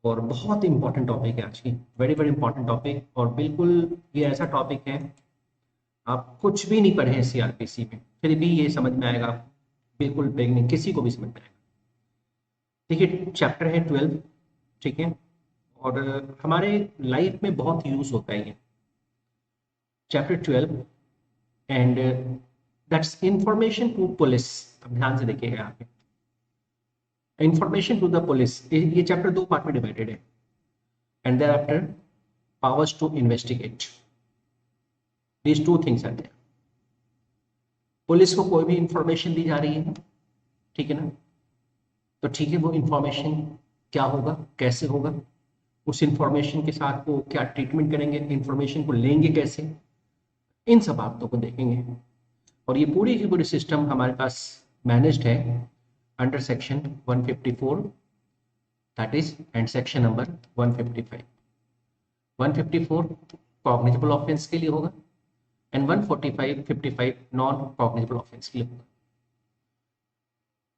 और बहुत important topic है आज की, वेरी वेरी इंपॉर्टेंट टॉपिक। और बिल्कुल ये ऐसा टॉपिक है, आप कुछ भी नहीं पढ़े हैं सीआरपीसी में फिर भी ये समझ में आएगा, बिल्कुल बिगनिंग किसी को भी समझ में आएगा। देखिए चैप्टर है 12, ठीक है, और हमारे लाइफ में बहुत यूज होता है ये chapter 12। And that's information to police. अब ध्यान से देखिएगा यहाँ पे, इंफॉर्मेशन टू द पुलिस। ये चैप्टर दो पार्ट में डिवाइडेड है। And thereafter powers to investigate, these two things are there. Police को कोई भी इंफॉर्मेशन दी जा रही है, ठीक है ना, तो ठीक है, वो इंफॉर्मेशन क्या होगा, कैसे होगा, उस इंफॉर्मेशन के साथ वो क्या ट्रीटमेंट करेंगे, इंफॉर्मेशन को लेंगे कैसे, इन सब बातों को देखेंगे। और ये पूरी की पूरी सिस्टम हमारे पास मैनेज्ड है under section 154, that is, and section number 155। 154 cognizable offence के लिए होगा एंड 145 नॉन कॉग्निजेबल ऑफेंस के लिए होगा।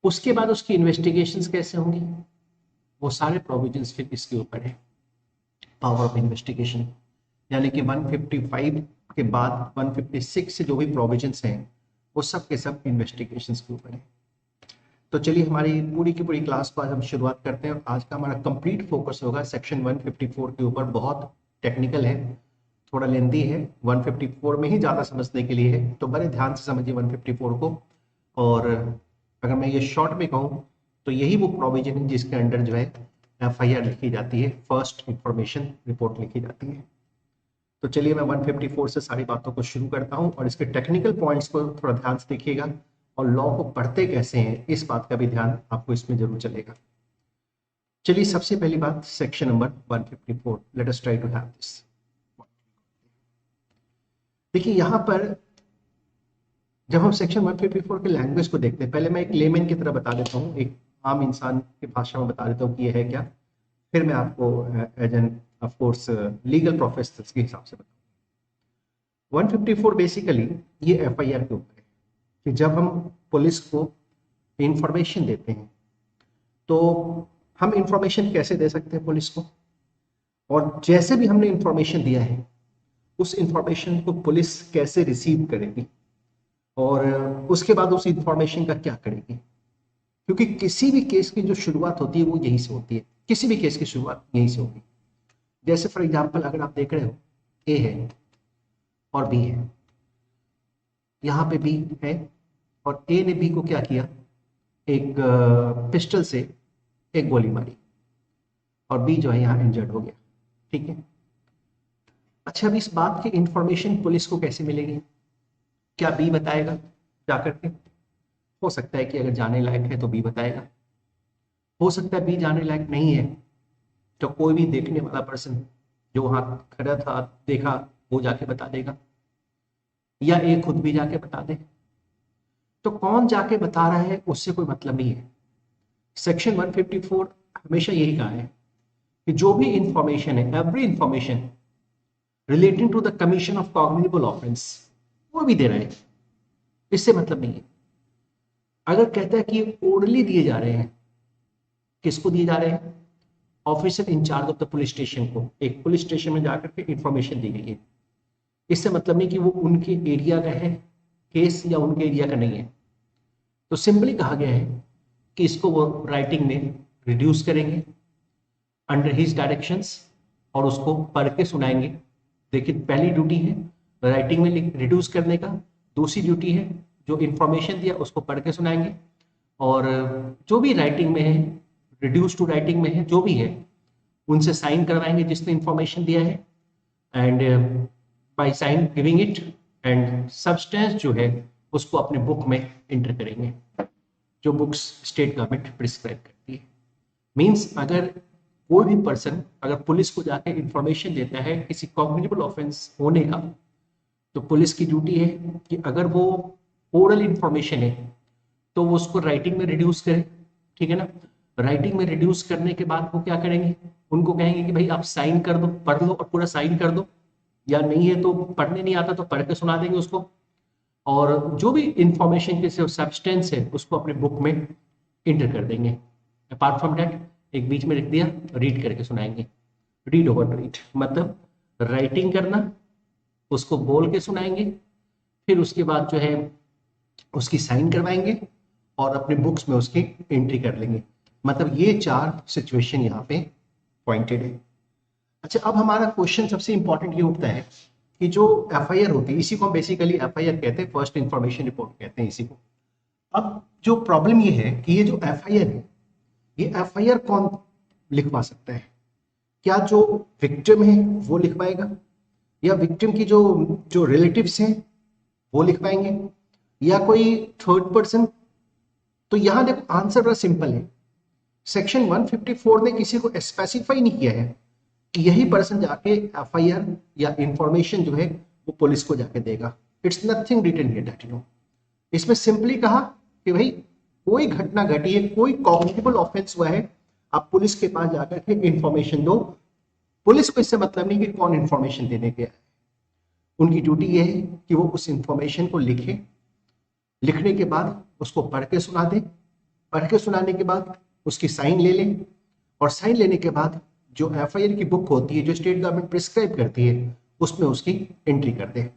उसके बाद उसकी इन्वेस्टिगेशंस कैसे होंगी, वो सारे प्रोविजंस फिर इसके ऊपर है, पावर ऑफ इन्वेस्टिगेशन। यानी कि 155 के बाद 156 से जो भी प्रोविजंस हैं वो सब के सब इन्वेस्टिगेशंस के ऊपर है। तो चलिए हमारी पूरी की पूरी क्लास को आज हम शुरुआत करते हैं। और आज का हमारा कंप्लीट फोकस होगा सेक्शन 154 के ऊपर। बहुत टेक्निकल है, थोड़ा लेंदी है, 154 में ही ज़्यादा समझने के लिए है, तो बड़े ध्यान से समझिए 154 को। और अगर मैं ये शॉर्ट में कहूँ तो यही वो प्रोविजन है जिसके अंडर जो है FIR लिखी जाती है, फर्स्ट इंफॉर्मेशन रिपोर्ट लिखी जाती है। तो चलिए मैं 154 से सारी बातों को शुरू करता हूँ और इसके टेक्निकल पॉइंट्स को थोड़ा ध्यान से देखिएगा, और लॉ को पढ़ते कैसे हैं इस बात का भी ध्यान आपको इसमें जरूर चलेगा। चलिए सबसे पहली बात, section number 154, let us try to have this. देखिए यहाँ पर जब हम सेक्शन 154 के लैंग्वेज को देखते हैं, पहले मैं एक लेमैन की तरह बता देता हूँ, एक आम इंसान की भाषा में बता देता हूँ कि यह है क्या, फिर मैं आपको as an of course legal professionals के हिसाब से बताऊँ। 154 बेसिकली ये FIR के ऊपर है कि जब हम पुलिस को इंफॉर्मेशन देते हैं तो हम इंफॉर्मेशन कैसे दे सकते हैं पुलिस को, और जैसे भी हमने इंफॉर्मेशन दिया है उस इंफॉर्मेशन को पुलिस कैसे रिसीव करेगी, और उसके बाद उस इंफॉर्मेशन का क्या करेगी। क्योंकि किसी भी केस की जो शुरुआत होती है वो यहीं से होती है, किसी भी केस की शुरुआत यहीं से होगी। जैसे फॉर एग्जांपल अगर आप देख रहे हो A है और B है, यहाँ पे B है और A ने B को क्या किया, एक पिस्टल से एक गोली मारी और B जो है यहाँ इंजर्ड हो गया, ठीक है। अच्छा, अब इस बात की इंफॉर्मेशन पुलिस को कैसे मिलेगी, क्या B बताएगा जाकर के, हो सकता है कि अगर जाने लायक है तो B बताएगा, हो सकता है B जाने लायक नहीं है तो कोई भी देखने वाला पर्सन जो वहां खड़ा था देखा वो जाके बता देगा, या A खुद भी जाके बता दे। तो कौन जाके बता रहा है उससे कोई मतलब नहीं है। सेक्शन 154 हमेशा यही कहा है कि जो भी इंफॉर्मेशन है, every information relating to the commission of cognizable offence, वो भी दे रहा है, इससे मतलब नहीं है। अगर कहता है कि ओरली दिए जा रहे हैं, किसको दिए जा रहे हैं, officer in charge of the police station को, एक पुलिस स्टेशन में जाकर के इंफॉर्मेशन दी गई है, इससे मतलब नहीं कि वो उनके एरिया का है केस या उनके एरिया का नहीं है। तो सिंपली कहा गया है कि इसको वो राइटिंग में रिड्यूस करेंगे अंडर हिज डायरेक्शंस और उसको पढ़ के सुनाएंगे। देखिए पहली ड्यूटी है राइटिंग में रिड्यूस करने का, दूसरी ड्यूटी है जो इंफॉर्मेशन दिया उसको पढ़ के सुनाएंगे, और जो भी राइटिंग में है, रिड्यूस टू राइटिंग में है, जो भी है उनसे साइन करवाएंगे जिसने इंफॉर्मेशन दिया है, and by sine giving it, and substance जो है उसको अपने बुक में एंटर करेंगे, जो बुक्स स्टेट गवर्नमेंट प्रिस्क्राइब करती है। मींस अगर कोई भी पर्सन अगर पुलिस को जाके इंफॉर्मेशन देता है किसी कॉग्निजेबल ऑफेंस होने का, तो पुलिस की ड्यूटी है कि अगर वो ओरल इंफॉर्मेशन है तो वो उसको राइटिंग में रिड्यूस करे, ठीक है ना। राइटिंग में रिड्यूस करने के बाद वो क्या करेंगे, उनको कहेंगे कि भाई आप साइन कर दो, पढ़ लो और पूरा साइन कर दो, या नहीं है तो पढ़ने नहीं आता तो पढ़ के सुना देंगे उसको, और जो भी इंफॉर्मेशन के सब्सटेंस है उसको अपने बुक में इंटर कर देंगे। अपार्ट फ्रॉम दैट एक बीच में लिख दिया रीड करके सुनाएंगे, रीड ओवर रीड, मतलब राइटिंग करना, उसको बोल के सुनाएंगे, फिर उसके बाद जो है उसकी साइन करवाएंगे और अपने बुक्स में उसकी एंट्री कर लेंगे। मतलब ये 4 सिचुएशन यहाँ पे पॉइंटेड है। अच्छा, अब हमारा क्वेश्चन सबसे इंपॉर्टेंट ये उठता है कि जो एफआईआर होती है, इसी को हम बेसिकली एफआईआर कहते हैं, फर्स्ट इंफॉर्मेशन रिपोर्ट कहते हैं इसी को। अब जो प्रॉब्लम ये है कि ये जो एफआईआर है, ये एफआईआर कौन लिखवा सकता है? क्या जो विक्टिम है वो लिख पाएगा, या विक्टिम की जो जो रिलेटिव्स हैं वो लिख पाएंगे, या कोई थर्ड पर्सन? तो यहां देखो आंसर बड़ा सिंपल है। सेक्शन 154 ने किसी को स्पेसिफाई नहीं किया है कि यही पर्सन जाके एफआईआर या इंफॉर्मेशन जो है वो पुलिस को जाके देगा। It's nothing written here that you know. इसमें सिंपली कहा कि भाई कोई घटना घटी है, कोई कॉग्निटिबल ऑफेंस हुआ है, आप पुलिस के पास जाकर के इंफॉर्मेशन दो। पुलिस को इससे मतलब नहीं कि कौन इंफॉर्मेशन देने गया है, उनकी ड्यूटी ये है कि वो उस इंफॉर्मेशन को लिखे, लिखने के बाद उसको पढ़ के सुना दे, पढ़ के सुनाने के बाद उसकी साइन ले लें, और साइन लेने के बाद जो एफआईआर की बुक होती है जो स्टेट गवर्नमेंट प्रिस्क्राइब करती है उसमें उसकी एंट्री कर दे।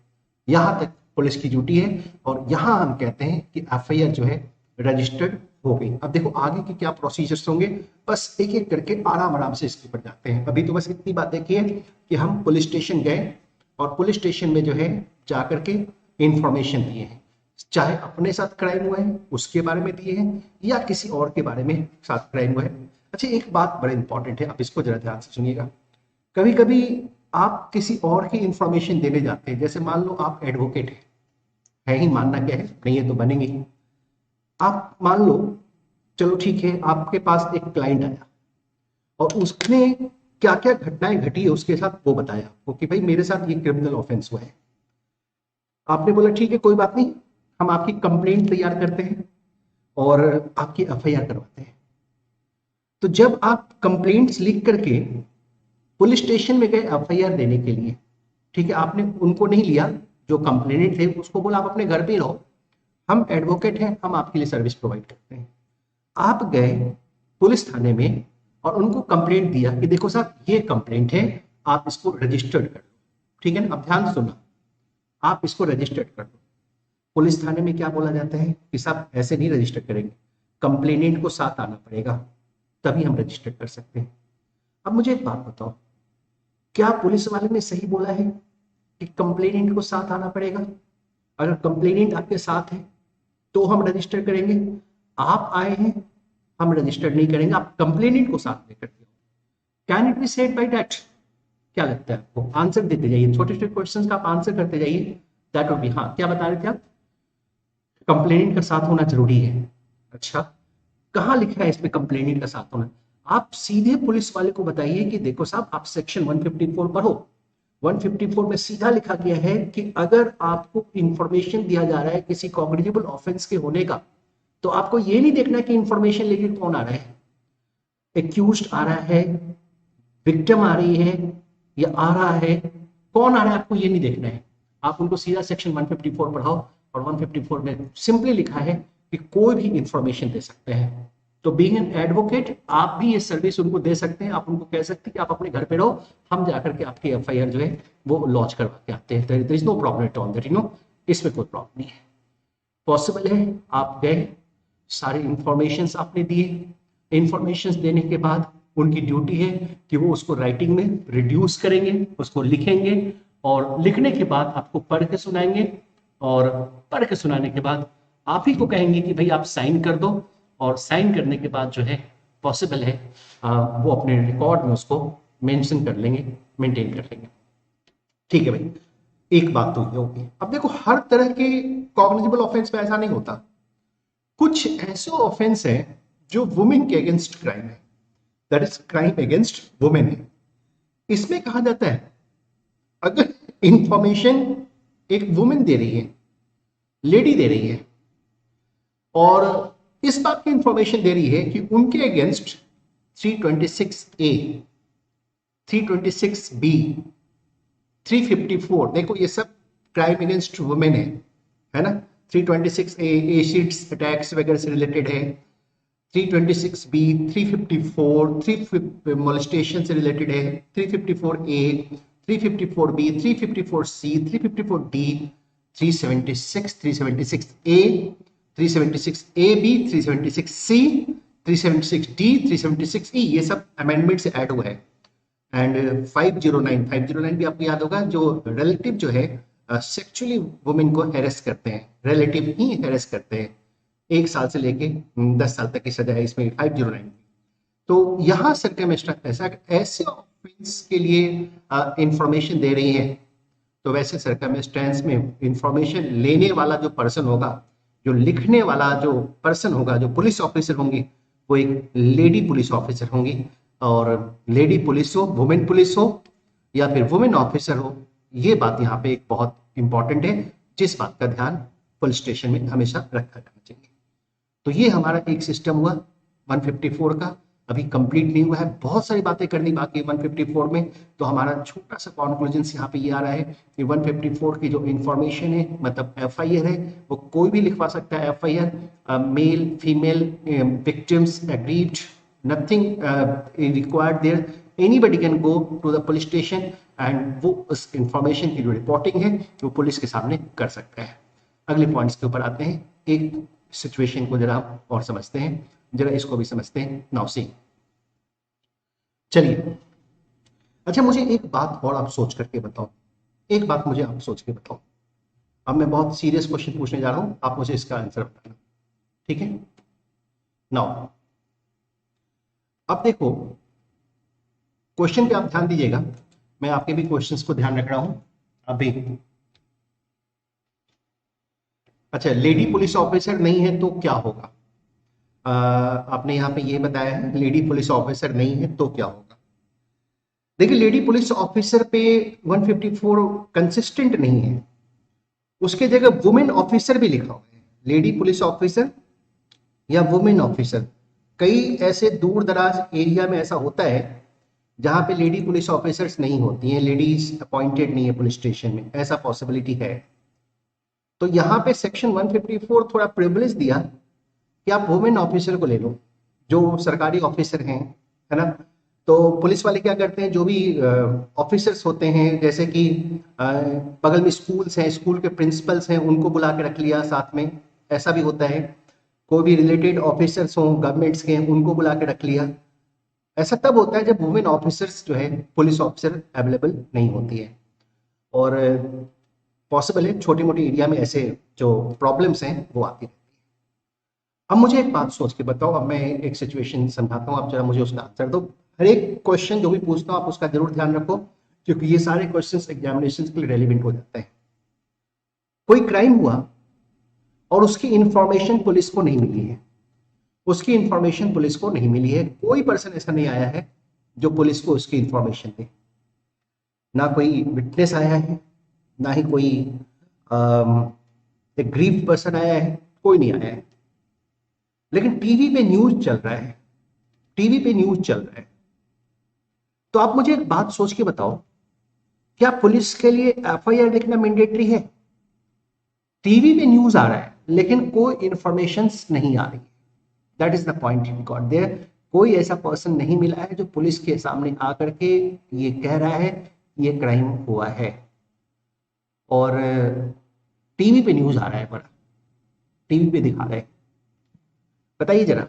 यहां तक पुलिस की ड्यूटी है, और यहां हम कहते हैं कि एफआईआर जो है रजिस्टर्ड हो गई। अब देखो आगे के क्या प्रोसीजर्स होंगे, बस एक एक करके आराम आराम से इसके ऊपर जाते हैं। अभी तो बस इतनी बात देखिए कि हम पुलिस स्टेशन गए और पुलिस स्टेशन में जो है जाकर के इंफॉर्मेशन दिए हैं, चाहे अपने साथ क्राइम हुआ है उसके बारे में दिए हैं या किसी और के बारे में साथ क्राइम हुआ है। अच्छा, एक बात बड़ा इंपॉर्टेंट है, आप इसको जरा ध्यान से सुनिएगा। कभी कभी आप किसी और की इंफॉर्मेशन देने जाते हैं, जैसे मान लो आप एडवोकेट है ही, मानना क्या है, नहीं है तो बनेंगे ही। आप मान लो, चलो ठीक है, आपके पास एक क्लाइंट आया और उसने क्या क्या घटनाएं घटी है उसके साथ वो बताया आपको कि भाई मेरे साथ ये क्रिमिनल ऑफेंस हुआ है। आपने बोला ठीक है कोई बात नहीं, हम आपकी कंप्लेंट तैयार करते हैं और आपकी एफआईआर करवाते हैं। तो जब आप कंप्लेंट्स लिख करके पुलिस स्टेशन में गए एफआईआर देने के लिए, ठीक है, आपने उनको नहीं लिया, जो कंप्लेनेंट थे उसको बोला आप अपने घर पे रहो, हम एडवोकेट हैं, हम आपके लिए सर्विस प्रोवाइड करते हैं। आप गए पुलिस थाने में और उनको कंप्लेंट दिया कि देखो साहब ये कंप्लेंट है, आप इसको रजिस्टर्ड कर लो, ठीक है ना। अब ध्यान सुनना, आप इसको रजिस्टर्ड कर लो। पुलिस थाने में क्या बोला जाता है कि साहब ऐसे नहीं रजिस्टर करेंगे, कंप्लेनेंट को साथ आना पड़ेगा, तभी हम रजिस्टर कर सकते हैं। अब मुझे एक बात बताओ, क्या पुलिस वाले ने सही बोला है कि कंप्लेनेंट को साथ आना पड़ेगा? अगर कंप्लेनेंट आपके साथ है तो हम रजिस्टर करेंगे, आप आए हैं हम रजिस्टर नहीं करेंगे, आप कंप्लेनेंट को साथ लेकर के। Can it be said by that? क्या लगता है आपको? आंसर देते जाइए, छोटे छोटे क्वेश्चंस का आप आंसर करते जाइए। दैट वुड बी, हाँ क्या बता रहे थे आप? कंप्लेनेंट का साथ होना जरूरी है। अच्छा, कहां लिखा है इसमें कंप्लेनेंट का साथ होना? आप सीधे पुलिस वाले को बताइए कि देखो साहब आप सेक्शन 154 पढ़ो, 154 में सीधा लिखा गया है कि अगर आपको इंफॉर्मेशन दिया जा रहा है किसी कॉग्निटिबल ऑफेंस के होने का, तो आपको ये नहीं देखना कि इंफॉर्मेशन लेके कौन आ रहा है, एक्यूज्ड आ रहा है, विक्टिम आ रही है या आ रहा है, कौन आ रहा है आपको ये नहीं देखना है। आप उनको सीधा सेक्शन 154 पढ़ाओ, और 154 में सिंपली लिखा है कि कोई भी इंफॉर्मेशन दे सकते हैं। तो बीइंग एन एडवोकेट आप भी ये सर्विस उनको दे सकते हैं, आप उनको कह सकते हैं कि आप अपने घर पे रहो, हम जाकर के आपकी एफआईआर जो है वो लॉन्च करवा के आते हैं। There is no problem at all that, you know, इसमें कोई प्रॉब्लम नहीं है, पॉसिबल है। आप गए, सारे इंफॉर्मेशन आपने दिए, इंफॉर्मेशन देने के बाद उनकी ड्यूटी है कि वो उसको राइटिंग में रिड्यूस करेंगे, उसको लिखेंगे, और लिखने के बाद आपको पढ़ के सुनाएंगे, और पढ़ के सुनाने के बाद आप ही को कहेंगे कि भाई आप साइन कर दो, और साइन करने के बाद जो है पॉसिबल है वो अपने रिकॉर्ड में उसको मेंशन कर लेंगे, मेंटेन कर लेंगे। ठीक है भाई, एक बात तो ये होगी। अब देखो हर तरह के कॉग्निटिबल ऑफेंस में ऐसा नहीं होता, कुछ ऐसे ऑफेंस है जो वुमेन के अगेंस्ट क्राइम है, that is crime against women है। इसमें कहा जाता है अगर इंफॉर्मेशन एक वुमेन दे रही है, लेडी दे रही है, और इस बात की इंफॉर्मेशन दे रही है कि उनके अगेंस्ट 326A, 326B, 354, देखो ये सब क्राइम अगेंस्ट वुमेन है ना। 326A एसिड्स अटैक्स वगैरह से रिलेटेड है, 326B, 354, 3 मोलेस्टेशन से रिलेटेड है, 354A, 354B, 354C, 354D, 376, 376A, 376AB, 376C, 376D, 376E, ये सब अमेंडमेंट से ऐड हुआ है। एंड 509 भी आपको याद होगा, जो रिलेटिव जो है सेक्सुअली वुमेन को हेरेस करते हैं, रिलेटिव ही हेरेस करते हैं, 1 साल से लेके 10 साल तक की सजा है इसमें 509। तो यहाँ ऐसे ऑफेंस के लिए इंफॉर्मेशन दे रही है, तो वैसे सर्कमस्टेंस में इंफॉर्मेशन लेने वाला जो पर्सन होगा, जो लिखने वाला जो पर्सन होगा, जो पुलिस ऑफिसर होंगी, वो एक लेडी पुलिस ऑफिसर होंगी। और लेडी पुलिस हो, वुमेन पुलिस हो या फिर वुमेन ऑफिसर हो, ये बात यहाँ पे एक बहुत इंपॉर्टेंट है, जिस बात का ध्यान पुलिस स्टेशन में हमेशा रखा जाना चाहिए। तो ये हमारा एक सिस्टम हुआ 154 का, अभी कंप्लीट नहीं हुआ है, बहुत सारी बातें करनी बाकी है 154 में। तो हमारा छोटा सा कॉन्क्लूजन यहाँ पे ये आ रहा है कि 154 की जो इंफॉर्मेशन है, मतलब एफआईआर है, वो कोई भी लिखवा सकता है। FIR male female victims agreed, nothing required there, anybody can go to the police station and वो उस इंफॉर्मेशन की जो रिपोर्टिंग है वो पुलिस के सामने कर सकता है। अगले पॉइंट्स के ऊपर आते हैं, एक सिचुएशन को जरा और समझते हैं, जरा इसको भी समझते हैं। नाउ सी, चलिए, अच्छा मुझे एक बात और आप सोच करके बताओ, एक बात मुझे आप सोच के बताओ। अब मैं बहुत सीरियस क्वेश्चन पूछने जा रहा हूं, आप मुझे इसका आंसर बताना, ठीक है? नाउ अब देखो, क्वेश्चन पे आप ध्यान दीजिएगा, मैं आपके भी क्वेश्चंस को ध्यान रख रहा हूं अभी। अच्छा, लेडी पुलिस ऑफिसर नहीं है तो क्या होगा? आपने यहाँ पे ये बताया है, लेडी पुलिस ऑफिसर नहीं है तो क्या होगा। देखिए, लेडी पुलिस ऑफिसर पे 154 कंसिस्टेंट नहीं है, उसके जगह वुमेन ऑफिसर भी लिखा हुआ है। लेडी पुलिस ऑफिसर या वुमेन ऑफिसर, कई ऐसे दूर दराज एरिया में ऐसा होता है जहां पे लेडी पुलिस ऑफिसर्स नहीं होती हैं, लेडीज अपॉइंटेड नहीं है पुलिस स्टेशन में, ऐसा पॉसिबिलिटी है। तो यहाँ पे सेक्शन 154 थोड़ा प्रिविलेज दिया कि आप वुमेन ऑफिसर को ले लो, जो सरकारी ऑफिसर हैं, है ना। तो पुलिस वाले क्या करते हैं, जो भी ऑफिसर्स होते हैं, जैसे कि बगल में स्कूल्स हैं, स्कूल के प्रिंसिपल्स हैं, उनको बुला के रख लिया साथ में, ऐसा भी होता है। कोई भी रिलेटेड ऑफिसर्स हों गवर्नमेंट्स के, उनको बुला के रख लिया। ऐसा तब होता है जब वुमेन ऑफिसर्स जो है, पुलिस ऑफिसर अवेलेबल नहीं होती है। और पॉसिबल है छोटी मोटी एरिया में ऐसे जो प्रॉब्लम्स हैं वो आती रहती है। अब मुझे एक बात सोच के बताओ, अब मैं एक सिचुएशन समझाता हूँ, आप जरा मुझे उसका आंसर दो। हर एक क्वेश्चन जो भी पूछता हूँ आप उसका जरूर ध्यान रखो, क्योंकि ये सारे क्वेश्चंस एग्जामिनेशन के लिए रेलिवेंट हो जाते हैं। कोई क्राइम हुआ और उसकी इंफॉर्मेशन पुलिस को नहीं मिली है, उसकी इंफॉर्मेशन पुलिस को नहीं मिली है, कोई पर्सन ऐसा नहीं आया है जो पुलिस को उसकी इंफॉर्मेशन दे, ना कोई विटनेस आया है, ना ही कोई एक ग्रीव पर्सन आया है, कोई नहीं आया है। लेकिन टीवी पे न्यूज चल रहा है, टीवी पे न्यूज चल रहा है। तो आप मुझे एक बात सोच के बताओ, क्या पुलिस के लिए एफआईआर लिखना मैंडेटरी है? टीवी पे न्यूज आ रहा है लेकिन कोई इंफॉर्मेशन नहीं आ रही, that is the point you got there. कोई ऐसा पर्सन नहीं मिला है जो पुलिस के सामने आकर के ये कह रहा है ये क्राइम हुआ है, और टीवी पे न्यूज आ रहा है, बड़ा टीवी पे दिखा रहे हैं। बताइए जरा,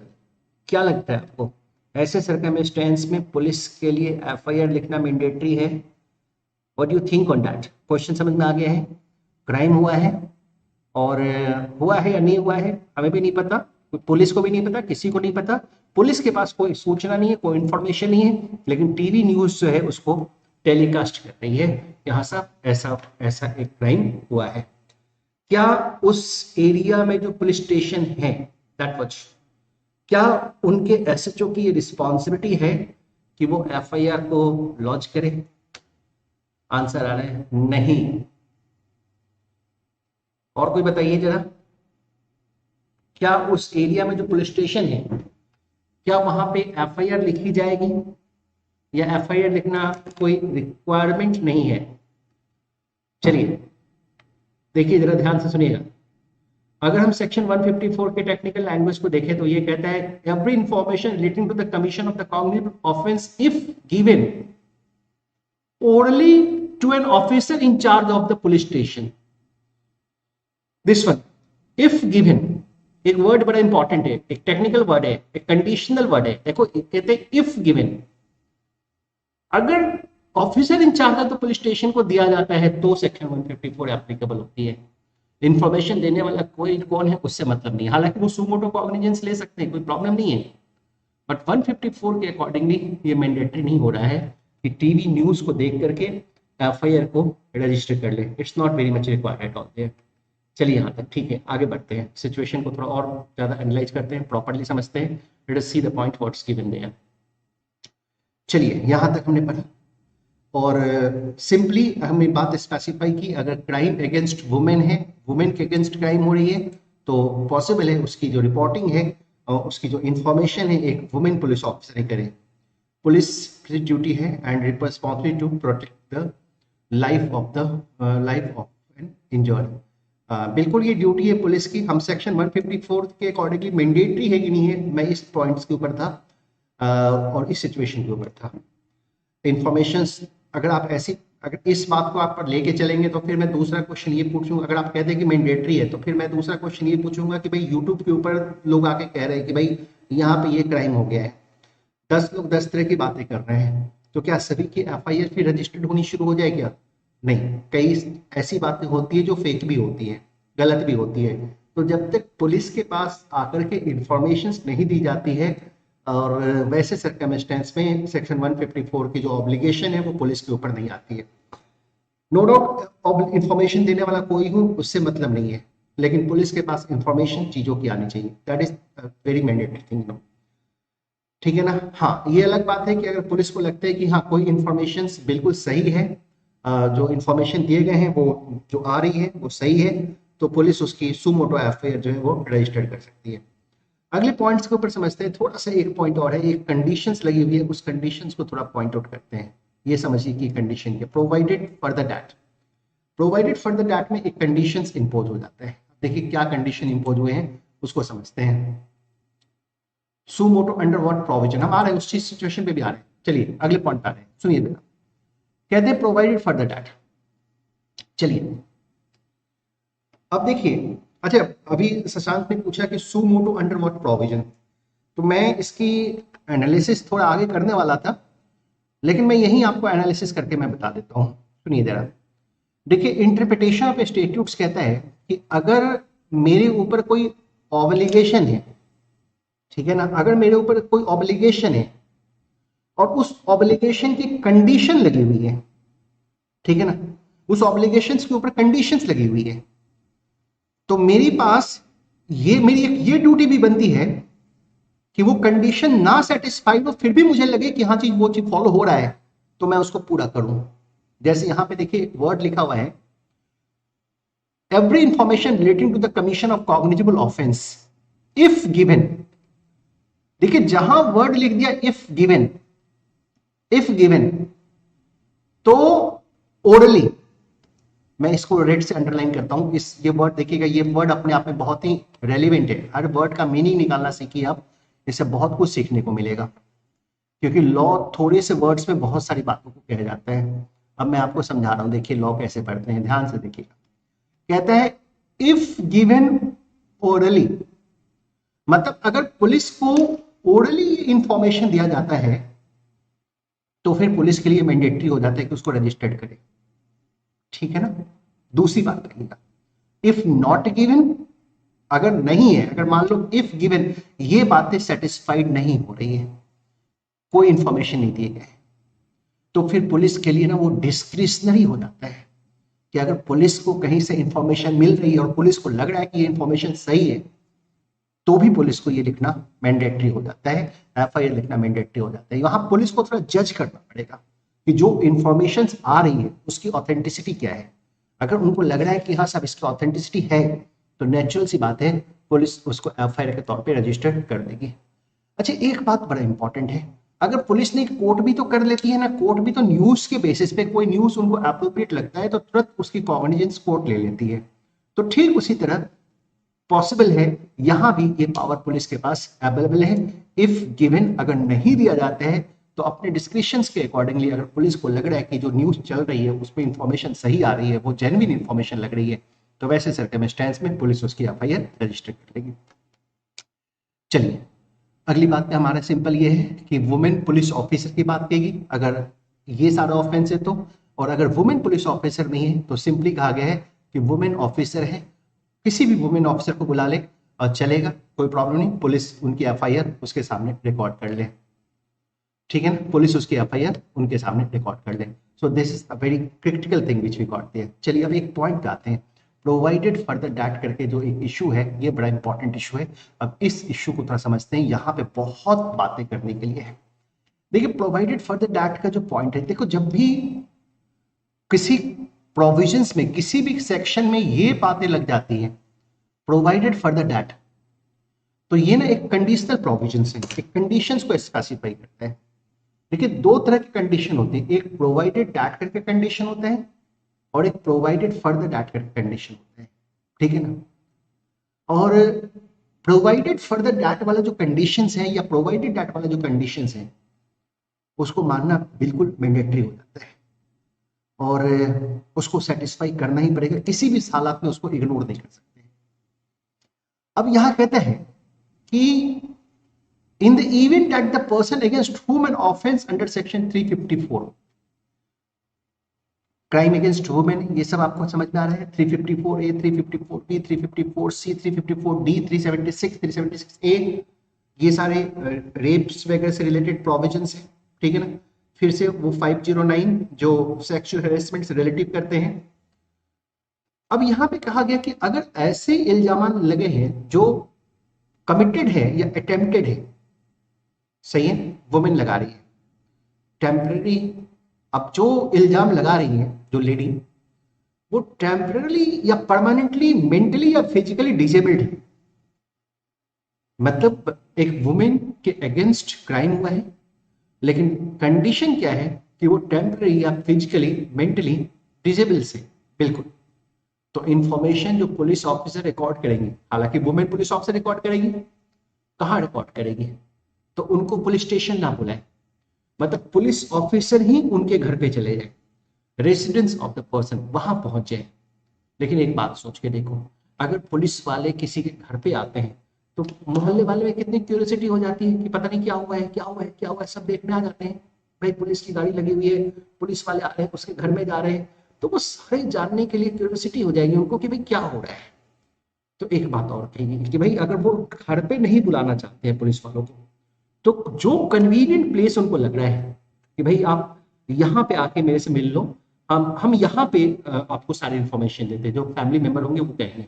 क्या लगता है आपको, ऐसे सर्कमस्टेंस में पुलिस के लिए एफआईआर लिखना मैंडेटरी है? What do you think on that? Question समझ में आ गया है? क्राइम हुआ है, और हुआ है या नहीं हुआ है हमें भी नहीं पता, पुलिस को भी नहीं पता, किसी को नहीं पता, पुलिस के पास कोई सूचना नहीं है, कोई इंफॉर्मेशन नहीं है, लेकिन टीवी न्यूज जो है उसको टेलीकास्ट कर रही है, यहाँ सब ऐसा ऐसा एक क्राइम हुआ है। क्या उस एरिया में जो पुलिस स्टेशन है, दैट वॉच, क्या उनके एसएचओ की ये रिस्पॉन्सिबिलिटी है कि वो एफआईआर को लॉन्च करे? आंसर आ रहा है नहीं। और कोई बताइए जरा, क्या उस एरिया में जो पुलिस स्टेशन है, क्या वहां पे एफआईआर लिखी जाएगी, या एफआईआर लिखना कोई रिक्वायरमेंट नहीं है? चलिए देखिए जरा ध्यान से सुनिएगा। अगर हम सेक्शन 154 के टेक्निकल लैंग्वेज को देखें तो ये कहता है every information relating to the commission of the cognitive offence if given orally to an officer in charge of the police station. This one, if given, एक वर्ड बड़ा इंपॉर्टेंट है, एक टेक्निकल वर्ड है, एक कंडीशनल वर्ड है। देखो कहते हैं इफ गिवन, अगर officer in charge of the police station को दिया जाता है तो सेक्शन 154 एप्लीकेबल होती है। इंफॉर्मेशन देने वाला कोई कौन है उससे मतलब नहीं, हालांकि वो सुमोटो कॉग्निजेंस ले सकते हैं, कोई प्रॉब्लम नहीं है, बट 154 के अकॉर्डिंगली ये मैंडेटरी नहीं हो रहा है कि टीवी न्यूज को देख करके एफआईआर को रजिस्टर कर ले। It's not very much required at all there. चलिए यहाँ तक ठीक है, आगे बढ़ते हैं, सिचुएशन को थोड़ा और ज्यादा एनालाइज करते हैं, प्रॉपर्ली समझते हैं। Let us see the point what's given there. चलिए यहाँ तक हमने पढ़ा और सिंपली हमने बात स्पेसिफाई की, अगर क्राइम अगेंस्ट वुमेन है, वुमेन के अगेंस्ट क्राइम हो रही है तो पॉसिबल है उसकी जो रिपोर्टिंग है और उसकी जो इंफॉर्मेशन है एक वुमेन पुलिस ऑफिसर ही करे। पुलिस की ड्यूटी है and responsibility to protect the life of an injured. बिल्कुल ये ड्यूटी है पुलिस की। हम सेक्शन 154 के अकॉर्डिंगली मैंडेटरी है कि नहीं है, मैं इस पॉइंट्स के ऊपर था और इस सिचुएशन के ऊपर था। इंफॉर्मेशंस अगर आप ऐसी, अगर इस बात को आप पर लेके चलेंगे तो फिर मैं दूसरा क्वेश्चन ये पूछूंगा, अगर आप कहते हैं कि मैंडेटरी है तो फिर मैं दूसरा क्वेश्चन ये पूछूंगा कि भाई यूट्यूब के ऊपर लोग आके कह रहे हैं कि भाई यहाँ पे ये क्राइम हो गया है, 10 लोग 10 तरह की बातें कर रहे हैं, तो क्या सभी की एफआईआर फिर रजिस्टर्ड होनी शुरू हो जाए क्या? नहीं, कई ऐसी बातें होती है जो फेक भी होती है, गलत भी होती है। तो जब तक पुलिस के पास आकर के इंफॉर्मेशन नहीं दी जाती है और वैसे सर्कमस्टेंस में सेक्शन 154 की जो ऑब्लिगेशन है वो पुलिस के ऊपर नहीं आती है। नो डाउट इंफॉर्मेशन देने वाला कोई हो उससे मतलब नहीं है, लेकिन पुलिस के पास इंफॉर्मेशन चीजों की आनी चाहिए, that is very mandatory thing, no, ठीक है ना। हाँ, ये अलग बात है कि अगर पुलिस को लगता है कि हाँ कोई इंफॉर्मेशन बिल्कुल सही है, जो इंफॉर्मेशन दिए गए हैं वो जो आ रही है वो सही है, तो पुलिस उसकी सुमोटो एफआईआर जो है वो रजिस्टर कर सकती है। अगले पॉइंट्स के ऊपर समझते हैं, थोड़ा सा एक पॉइंट और है, एक कंडीशंस लगी हुई है, उस कंडीशंस को थोड़ा पॉइंट आउट करते हैं। ये समझिए कि कंडीशन क्या, provided for the that, provided for the that में एक कंडीशंस इंपोज हो जाता है। देखिए क्या कंडीशन इंपोज हुए हैं उसको समझते हैं। सुमोटो अंडर व्हाट प्रोविजन, हम आ रहे हैं उस चीज सिचुएशन पे भी आ रहे हैं। चलिए अगले पॉइंट पे आ रहे हैं, सुनिए बेटा, कहते हैं प्रोवाइडेड फॉर द डैट। चलिए अब देखिए, अच्छा अभी शशांक ने पूछा कि सुमोटो अंडर व्हाट प्रोविजन, तो मैं इसकी एनालिसिस थोड़ा आगे करने वाला था, लेकिन मैं यही आपको एनालिसिस करके मैं बता देता हूँ। सुनिए जरा, देखिए इंटरप्रिटेशन ऑफ स्टैट्यूट्स कहता है कि अगर मेरे ऊपर कोई ऑब्लिगेशन है, ठीक है ना, अगर मेरे ऊपर कोई ऑब्लिगेशन है और उस ऑब्लिगेशन की कंडीशन लगी हुई है, ठीक है ना, उस ऑब्लिगेशन के ऊपर कंडीशंस लगी हुई है, तो मेरे पास ये मेरी एक ये ड्यूटी भी बनती है कि वो कंडीशन ना सेटिस्फाइड हो फिर भी मुझे लगे कि हाँ चीज वो चीज फॉलो हो रहा है तो मैं उसको पूरा करूं। जैसे यहां पे देखिए वर्ड लिखा हुआ है, every information relating to the commission of cognizable offence if given. देखिए जहां वर्ड लिख दिया इफ गिवन, इफ गिवन तो ओरली, मैं इसको रेड से अंडरलाइन करता हूं, इस ये वर्ड देखिएगा, ये वर्ड अपने आप में बहुत ही रेलिवेंट है, हर वर्ड का मीनिंग निकालना सीखिए आप, इससे बहुत कुछ सीखने को मिलेगा, क्योंकि लॉ थोड़े से वर्ड्स में बहुत सारी बातों को कहा जाता है। अब मैं आपको समझा रहा हूं, देखिए लॉ कैसे पढ़ते हैं, ध्यान से देखिएगा। कहता है इफ गिवन ओरली, मतलब अगर पुलिस को ओरली इंफॉर्मेशन दिया जाता है तो फिर पुलिस के लिए मैंडेटरी हो जाता है कि उसको रजिस्टर्ड करे, ठीक है ना। दूसरी बात कहिएगा, इफ नॉट गिवन, अगर नहीं है, अगर मान लो इफ गिवन ये बातें सेटिस्फाइड नहीं हो रही है, कोई इंफॉर्मेशन नहीं दी गई, तो फिर पुलिस के लिए ना वो डिस्क्रिशनरी हो जाता है कि अगर पुलिस को कहीं से इंफॉर्मेशन मिल रही है और पुलिस को लग रहा है कि ये इंफॉर्मेशन सही है तो भी पुलिस को ये लिखना मैंडेटरी हो जाता है, एफआईआर लिखना मैंडेटरी हो जाता है। वहां पुलिस को थोड़ा जज करना पड़ेगा कि जो इंफॉर्मेशन आ रही है उसकी ऑथेंटिसिटी क्या है। अगर उनको लग रहा है कि हाँ सब इसकी ऑथेंटिसिटी है तो नेचुरल सी बात है पुलिस उसको एफआईआर के तौर पे रजिस्टर कर देगी। अच्छा एक बात बड़ा इंपॉर्टेंट है, अगर पुलिस ने कोर्ट भी तो कर लेती है ना, कोर्ट भी तो न्यूज के बेसिस पे कोई न्यूज उनको एप्रोप्रिएट लगता है तो तुरंत उसकी कॉग्निजेंस कोर्ट ले लेती है। तो ठीक उसी तरह पॉसिबल है, यहां भी ये पावर पुलिस के पास अवेलेबल है इफ गिवन। अगर नहीं दिया जाता है तो अपने डिस्क्रिप्शंस के अकॉर्डिंगली अगर पुलिस को लग रहा है कि जो न्यूज चल रही है उसमें इंफॉर्मेशन सही आ रही है, वो जेन्युइन इंफॉर्मेशन लग रही है, तो वैसे सर्कमस्टेंस में पुलिस उसकी एफआईआर रजिस्टर कर लेगी। चलिए अगली बात पे हमारा सिंपल ये है कि वुमेन पुलिस ऑफिसर की बात कहेगी अगर ये सारा ऑफेंस है तो, और अगर वुमेन पुलिस ऑफिसर नहीं है तो सिंपली कहा गया है कि वुमेन ऑफिसर है, किसी भी वुमेन ऑफिसर को बुला ले और चलेगा, कोई प्रॉब्लम नहीं, पुलिस उनकी एफआईआर उसके सामने रिकॉर्ड कर ले, ठीक है ना, पुलिस उसकी एफआईआर उनके सामने रिकॉर्ड कर ले। So this is a very critical thing which we got there. चलिए अब एक पॉइंट पे आते हैं, प्रोवाइडेड फर्दर डैट करके जो एक इशू है, ये बड़ा इंपॉर्टेंट इशू है। अब इस इशू को थोड़ा समझते हैं, यहाँ पे बहुत बातें करने के लिए है। देखिए प्रोवाइडेड फर्दर डैट का जो पॉइंट है, देखो जब भी किसी प्रोविजंस में किसी भी सेक्शन में ये बातें लग जाती हैं प्रोवाइडेड फर्दर डैट, तो ये ना एक कंडीशनल प्रोविजन है, एक कंडीशंस को स्पेसिफाई करता है। देखिए दो तरह की कंडीशन होती है, एक प्रोवाइडेड डैट करके कंडीशन होता है और एक प्रोवाइडेड फर्दर डैट करके कंडीशन होता है, ठीक है ना। और प्रोवाइडेड फर्दर डैट वाला जो कंडीशंस है या प्रोवाइडेड डैट वाला जो कंडीशंस है उसको मानना बिल्कुल मैंडेटरी हो जाता है और उसको सेटिस्फाई करना ही पड़ेगा, किसी भी हालात में उसको इग्नोर नहीं कर सकते। अब यहां कहते हैं कि in the event that the person against whom an offense under section 354 crime against women, ये सब आपको समझ में आ रहा है, 354A, 354B, 354C, 354D, 376, 376A, ये सारे रेप्स वगैरह से रिलेटेड प्रोविजंस हैं, ठीक है ना। फिर से वो 509 जो सेक्सुअल हैरेसमेंट से रिलेटिव करते हैं। अब यहां पे कहा गया कि अगर ऐसे इल्जाम लगे हैं जो कमिटेड है या अटेम्प्टेड है, सही है, वुमेन लगा रही है टेम्पररी, अब जो इल्जाम लगा रही है जो लेडी, वो टेम्पररी या परमानेंटली मेंटली या फिजिकली डिसेबल्ड है, मतलब एक वुमेन के अगेंस्ट क्राइम हुआ है, लेकिन कंडीशन क्या है कि वो टेम्पररी या फिजिकली मेंटली डिसेबल से बिल्कुल। तो इंफॉर्मेशन जो पुलिस ऑफिसर रिकॉर्ड करेंगे, हालांकि वुमेन पुलिस ऑफिसर रिकॉर्ड करेगी, कहाँ रिकॉर्ड करेगी, तो उनको पुलिस स्टेशन ना बुलाए, मतलब पुलिस ऑफिसर ही उनके घर पे चले जाए, रेसिडेंस ऑफ द पर्सन वहां पहुंच जाए। लेकिन एक बात सोच के देखो, अगर पुलिस वाले किसी के घर पे आते हैं तो मोहल्ले वाले में कितनी क्यूरियोसिटी हो जाती है कि पता नहीं क्या हुआ है, क्या हुआ है, क्या हुआ है, सब देखने आ जाते हैं, भाई पुलिस की गाड़ी लगी हुई है, पुलिस वाले आ रहे हैं, उसके घर में जा रहे हैं, तो वो सारे जानने के लिए क्यूरियोसिटी हो जाएगी उनको कि भाई क्या हो रहा है। तो एक बात और कहेगी कि भाई अगर वो घर पे नहीं बुलाना चाहते हैं पुलिस वालों को, तो जो कन्वीनियंट प्लेस उनको लग रहा है कि भाई आप यहाँ पे आके मेरे से मिल लो, हम यहाँ पे आपको सारी इंफॉर्मेशन देते हैं, जो फैमिली मेंबर होंगे वो कहेंगे,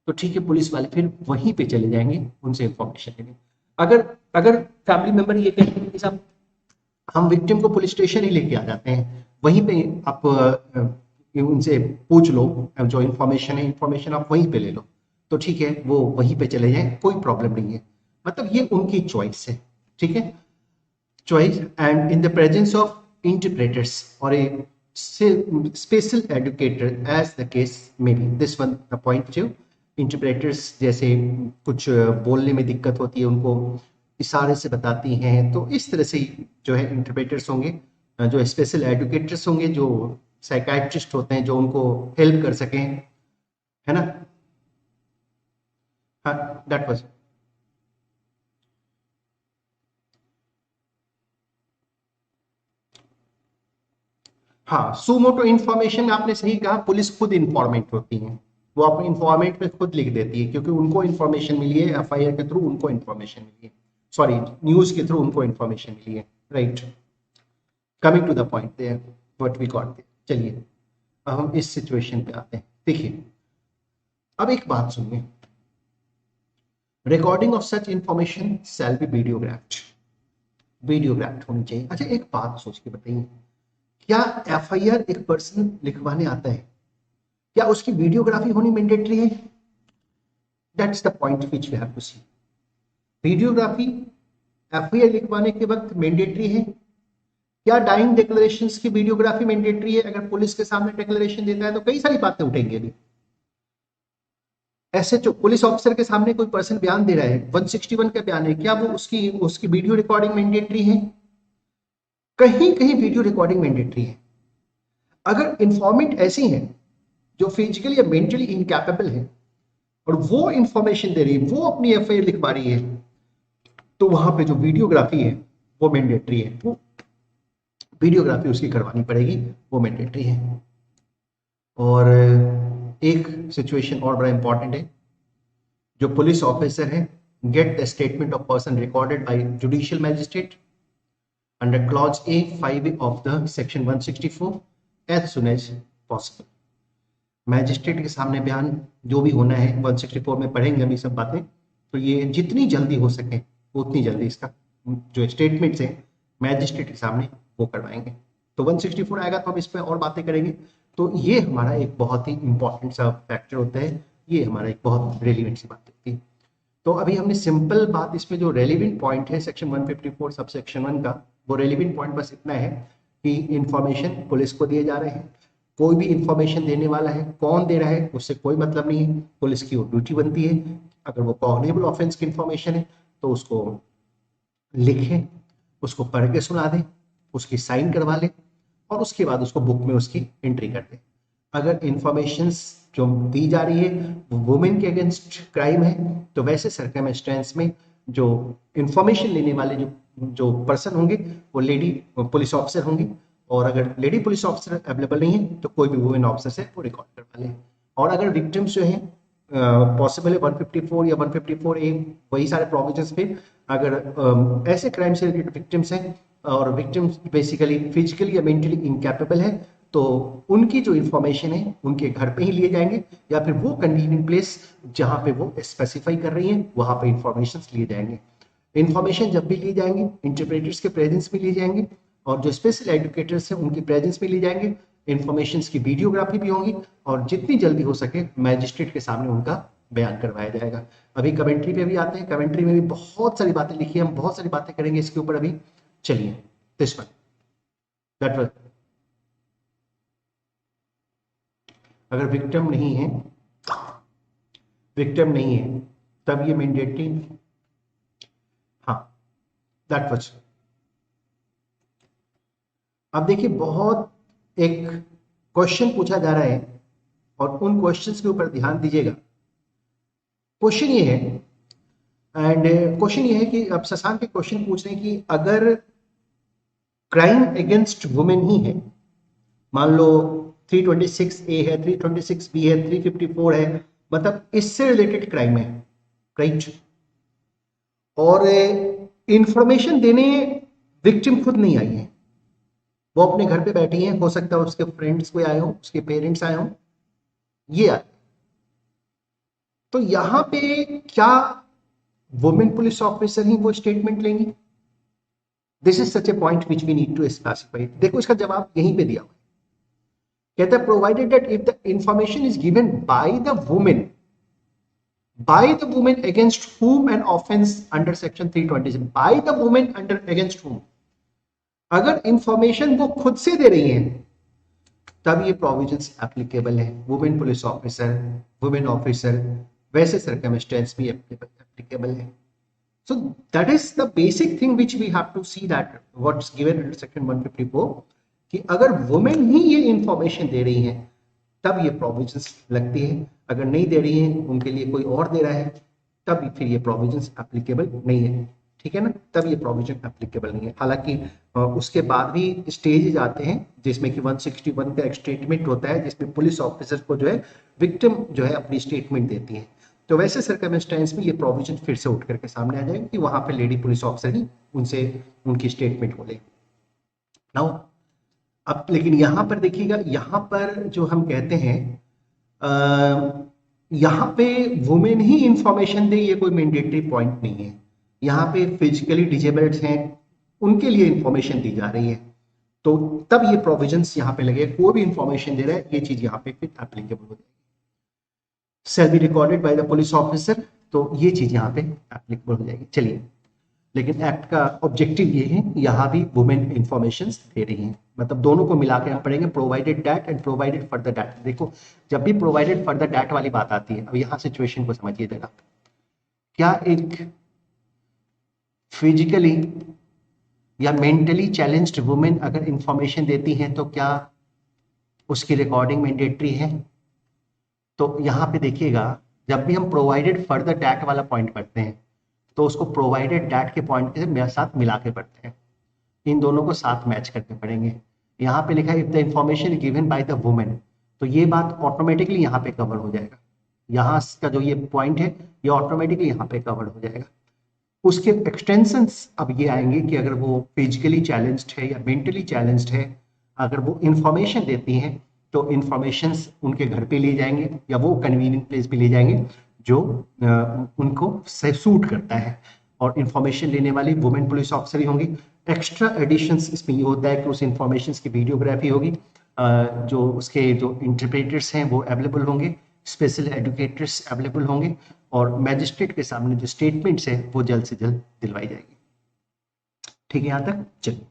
तो ठीक है, पुलिस वाले फिर वहीं पे चले जाएंगे, उनसे इंफॉर्मेशन लेंगे। अगर अगर फैमिली मेंबर ये कहेंगे कि साहब हम विक्टिम को पुलिस स्टेशन ही लेके आ जाते हैं, वहीं पे आप उनसे पूछ लो, जो इन्फॉर्मेशन है इन्फॉर्मेशन आप वहीं पे ले लो, तो ठीक है, वो वहीं पे चले जाएं, कोई प्रॉब्लम नहीं है, मतलब ये उनकी चॉइस है, ठीक है, choice. And in the presence of interpreters और a special educator as the case may be, this one the point जो इंटरप्रेटर्स जैसे कुछ बोलने में दिक्कत होती है, उनको इशारे से बताती हैं, तो इस तरह से जो है इंटरप्रेटर्स होंगे, जो स्पेशल एडुकेटर्स होंगे, जो साइकाइट्रिस्ट होते हैं जो उनको हेल्प कर सकें, है ना। हाँ दैट वाज, हाँ सुमोटो इंफॉर्मेशन में आपने सही कहा, पुलिस खुद इंफॉर्मेंट होती है, वो अपने इंफॉर्मेंट में खुद लिख देती है, क्योंकि उनको इंफॉर्मेशन मिली है, एफआईआर के थ्रू उनको इंफॉर्मेशन मिली है, सॉरी न्यूज के थ्रू उनको इंफॉर्मेशन मिली है, right. Coming to the point there what we got there. चलिए अब हम इस सिचुएशन पे आते हैं। देखिए अब एक बात सुनिए, recording of such information shall be videographed होनी चाहिए। अच्छा एक बात सोच के बताइए, क्या एफआईआर एक पर्सन लिखवाने आता है, क्या उसकी वीडियोग्राफी होनी मैंडेटरी है? That's the point which we have to see. Videography FIR लिखवाने के वक्त मैंडेटरी है? क्या डाइंग डिक्लेरेशंस की वीडियोग्राफी मैंडेटरी है? अगर पुलिस के सामने डिक्लेरेशन देता है तो कई सारी बातें उठेंगी अभी, एसएचओ पुलिस ऑफिसर के सामने कोई पर्सन बयान दे रहा है, 161 का बयान है, क्या वो उसकी उसकी वीडियो रिकॉर्डिंग मैंडेटरी है? कहीं कहीं वीडियो रिकॉर्डिंग मैंडेटरी है। अगर इंफॉर्मेंट ऐसी हैं जो फिजिकली या मेंटली इनकैपेबल है और वो इंफॉर्मेशन दे रही है, वो अपनी एफआईआर लिखवा रही है, तो वहां पे जो वीडियोग्राफी है वो मैंडेटरी है, वो वीडियोग्राफी उसकी करवानी पड़ेगी, वो मैंडेटरी है। और एक सिचुएशन और बड़ा इंपॉर्टेंट है, जो पुलिस ऑफिसर है get the statement of person recorded by judicial magistrate under clause A 5 of the section 164 as soon as possible. Magistrate के सामने बयान जो भी होना है 164 में पढ़ेंगे हम ये सब बातें, तो ये जितनी जल्दी हो सके उतनी जल्दी इसका जो स्टेटमेंट्स है मैजिस्ट्रेट के सामने वो करवाएंगे। तो 164 आएगा तो हम इस पर और बातें करेंगे। तो ये हमारा एक बहुत ही इंपॉर्टेंट सा फैक्टर होता है, ये हमारा एक बहुत रेलिवेंट सी बात होती है। तो अभी हमने सिंपल बात, इसमें जो रेलिवेंट पॉइंट है सेक्शन 154 सब सेक्शन 1 का, वो रेलिवेंट पॉइंट बस इतना है कि इंफॉर्मेशन पुलिस को दिए जा रहे हैं, कोई भी इंफॉर्मेशन देने वाला है, कौन दे रहा है उससे कोई मतलब नहीं है, पुलिस की वो ड्यूटी बनती है, अगर वो कॉग्निबल ऑफेंस की इंफॉर्मेशन है तो उसको लिखें, उसको पढ़ के सुना दें, उसकी साइन करवा लें और उसके बाद उसको बुक में उसकी एंट्री कर दें। अगर इंफॉर्मेशन जो दी जा रही है वुमेन के अगेंस्ट क्राइम है, तो वैसे सर्कमस्टेंस में जो इंफॉर्मेशन लेने वाले जो जो पर्सन होंगे वो लेडी पुलिस ऑफिसर होंगी, और अगर लेडी पुलिस ऑफिसर अवेलेबल नहीं है तो कोई भी वुमेन ऑफिसर से वो रिकॉर्ड करवा ले। और अगर विक्टिम्स जो है पॉसिबल है 154 या 154 ए वही सारे प्रोविजंस पे, अगर ऐसे क्राइम से रिलेटेड विक्टिम्स हैं और विक्टिम्स बेसिकली फिजिकली या मेंटली इनकैपेबल है, तो उनकी जो इंफॉर्मेशन है उनके घर पे ही लिए जाएंगे या फिर वो कन्वीनियंट प्लेस जहां पे वो स्पेसिफाई कर रही हैं वहां पे इंफॉर्मेशन लिए जाएंगे। इंफॉर्मेशन जब भी लिए जाएंगे इंटरप्रेटर्स के प्रेजेंस में लिए जाएंगे और जो स्पेशल एडुकेटर्स हैं उनकी प्रेजेंस में लिए जाएंगे। इंफॉर्मेशन की वीडियोग्राफी भी होंगी और जितनी जल्दी हो सके मैजिस्ट्रेट के सामने उनका बयान करवाया जाएगा। अभी कमेंट्री पे भी आते हैं, कमेंट्री में भी बहुत सारी बातें लिखी है, हम बहुत सारी बातें करेंगे इसके ऊपर अभी। चलिए दिस वन दैट वाज, अगर विक्टिम नहीं है, विक्टिम नहीं है तब ये मैंडेटरी, हाँ दैट वाज। अब देखिए बहुत एक क्वेश्चन पूछा जा रहा है और उन क्वेश्चंस के ऊपर ध्यान दीजिएगा। क्वेश्चन ये है एंड क्वेश्चन ये है कि अब शशांक के क्वेश्चन पूछ रहे हैं कि अगर क्राइम अगेंस्ट वुमेन ही है, मान लो 326 ए है, 326 बी है, 354 है, मतलब इससे रिलेटेड क्राइम है, राइट, और इंफॉर्मेशन देने विक्टिम खुद नहीं आई है, वो अपने घर पे बैठी हैं, हो सकता है उसके फ्रेंड्स कोई आए हो, उसके पेरेंट्स आए हो, ये आए, तो यहां पे क्या वुमेन पुलिस ऑफिसर ही वो स्टेटमेंट लेंगी? This is such a point which we need to specify. देखो इसका जवाब यहीं पे दिया हुआ है, कहता है provided that if the information is given by the woman against whom an offense under section 327, by the woman under against whom, अगर इंफॉर्मेशन वो खुद से दे रही हैं तब ये प्रोविजंस एप्लीकेबल है। Women police officer, women officer वैसे सर्कमस्टेंस भी एप्लीकेबल है। So that is the basic thing which we have to see that what's given in section 154 कि अगर वुमेन ही ये इंफॉर्मेशन दे रही है तब ये प्रोविजंस लगती है, अगर नहीं दे रही है उनके लिए कोई और दे रहा है तब फिर ये प्रोविजंस एप्लीकेबल नहीं है, ठीक है ना, तब ये प्रोविजन एप्लीकेबल नहीं है। हालांकि उसके बाद भी स्टेजेस आते हैं जिसमें कि 161 का एक स्टेटमेंट होता है जिसमें पुलिस ऑफिसर को जो है विक्टिम जो है अपनी स्टेटमेंट देती है, तो वैसे सर्कमस्टेंस में ये प्रोविजन फिर से उठ करके सामने आ जाएगा कि वहां पे लेडी पुलिस ऑफिसर ही उनसे उनकी स्टेटमेंट बोले। नाउ अब लेकिन यहां पर देखिएगा, यहां पर जो हम कहते हैं यहाँ पे वुमेन ही इंफॉर्मेशन दे ये कोई मैंडेटरी पॉइंट नहीं है, यहाँ पे फिजिकली डिजेबल्ड हैं उनके लिए इंफॉर्मेशन दी जा रही है, तो तब ये प्रोविजंस यहाँ पे लगे, कोई भी इंफॉर्मेशन दे रहा है ये चीज यहाँ पे फिर एप्लीकेबल हो जाएगी। Shall be recorded by the police officer, तो ये चीज यहाँ पे एप्लीकेबल हो जाएगी। चलिए लेकिन एक्ट का ऑब्जेक्टिव ये है, यहाँ भी वुमेन इंफॉर्मेशन दे रही हैं, मतलब दोनों को मिला के हम पढ़ेंगे, provided that and provided further that. देखो जब भी प्रोवाइडेड फर्दर दैट वाली बात आती है, अब यहाँ सिचुएशन को समझिए जरा। क्या एक फिजिकली या मेंटली चैलेंज्ड वुमेन अगर इंफॉर्मेशन देती हैं तो क्या उसकी रिकॉर्डिंग मैंडेटरी है? तो यहाँ पे देखिएगा, जब भी हम प्रोवाइडेड फर्दर डैट वाला पॉइंट पढ़ते हैं तो उसको प्रोवाइडेड डैट के पॉइंट के साथ मिला के पढ़ते हैं, इन दोनों को साथ मैच करके पढ़ेंगे। यहाँ पे लिखा है if the information given by the women, तो ये बात ऑटोमेटिकली यहाँ पे कवर हो जाएगा, यहाँ का जो ये पॉइंट है ये ऑटोमेटिकली यहाँ पे कवर हो जाएगा। उसके एक्सटेंशंस अब ये आएंगे कि अगर वो फिजिकली चैलेंज्ड है या मेंटली चैलेंज्ड है, अगर वो इंफॉर्मेशन देती हैं तो इंफॉर्मेशंस उनके घर पे ले जाएंगे या वो कन्वीनियंट प्लेस पे ले जाएंगे जो उनको सूट करता है, और इंफॉर्मेशन लेने वाली वुमेन पुलिस ऑफिसर ही होंगी। एक्स्ट्रा एडिशंस इसमें ये होता है कि उस इंफॉर्मेशन की वीडियोग्राफी होगी, जो उसके जो इंटरप्रेटर्स हैं वो अवेलेबल होंगे, स्पेशल एडुकेटर्स अवेलेबल होंगे, और मैजिस्ट्रेट के सामने जो स्टेटमेंट्स है वो जल्द से जल्द दिलवाई जाएगी। ठीक है यहाँ तक? चलिए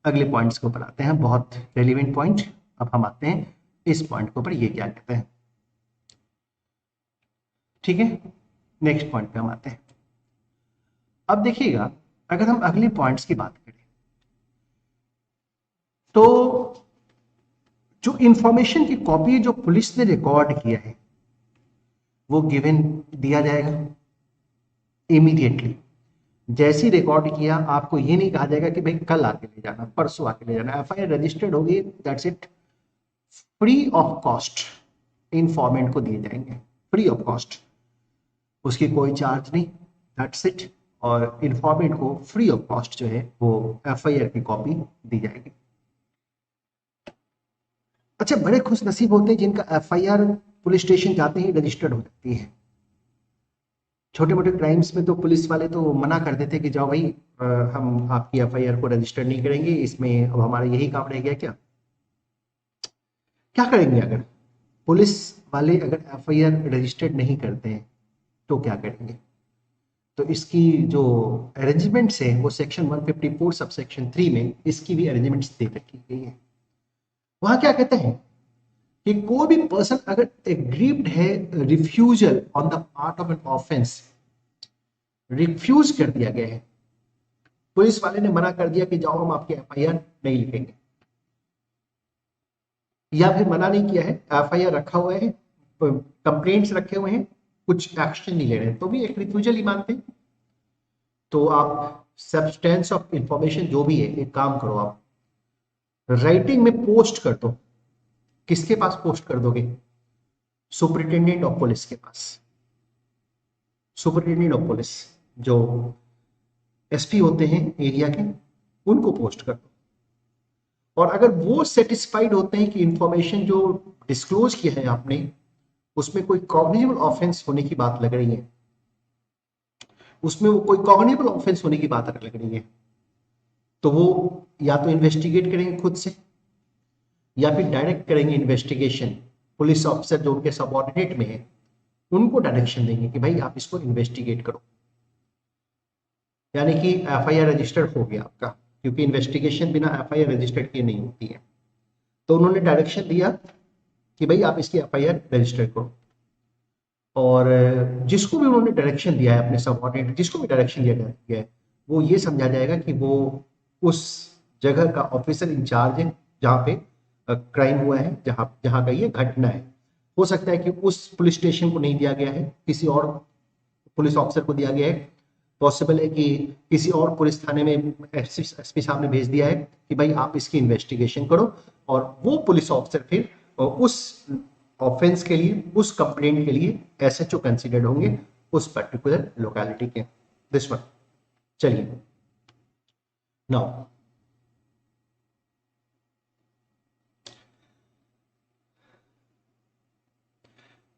अगले पॉइंट्स को ऊपर आते हैं, बहुत रेलिवेंट पॉइंट। अब हम आते हैं इस पॉइंट के ऊपर, ये क्या कहते हैं। ठीक है, नेक्स्ट पॉइंट पे हम आते हैं। अब देखिएगा, अगर हम अगले पॉइंट्स की बात करें तो जो इंफॉर्मेशन की कॉपी जो पुलिस ने रिकॉर्ड किया है वो गिवन दिया जाएगा इमीडिएटली। जैसे रिकॉर्ड किया, आपको ये नहीं कहा जाएगा कि भाई कल आके ले जाना, परसों आके ले जाना। एफआईआर रजिस्टर्ड होगी, that's it, free of cost इंफॉर्मेंट को दिए जाएंगे, फ्री ऑफ कॉस्ट, उसकी कोई चार्ज नहीं, दैट्स इट। और इंफॉर्मेंट को फ्री ऑफ कॉस्ट जो है वो एफआईआर की कॉपी दी जाएगी। अच्छा, बड़े खुश नसीब होते हैं जिनका एफआईआर पुलिस स्टेशन जाते ही रजिस्टर्ड हो जाती है। छोटे मोटे क्राइम्स में तो पुलिस वाले तो मना कर देते कि जाओ भाई, हम आपकी एफआईआर को रजिस्टर नहीं करेंगे, इसमें अब हमारा यही काम रह गया क्या? क्या करेंगे अगर पुलिस वाले अगर एफआईआर रजिस्टर्ड नहीं करते हैं तो क्या करेंगे? तो इसकी जो अरेंजमेंट्स है वो सेक्शन 154 सब सेक्शन 3 में इसकी भी अरेंजमेंट्स दे रखी गई है। वहां क्या कहते हैं कि कोई भी पर्सन अगर एग्रीव्ड है refusal on the part of an offence, refuse कर दिया गया है, पुलिस वाले ने मना कर दिया कि जाओ हम आपकी एफआईआर नहीं लिखेंगे, या फिर मना नहीं किया है, एफआईआर रखा हुआ है, कंप्लेंट्स रखे हुए हैं, कुछ एक्शन नहीं ले रहे हैं, तो भी एक रिफ्यूजल ही मानते हैं। तो आप सब्सटेंस ऑफ इंफॉर्मेशन जो भी है, एक काम करो, आप राइटिंग में पोस्ट कर दो। किसके पास पोस्ट कर दोगे? सुपरिटेंडेंट ऑफ पुलिस के पास। सुपरिटेंडेंट ऑफ पुलिस जो एसपी होते हैं एरिया के, उनको पोस्ट कर दो। और अगर वो सेटिस्फाइड होते हैं कि इंफॉर्मेशन जो डिस्क्लोज किया है आपने उसमें कोई कॉग्निजेबल ऑफेंस होने की बात लग रही है, उसमें वो कोई कॉग्निजेबल ऑफेंस होने की बात लग रही है, तो वो या तो इन्वेस्टिगेट करेंगे खुद से या फिर डायरेक्ट करेंगे इन्वेस्टिगेशन। पुलिस ऑफिसर जो उनके सबऑर्डिनेट में है उनको डायरेक्शन देंगे कि भाई आप इसको इन्वेस्टिगेट करो, यानी कि एफआईआर रजिस्टर्ड हो गया आपका, क्योंकि इन्वेस्टिगेशन बिना एफआईआर रजिस्टर्ड किए नहीं होती है। तो उन्होंने डायरेक्शन दिया कि भाई आप इसकी एफआईआर रजिस्टर करो, और जिसको भी उन्होंने डायरेक्शन दिया है, अपने सबऑर्डिनेट जिसको भी डायरेक्शन दिया गया है, वो ये समझा जाएगा कि वो उस जगह का ऑफिसर इंचार्ज है जहाँ पे क्राइम हुआ है, जहाँ का ये घटना है। हो सकता है कि उस पुलिस स्टेशन को नहीं दिया गया है, किसी और पुलिस ऑफिसर को दिया गया है। पॉसिबल है कि किसी और पुलिस थाने में एसपी साहब ने भेज दिया है कि भाई आप इसकी इन्वेस्टिगेशन करो, और वो पुलिस ऑफिसर फिर उस ऑफेंस के लिए, उस कंप्लेंट के लिए एसएचओ कंसीडर्ड होंगे उस पर्टिकुलर लोकेलिटी के। This one. चलिए नाउ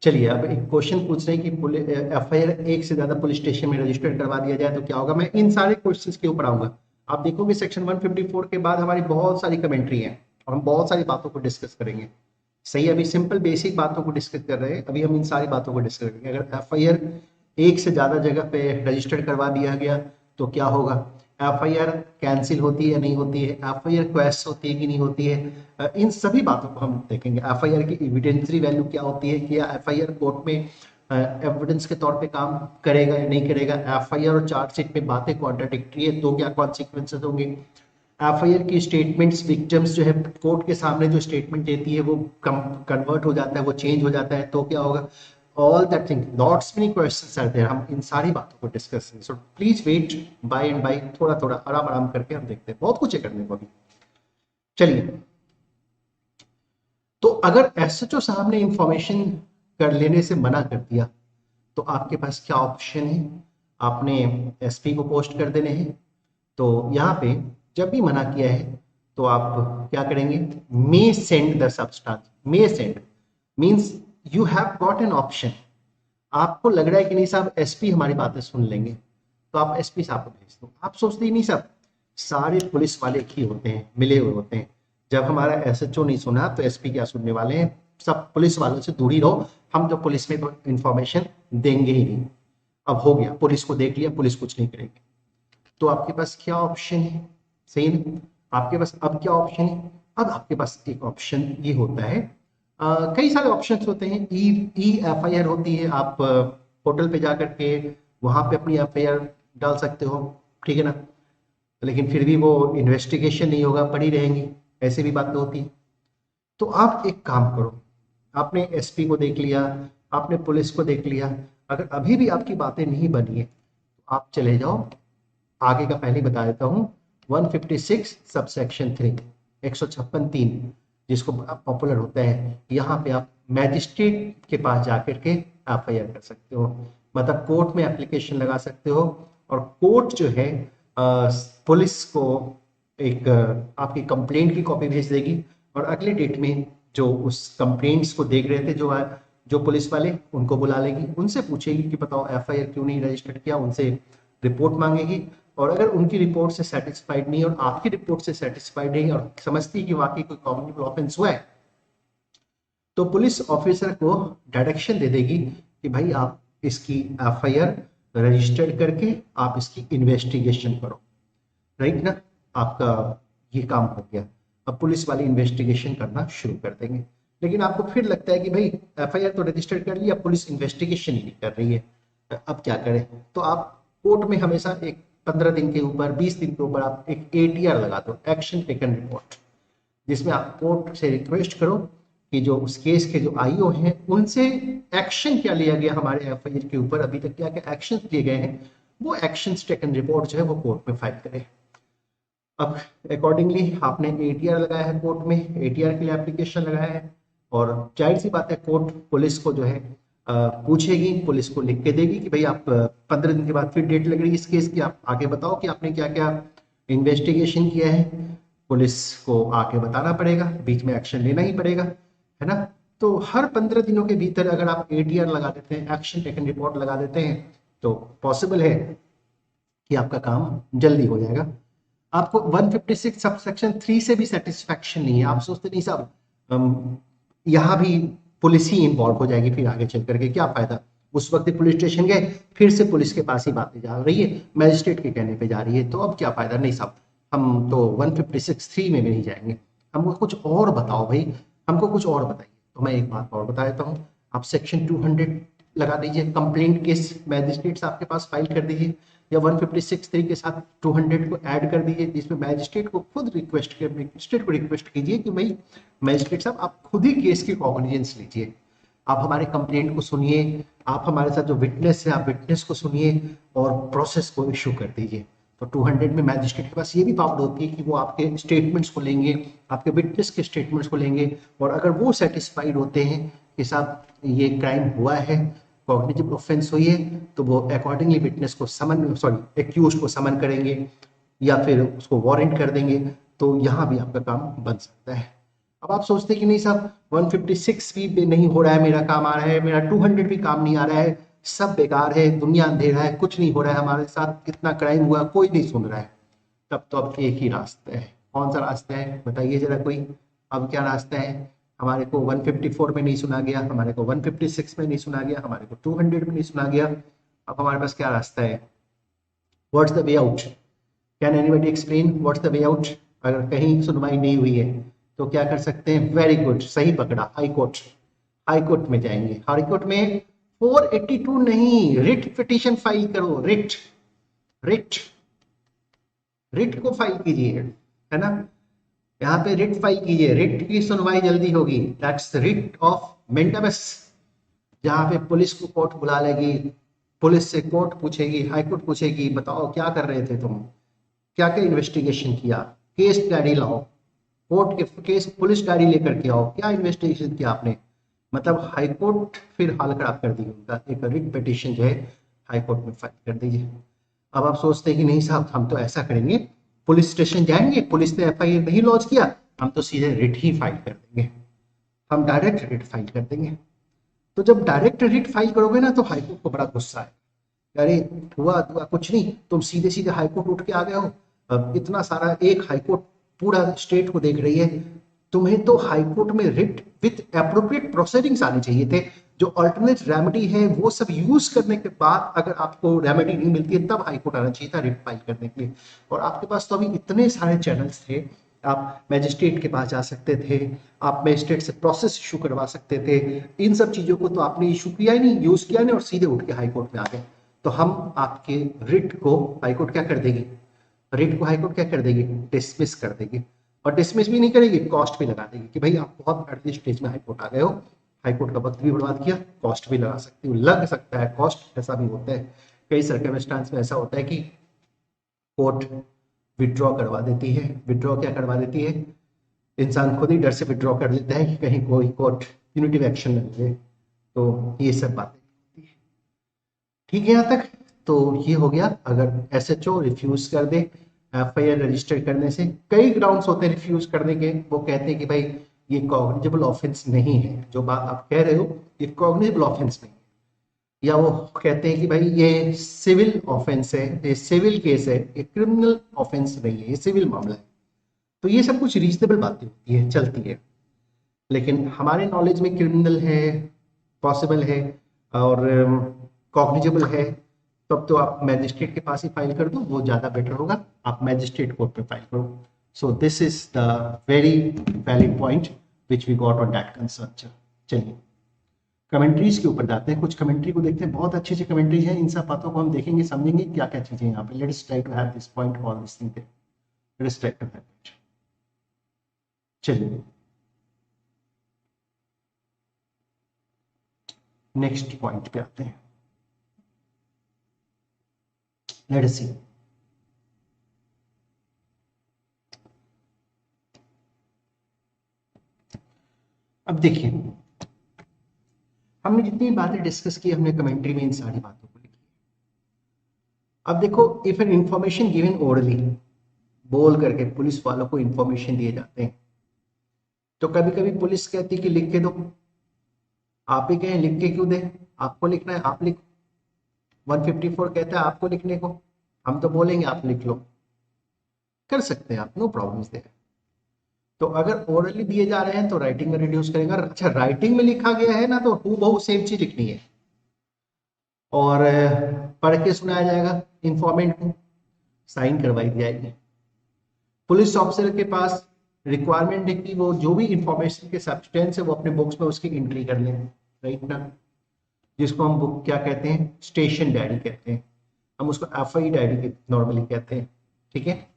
चलिए, अब एक क्वेश्चन पूछ रहे हैं कि एफआईआर एक से ज्यादा पुलिस स्टेशन में रजिस्टर्ड करवा दिया जाए तो क्या होगा। मैं इन सारे क्वेश्चंस के ऊपर आऊंगा। आप देखोगे सेक्शन 154 के बाद हमारी बहुत सारी कमेंट्री है और हम बहुत सारी बातों को डिस्कस करेंगे। सही, अभी सिंपल बेसिक बातों को डिस्कस कर रहे हैं, अभी हम इन सारी बातों को डिस्कस करेंगे। अगर एफआईआर एक से ज्यादा जगह पे रजिस्टर्ड करवा दिया गया तो क्या होगा, एफआईआर कैंसिल होती है नहीं होती है, एफआईआर क्वेश होती है कि नहीं होती है, इन सभी बातों को हम देखेंगे। एफआईआर की एविडेंसरी वैल्यू क्या होती है, कि एफआईआर कोर्ट में एविडेंस के तौर पे काम करेगा या नहीं करेगा, एफआईआर और चार्जशीट में बातें कॉन्ट्राडिक्टरी है तो क्या कॉन्सिक्वेंसेज होंगे, एफआईआर की स्टेटमेंट्स विक्टिम्स जो है कोर्ट के सामने जो स्टेटमेंट देती है वो कन्वर्ट हो जाता है, वो चेंज हो जाता है तो क्या होगा, all that thing, lots many questions are there, हम इन सारी बातों को डिस्कस करेंगे। So please wait, by and by, थोड़ा थोड़ा आराम आराम करके हम देखते हैं, बहुत कुछ है करने को अभी। चलिए, तो अगर एसएचओ साहब ने इंफॉर्मेशन कर लेने से मना कर दिया तो आपके पास क्या ऑप्शन है, आपने एसपी को पोस्ट कर देने हैं। तो यहाँ पे जब भी मना किया है तो आप क्या करेंगे, may send the substance, may send means you have got an option. आपको लग रहा है कि नहीं साहब एसपी हमारी बातें सुन लेंगे, तो आप एसपी साहब को भेज दो। आप सोचते ही नहीं साहब, सारे पुलिस वाले एक ही होते हैं, मिले हुए होते हैं। जब हमारा एसएचओ नहीं सुना तो एसपी क्या सुनने वाले हैं, सब पुलिस वालों से दूर ही रहो, हम तो पुलिस में तो इंफॉर्मेशन देंगे ही नहीं। अब हो गया, पुलिस को देख लिया, पुलिस कुछ नहीं करेगी। तो आपके पास क्या ऑप्शन है, सही ना, आपके पास अब क्या ऑप्शन है, अब आपके पास एक ऑप्शन ये होता है, कई सारे ऑप्शंस होते हैं, ई ई एफआईआर होती है, आप पोर्टल पे जा करके वहां पे अपनी एफआईआर डाल सकते हो, ठीक है ना, लेकिन फिर भी वो इन्वेस्टिगेशन नहीं होगा, पड़ी रहेंगी, ऐसे भी बातें होती है। तो आप एक काम करो, आपने एसपी को देख लिया, आपने पुलिस को देख लिया, अगर अभी भी आपकी बातें नहीं बनी है तो आप चले जाओ, आगे का पहले बता देता हूँ, 156 सबसेक्शन 3, 156(3), जिसको पॉपुलर होता है, यहाँ पे आप मैजिस्ट्रेट के पास जाकर के एफआईआर कर सकते हो, मतलब कोर्ट में एप्लीकेशन लगा सकते हो, और कोर्ट जो है पुलिस को एक आपकी कंप्लेंट की कॉपी भेज देगी, और अगले डेट में जो उस कंप्लेंट्स को देख रहे थे जो पुलिस वाले, उनको बुला लेगी, उनसे पूछेगी कि बताओ एफआईआर क्यों नहीं रजिस्टर्ड किया, उनसे रिपोर्ट मांगेगी, और अगर उनकी रिपोर्ट से सेटिस्फाइड नहीं और आपकी रिपोर्ट से सेटिस्फाइड नहीं और समझती है कि वाकई कोई कॉग्निटिव ऑफेंस हुआ है, तो पुलिस ऑफिसर को डायरेक्शन दे देगी कि भाई आप इसकी एफआईआर रजिस्टर्ड करके आप इसकी इन्वेस्टिगेशन करो, राइट ना, आपका ये काम हो गया। अब पुलिस वाले इन्वेस्टिगेशन करना शुरू कर देंगे, लेकिन आपको फिर लगता है कि भाई एफआईआर तो रजिस्टर कर लिया, पुलिस इन्वेस्टिगेशन ही नहीं कर रही है, अब क्या करें, तो आप कोर्ट में हमेशा एक 15 दिन के ऊपर, 20 दिन के ऊपर आप एक एटीआर लगा दो, एक्शन टेकन रिपोर्ट, जिसमें आप कोर्ट से रिक्वेस्ट करो कि जो उस केस के जो आईओ हैं उनसे एक्शन क्या लिया गया हमारे एफआईआर के ऊपर, अभी तक क्या क्या एक्शन लिए गए हैं, वो एक्शन टेकन रिपोर्ट जो है वो कोर्ट में फाइल करें। अब अकॉर्डिंगली आपने एटीआर लगाया है कोर्ट में, एटीआर के लिए एप्लीकेशन लगाया है, और जाहिर सी बात है कोर्ट पुलिस को जो है पूछेगी, पुलिस को लिख के देगी कि भाई आप 15 दिन के बाद फिर डेट लग रही है इस केस की, आप आगे बताओ कि आपने क्या क्या इन्वेस्टिगेशन किया है, पुलिस को आके बताना पड़ेगा, बीच में एक्शन लेना ही पड़ेगा, है ना। तो हर 15 दिनों के भीतर अगर आप एटीआर लगा देते हैं, एक्शन टेकन रिपोर्ट लगा देते हैं, तो पॉसिबल है कि आपका काम जल्दी हो जाएगा। आपको 156 सबसेक्शन 3 से भी सेटिस्फैक्शन नहीं है, आप सोचते नहीं साहब यहाँ भी पुलिस ही इन्वॉल्व हो जाएगी, फिर आगे चल करके क्या फायदा, उस वक्त पुलिस स्टेशन गए, फिर से पुलिस के पास ही बातें जा रही है, मैजिस्ट्रेट के कहने पे जा रही है, तो अब क्या फायदा, नहीं साहब हम तो 156(3) में भी नहीं जाएंगे, हमको कुछ और बताओ भाई, हमको कुछ और बताइए। तो मैं एक बात और बता देता हूँ, आप सेक्शन 200 लगा दीजिए, कंप्लेंट केस मैजिस्ट्रेट आपके पास फाइल कर दीजिए, या 156(3) के साथ 200 को ऐड कर दीजिए, जिसमें मैजिस्ट्रेट को खुद मैजिस्ट्रेट को रिक्वेस्ट कीजिए कि भाई मैजिस्ट्रेट साहब आप खुद ही केस की कॉग्निजेंस लीजिए, आप हमारे कंप्लेंट को सुनिए, आप हमारे साथ जो विटनेस है आप विटनेस को सुनिए और प्रोसेस को इशू कर दीजिए। तो 200 में मैजिस्ट्रेट के पास ये भी पावर होती है कि वो आपके स्टेटमेंट्स को लेंगे, आपके विटनेस के स्टेटमेंट्स को लेंगे, और अगर वो सेटिस्फाइड होते हैं कि साहब ये क्राइम हुआ है, कॉग्निटिव ऑफेंस हुई है, तो वो अकॉर्डिंगली विटनेस को एक्यूज को समन करेंगे या फिर उसको वारंट कर देंगे, तो यहाँ भी आपका काम बन सकता है। अब आप सोचते कि नहीं साहब 156 भी नहीं हो रहा है, मेरा काम आ रहा है, मेरा 200 भी काम नहीं आ रहा है, सब बेकार है, दुनिया अंधेरा है, कुछ नहीं हो रहा है, हमारे साथ कितना क्राइम हुआ कोई नहीं सुन रहा है, तब तो अब एक ही रास्ता है। कौन सा रास्ता है बताइए जरा कोई, अब क्या रास्ता है, हमारे को 154 में नहीं सुना गया, हमारे को 156 में नहीं सुना गया, हमारे को 200 में नहीं सुना गया, अब हमारे पास क्या रास्ता है, what's the way out? Can anybody explain what's the way out? अगर कहीं सुनवाई नहीं हुई है तो क्या कर सकते हैं? वेरी गुड, सही पकड़ा, हाई कोर्ट। हाई कोर्ट में जाएंगे। हाई कोर्ट में 482 नहीं, रिट पिटीशन फाइल करो। रिट, रिट, रिट को फाइल कीजिए, है ना? यहाँ पे रिट फाइल कीजिए, रिट की सुनवाई जल्दी होगी। दैट्स रिट ऑफ मेंटेबस, जहाँ पे पुलिस को कोर्ट बुला लेगी, पुलिस से कोर्ट पूछेगी, हाई कोर्ट पूछेगी, बताओ क्या कर रहे थे तुम, क्या क्या इन्वेस्टिगेशन किया, केस डायरी लाओ, कोर्ट के केस पुलिस डायरी लेकर के आओ, क्या इन्वेस्टिगेशन किया आपने। मतलब हाई कोर्ट फिर हाल खराब कर दी उनका। एक रिट पिटीशन जो है हाई कोर्ट में फाइल कर दीजिए। अब आप सोचते हैं कि नहीं साहब, हम तो ऐसा करेंगे, पुलिस स्टेशन जाएंगे, पुलिस ने एफआईआर नहीं लॉन्च किया, हम तो सीधे रिट ही फाइल कर देंगे, हम डायरेक्ट रिट फाइल कर देंगे। तो जब डायरेक्ट रिट फाइल करोगे ना तो हाईकोर्ट को बड़ा गुस्सा है, अरे हुआ हुआ कुछ नहीं, तुम सीधे सीधे हाईकोर्ट उठ के आ गए हो। अब इतना सारा एक हाईकोर्ट पूरा स्टेट को देख रही है, तुम्हें तो हाईकोर्ट में रिट विथ एप्रोप्रिएट प्रोसीडिंग्स आने चाहिए थे। जो अल्टरनेट रेमेडी है वो सब यूज करने के बाद अगर आपको रेमेडी नहीं मिलती है तब हाईकोर्ट आना चाहिए था रिट फाइल करने के लिए। और आपके पास तो अभी इतने सारे चैनल्स थे, आप मैजिस्ट्रेट के पास जा सकते थे, आप मैजिस्ट्रेट से प्रोसेस इशू करवा सकते थे। इन सब चीजों को तो आपने इशू किया ही नहीं, यूज किया नहीं, और सीधे उठ के हाईकोर्ट में आ गए। तो हम आपके रिट को हाईकोर्ट क्या कर देगी, रिट को हाईकोर्ट क्या कर देगी, डिसमिस कर देगी। और डिसमिस भी नहीं करेगी, कॉस्ट भी लगा देगी कि भाई आप बहुत अर्ली स्टेज में हाईकोर्ट आ गए हो, हाईकोर्ट का वक्त भी बर्बाद किया, कॉस्ट भी लगा सकती हो, लग सकता है कॉस्ट, ऐसा भी होता है। कई सर्कमस्टांस में ऐसा होता है कि कोर्ट विड्रॉ करवा देती है। विड्रॉ क्या करवा देती है, इंसान खुद ही डर से विड्रॉ कर लेता है कि कहीं कोई कोर्ट यूनिटिव एक्शन न ले। तो ये सब बातें होती है। ठीक है यहाँ तक? तो ये हो गया। अगर एसएचओ रिफ्यूज कर दे एफआईआर रजिस्टर करने से, कई ग्राउंड्स होते हैं रिफ्यूज करने के। वो कहते हैं कि भाई ये कॉग्निजेबल ऑफेंस नहीं है, जो बात आप कह रहे हो ये कॉग्निजेबल ऑफेंस नहीं है। या वो कहते हैं कि भाई ये सिविल ऑफेंस है, ये सिविल केस है, ये क्रिमिनल ऑफेंस नहीं है, ये सिविल मामला है। तो ये सब कुछ रीजनेबल बातें होती है, चलती है। लेकिन हमारे नॉलेज में क्रिमिनल है, पॉसिबल है और कॉग्निजेबल है, तब तो आप मैजिस्ट्रेट के पास ही फाइल कर दो, वो ज़्यादा बेटर होगा। आप मैजिस्ट्रेट कोर्ट में फाइल करो। So this is the very valid point which we got on that concern. चलिए कमेंट्रीज के ऊपर जाते हैं, कुछ कमेंट्री को देखते हैं। बहुत अच्छी अच्छी कमेंट्री है, इन सब बातों को हम देखेंगे, समझेंगे क्या क्या चीजें यहाँ पे। Let's try to have this point all this thing, let's try to have it. चलिए नेक्स्ट पॉइंट पे आते हैं। लेट्स सी, अब देखिए हमने जितनी बातें डिस्कस की हमने कमेंट्री में इन सारी बातों को लिखी। अब देखो, if an information given orally, बोल करके पुलिस वालों को इंफॉर्मेशन दिए जाते हैं, तो कभी कभी पुलिस कहती है कि लिख के दो। आप ही कहें लिख के क्यों दे, आपको लिखना है आप लिखो। 154 कहता है आपको लिखने को, हम तो बोलेंगे आप लिख लो। कर सकते हैं आप, नो प्रॉब्लम्स देयर। तो अगर ओरली दिए जा रहे हैं तो राइटिंग में रिड्यूस करेंगे। अच्छा राइटिंग में लिखा गया है ना, तो हूबहू सेम चीज लिखनी है और पढ़ के सुनाया जाएगा इंफॉर्मेंट को, साइन करवाई जाएगी। पुलिस ऑफिसर के पास रिक्वायरमेंट है कि वो जो भी इंफॉर्मेशन के सब्सटेंस है वो अपने बुक्स में उसकी एंट्री कर लें, राइट ना। जिसको हम बुक क्या कहते हैं, स्टेशन डायरी कहते हैं, हम उसको एफआई डायरी नॉर्मली कहते हैं, ठीक है।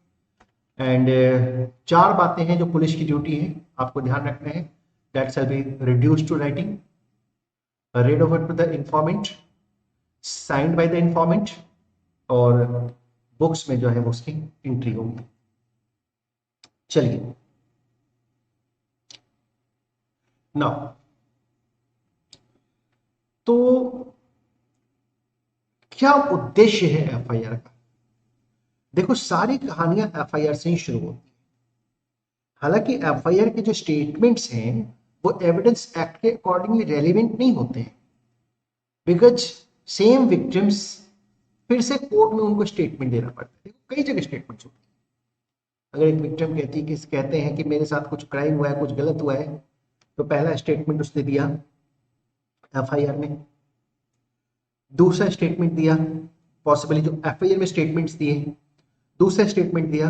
एंड चार बातें हैं जो पुलिस की ड्यूटी है, आपको ध्यान रखना है। That shall be reduce to writing, read over to the informant, signed by the informant, और बुक्स में जो है वो उसकी एंट्री होगी। चलिए नाउ, तो क्या उद्देश्य है एफआईआर का? देखो सारी कहानियां एफआईआर से ही शुरू होती है। हालांकि एफआईआर के जो स्टेटमेंट्स हैं वो एविडेंस एक्ट के अकॉर्डिंगली रेलिवेंट नहीं होते हैं, बिकॉज सेम विक्टिम्स फिर से कोर्ट में उनको स्टेटमेंट देना पड़ता है। कई जगह स्टेटमेंट्स होती है। अगर एक विक्टिम कहते हैं कि मेरे साथ कुछ क्राइम हुआ है, कुछ गलत हुआ है, तो पहला स्टेटमेंट उसने दिया एफआईआर में, दूसरा स्टेटमेंट दिया पॉसिबली जो एफआईआर में स्टेटमेंट्स दिए, दूसरा स्टेटमेंट दिया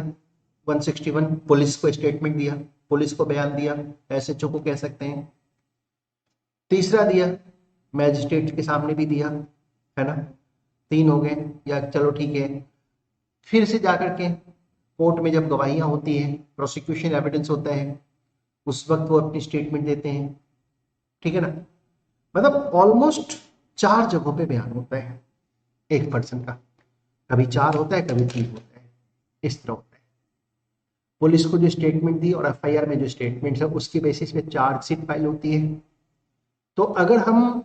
161, पुलिस को स्टेटमेंट दिया, पुलिस को बयान दिया, एसएचओ को कह सकते हैं। तीसरा दिया मैजिस्ट्रेट के सामने भी दिया, है ना, 3 हो गए, या चलो ठीक है। फिर से जाकर के कोर्ट में जब गवाहियां होती हैं, प्रोसिक्यूशन एविडेंस होता है, उस वक्त वो अपनी स्टेटमेंट देते हैं, ठीक है ना। मतलब ऑलमोस्ट 4 जगहों पे बयान होता है एक पर्सन का, कभी 4 होता है, कभी 3 होता है, इस तरह होता है। पुलिस को जो स्टेटमेंट दी और एफआईआर में जो स्टेटमेंट है उसकी बेसिस पे चार्जशीट फाइल होती है। तो अगर हम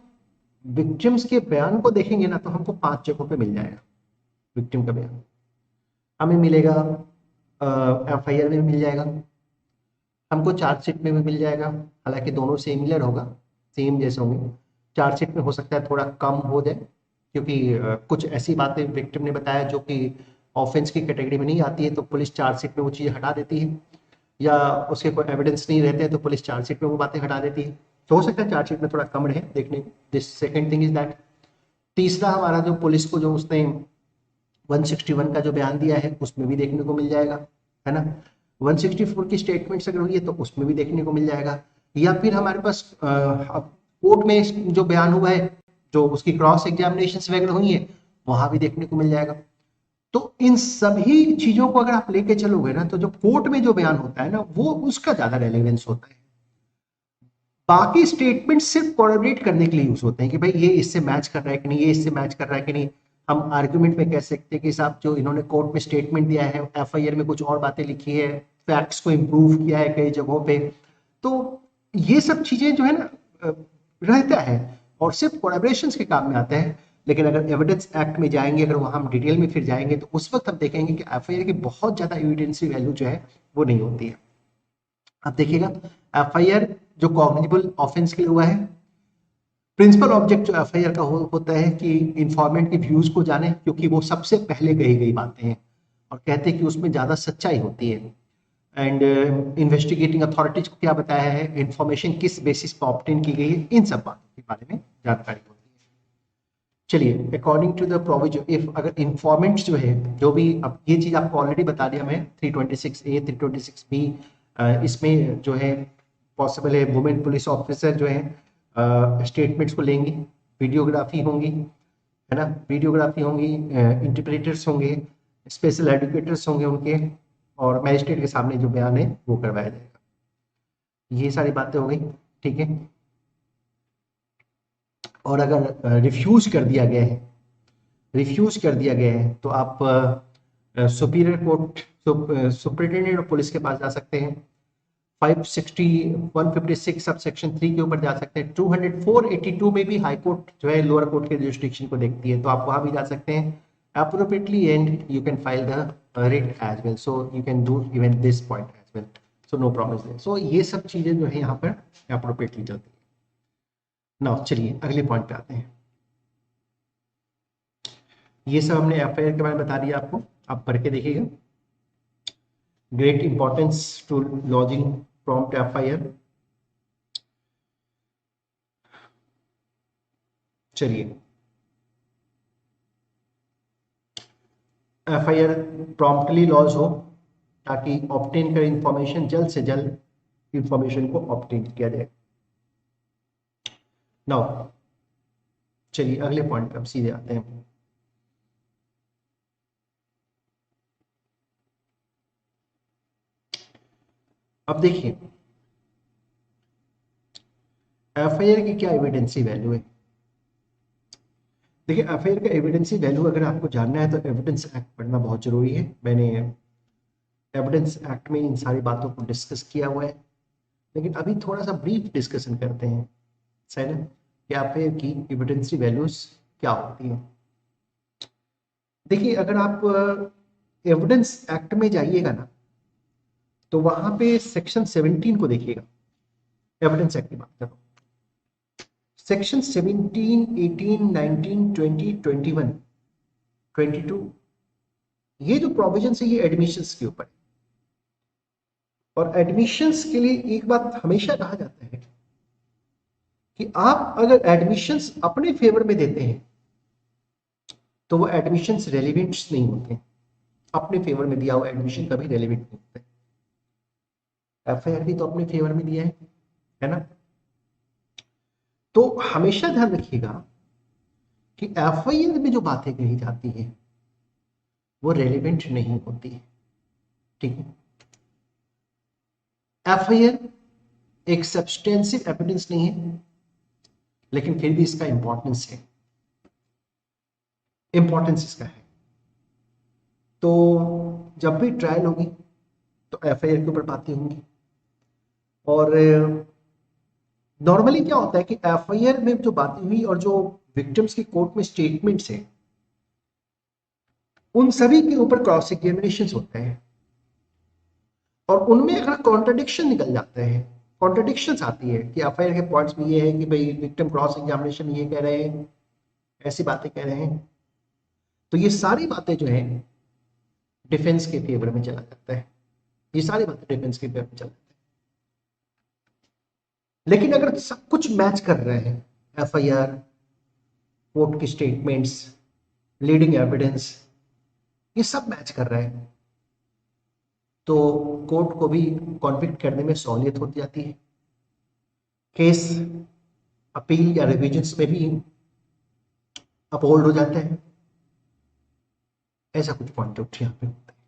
विक्टिम्स के बयान को देखेंगे ना, तो हमको 5 जगहों पे मिल जाएगा विक्टिम का बयान। हमें मिलेगा एफआईआर में मिल जाएगा, हमको चार्जशीट में भी मिल जाएगा, हालांकि दोनों सिमिलर होगा, सेम जैसे होंगे। चार्जशीट में हो सकता है थोड़ा कम हो जाए, क्योंकि कुछ ऐसी बातें विक्टिम ने बताया जो कि ऑफेंस की कैटेगरी में नहीं आती है, तो पुलिस चार्जशीट में वो चीज़ हटा देती है, या उसके कोई एविडेंस नहीं रहते हैं तो पुलिस चार्जशीट में वो बातें हटा देती है। तो हो सकता है चार्जशीट में थोड़ा कम रहे देखने। This second thing is that. तीसरा हमारा जो पुलिस को जो उसने 161 का जो बयान दिया है उसमें भी देखने को मिल जाएगा, है ना। 164 की स्टेटमेंट्स अगर हुई है तो उसमें भी देखने को मिल जाएगा, या फिर हमारे पास कोर्ट में जो बयान हुआ है, जो उसकी क्रॉस एग्जामिनेशन वगैरह हुई है, वहां भी देखने को मिल जाएगा। तो इन सभी चीजों को अगर आप लेके चलोगे ना, तो जो कोर्ट में जो बयान होता है ना, वो उसका ज्यादा रेलेवेंस होता है। बाकी स्टेटमेंट सिर्फ कोरिलेट करने के लिए यूज होते हैं कि भाई ये इससे मैच कर रहा है कि नहीं, ये इससे मैच कर रहा है कि नहीं। हम आर्गुमेंट में कह सकते हैं कि साहब जो इन्होंने कोर्ट में स्टेटमेंट दिया है, एफआईआर में कुछ और बातें लिखी है, फैक्ट्स को इम्प्रूव किया है कई जगहों पे, तो ये सब चीजें जो है ना रहता है और सिर्फ कोलैबोरेशंस के काम में आता है। लेकिन अगर एविडेंस एक्ट में जाएंगे, अगर वहां हम डिटेल में फिर जाएंगे, तो उस वक्त हम देखेंगे कि एफआईआर की बहुत ज्यादा एविडेंसी वैल्यू जो है वो नहीं होती है। अब देखिएगा, एफआईआर जो कॉग्निजेबल ऑफेंस के लिए हुआ है, प्रिंसिपल ऑब्जेक्ट जो एफआईआर का होता है कि इंफॉर्मेंट के व्यूज को जाने, क्योंकि वो सबसे पहले कही गई बातें हैं और कहते हैं कि उसमें ज्यादा सच्चाई होती है। एंड इन्वेस्टिगेटिंग अथॉरिटीज को क्या बताया है, इंफॉर्मेशन किस बेसिस पर ऑब्टेन की गई है, इन सब बातों के बारे में जानकारी होती है। चलिए, according to the provision, if अगर इंफॉर्मेंट्स जो है, जो भी, अब ये चीज आपको ऑलरेडी बता दिया मैं, 326A 326B, इसमें जो है पॉसिबल है वुमेन पुलिस ऑफिसर जो है स्टेटमेंट्स को लेंगी, वीडियोग्राफी होंगी, है ना, वीडियोग्राफी होंगी, इंटरप्रेटर्स होंगे, स्पेशल एडुकेटर्स होंगे उनके, और मैजिस्ट्रेट के सामने जो बयान है वो करवाया जाएगा। ये सारी बातें हो गई, ठीक है। और अगर रिफ्यूज कर दिया गया है, रिफ्यूज कर दिया गया है, तो आप superior court, superintendent of police के पास जा सकते हैं, 156 सब सेक्शन 3 के ऊपर जा सकते हैं, 20482 में भी हाई कोर्ट जो है लोअर कोर्ट के जुरिस्डिक्शन को देखती है, तो आप वहां भी जा सकते हैं appropriately, and you can file the writ as well, so you can do even this point as well, so no problem there। so ये सब चीजें जो है यहाँ पर appropriately चलती है। नाउ चलिए अगले पॉइंट पे आते हैं। ये सब हमने एफआईआर के बारे में बता दिया आपको, आप पढ़ के देखिएगा। Great importance to lodging prompt FIR. चलिए, एफआईआर प्रॉम्प्टली लॉन्च हो ताकि ऑब्टेन कर इंफॉर्मेशन जल्द से जल्द इंफॉर्मेशन को ऑब्टेन किया जाए। नाउ चलिए अगले पॉइंट पे हम सीधे आते हैं। अब देखिए, एफआईआर की क्या एविडेंसी वैल्यू है। देखिए, एफआईआर का एविडेंसी वैल्यू अगर आपको जानना है तो एविडेंस एक्ट पढ़ना बहुत जरूरी है। मैंने एविडेंस एक्ट में इन सारी बातों को डिस्कस किया हुआ है, लेकिन अभी थोड़ा सा ब्रीफ डिस्कशन करते हैं, सही ना, कि एफआईआर की एविडेंसी वैल्यूज क्या होती है। देखिए, अगर आप एविडेंस एक्ट में जाइएगा ना, तो वहां पे सेक्शन 17 को देखिएगा। एविडेंस एक्ट की बात करो, सेक्शन 17, 18, 19, 20, 21, 22, ये जो प्रोविजन है ये एडमिशंस के ऊपर है। और एडमिशंस के लिए एक बात हमेशा कहा जाता है कि आप अगर एडमिशंस अपने फेवर में देते हैं तो वो एडमिशंस रेलिवेंट्स नहीं होते, अपने फेवर में दिया हुआ एडमिशन कभी रेलिवेंट नहीं होता। एफआईआर भी तो अपने फेवर में दिया है ना। तो हमेशा ध्यान रखिएगा कि एफआईआर में जो बातें कही जाती है वो रेलिवेंट नहीं होती है, ठीक है। एफआईआर एक सब्सटेंसिव एविडेंस नहीं है, लेकिन फिर भी इसका इंपॉर्टेंस है, इंपॉर्टेंस इसका है। तो जब भी ट्रायल होगी तो एफआईआर के ऊपर बातें होंगी। और नॉर्मली क्या होता है कि एफआईआर में जो बातें हुई और जो विक्टिम्स की कोर्ट में स्टेटमेंट्स हैं उन सभी के ऊपर क्रॉस एग्जामिनेशन होते हैं, और उनमें अगर कॉन्ट्रडिक्शन निकल जाते हैं, कॉन्ट्रडिक्शन आती है कि एफआईआर के पॉइंट्स में ये है कि भाई विक्टिम क्रॉस एग्जामिनेशन ये कह रहे हैं, ऐसी बातें कह रहे हैं, तो ये सारी बातें जो है डिफेंस के फेवर में चला जाता है, ये सारी बातें डिफेंस के फेवर में चला जाता है। लेकिन अगर सब कुछ मैच कर रहे हैं, एफआईआर, कोर्ट की स्टेटमेंट्स, लीडिंग एविडेंस, ये सब मैच कर रहे हैं, तो कोर्ट को भी कॉन्विक्ट करने में सहूलियत हो जाती है। केस अपील या रिविजन्स में भी अपहोल्ड हो जाता है। ऐसा कुछ पॉइंट आउट यहाँ पे होता है।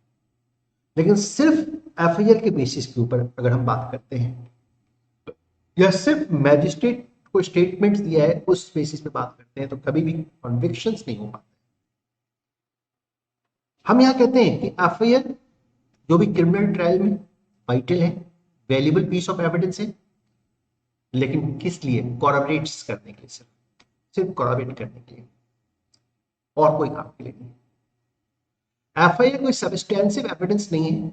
लेकिन सिर्फ एफआईआर के बेसिस के ऊपर अगर हम बात करते हैं या सिर्फ मैजिस्ट्रेट को स्टेटमेंट्स दिया है उस बेसिस पे बात करते हैं तो कभी भी कन्विक्शंस नहीं हो पाते। हम यहाँ कहते हैं कि एफआईआर जो भी क्रिमिनल ट्रायल में वाइटल है, वैल्यूबल पीस ऑफ एविडेंस है, लेकिन किस लिए? कॉरबोरेट्स करने के लिए, सिर्फ कॉरबोरेट करने के लिए, और कोई काम के लिए नहीं। एफआईआर कोई सब्सटेंसिव एविडेंस नहीं है,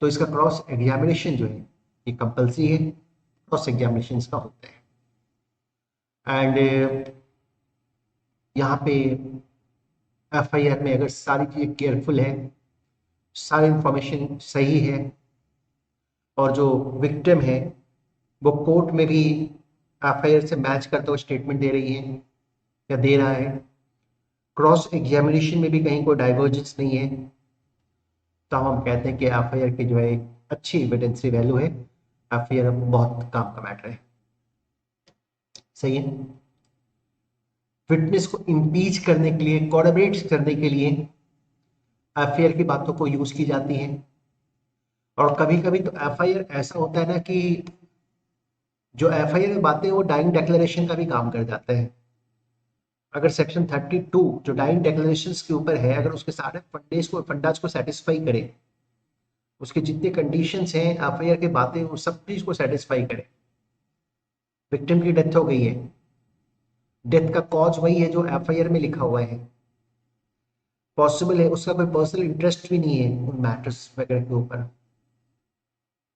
तो इसका क्रॉस एग्जामिनेशन जो है ये कंपल्सरी है, क्रॉस एग्जामिनेशन का होता है। एंड यहाँ पे एफआईआर में अगर सारी चीजें केयरफुल है, सारी इंफॉर्मेशन सही है, और जो विक्टिम है वो कोर्ट में भी एफआईआर से मैच करते हुए स्टेटमेंट दे रही है या दे रहा है, क्रॉस एग्जामिनेशन में भी कहीं कोई डाइवर्जेंस नहीं है, तो हम कहते हैं कि एफआईआर की जो है अच्छी एविडेंसरी वैल्यू है, एफआईआर बहुत काम का मैटर है। सही है। विटनेस को इम्पीच करने के लिए, कोऑर्डिनेट करने के लिए एफआईआर की बातों को यूज की जाती है। और कभी कभी तो एफआईआर ऐसा होता है ना कि जो एफआईआर में बातें वो डाइंग डिक्लेरेशन का भी काम कर जाता है। अगर सेक्शन 32 जो डाइंग डिक्लेरेशन के ऊपर है, अगर उसके सारे फंडाज को सेटिस्फाई करे, उसके जितने कंडीशंस हैं एफआईआर के बातें उस सब चीज को सेटिस्फाई करे, विक्टिम की डेथ हो गई है, डेथ का कॉज वही है जो एफआईआर में लिखा हुआ है, पॉसिबल है उसका कोई पर्सनल इंटरेस्ट भी नहीं है उन मैटर्स वगैरह के ऊपर,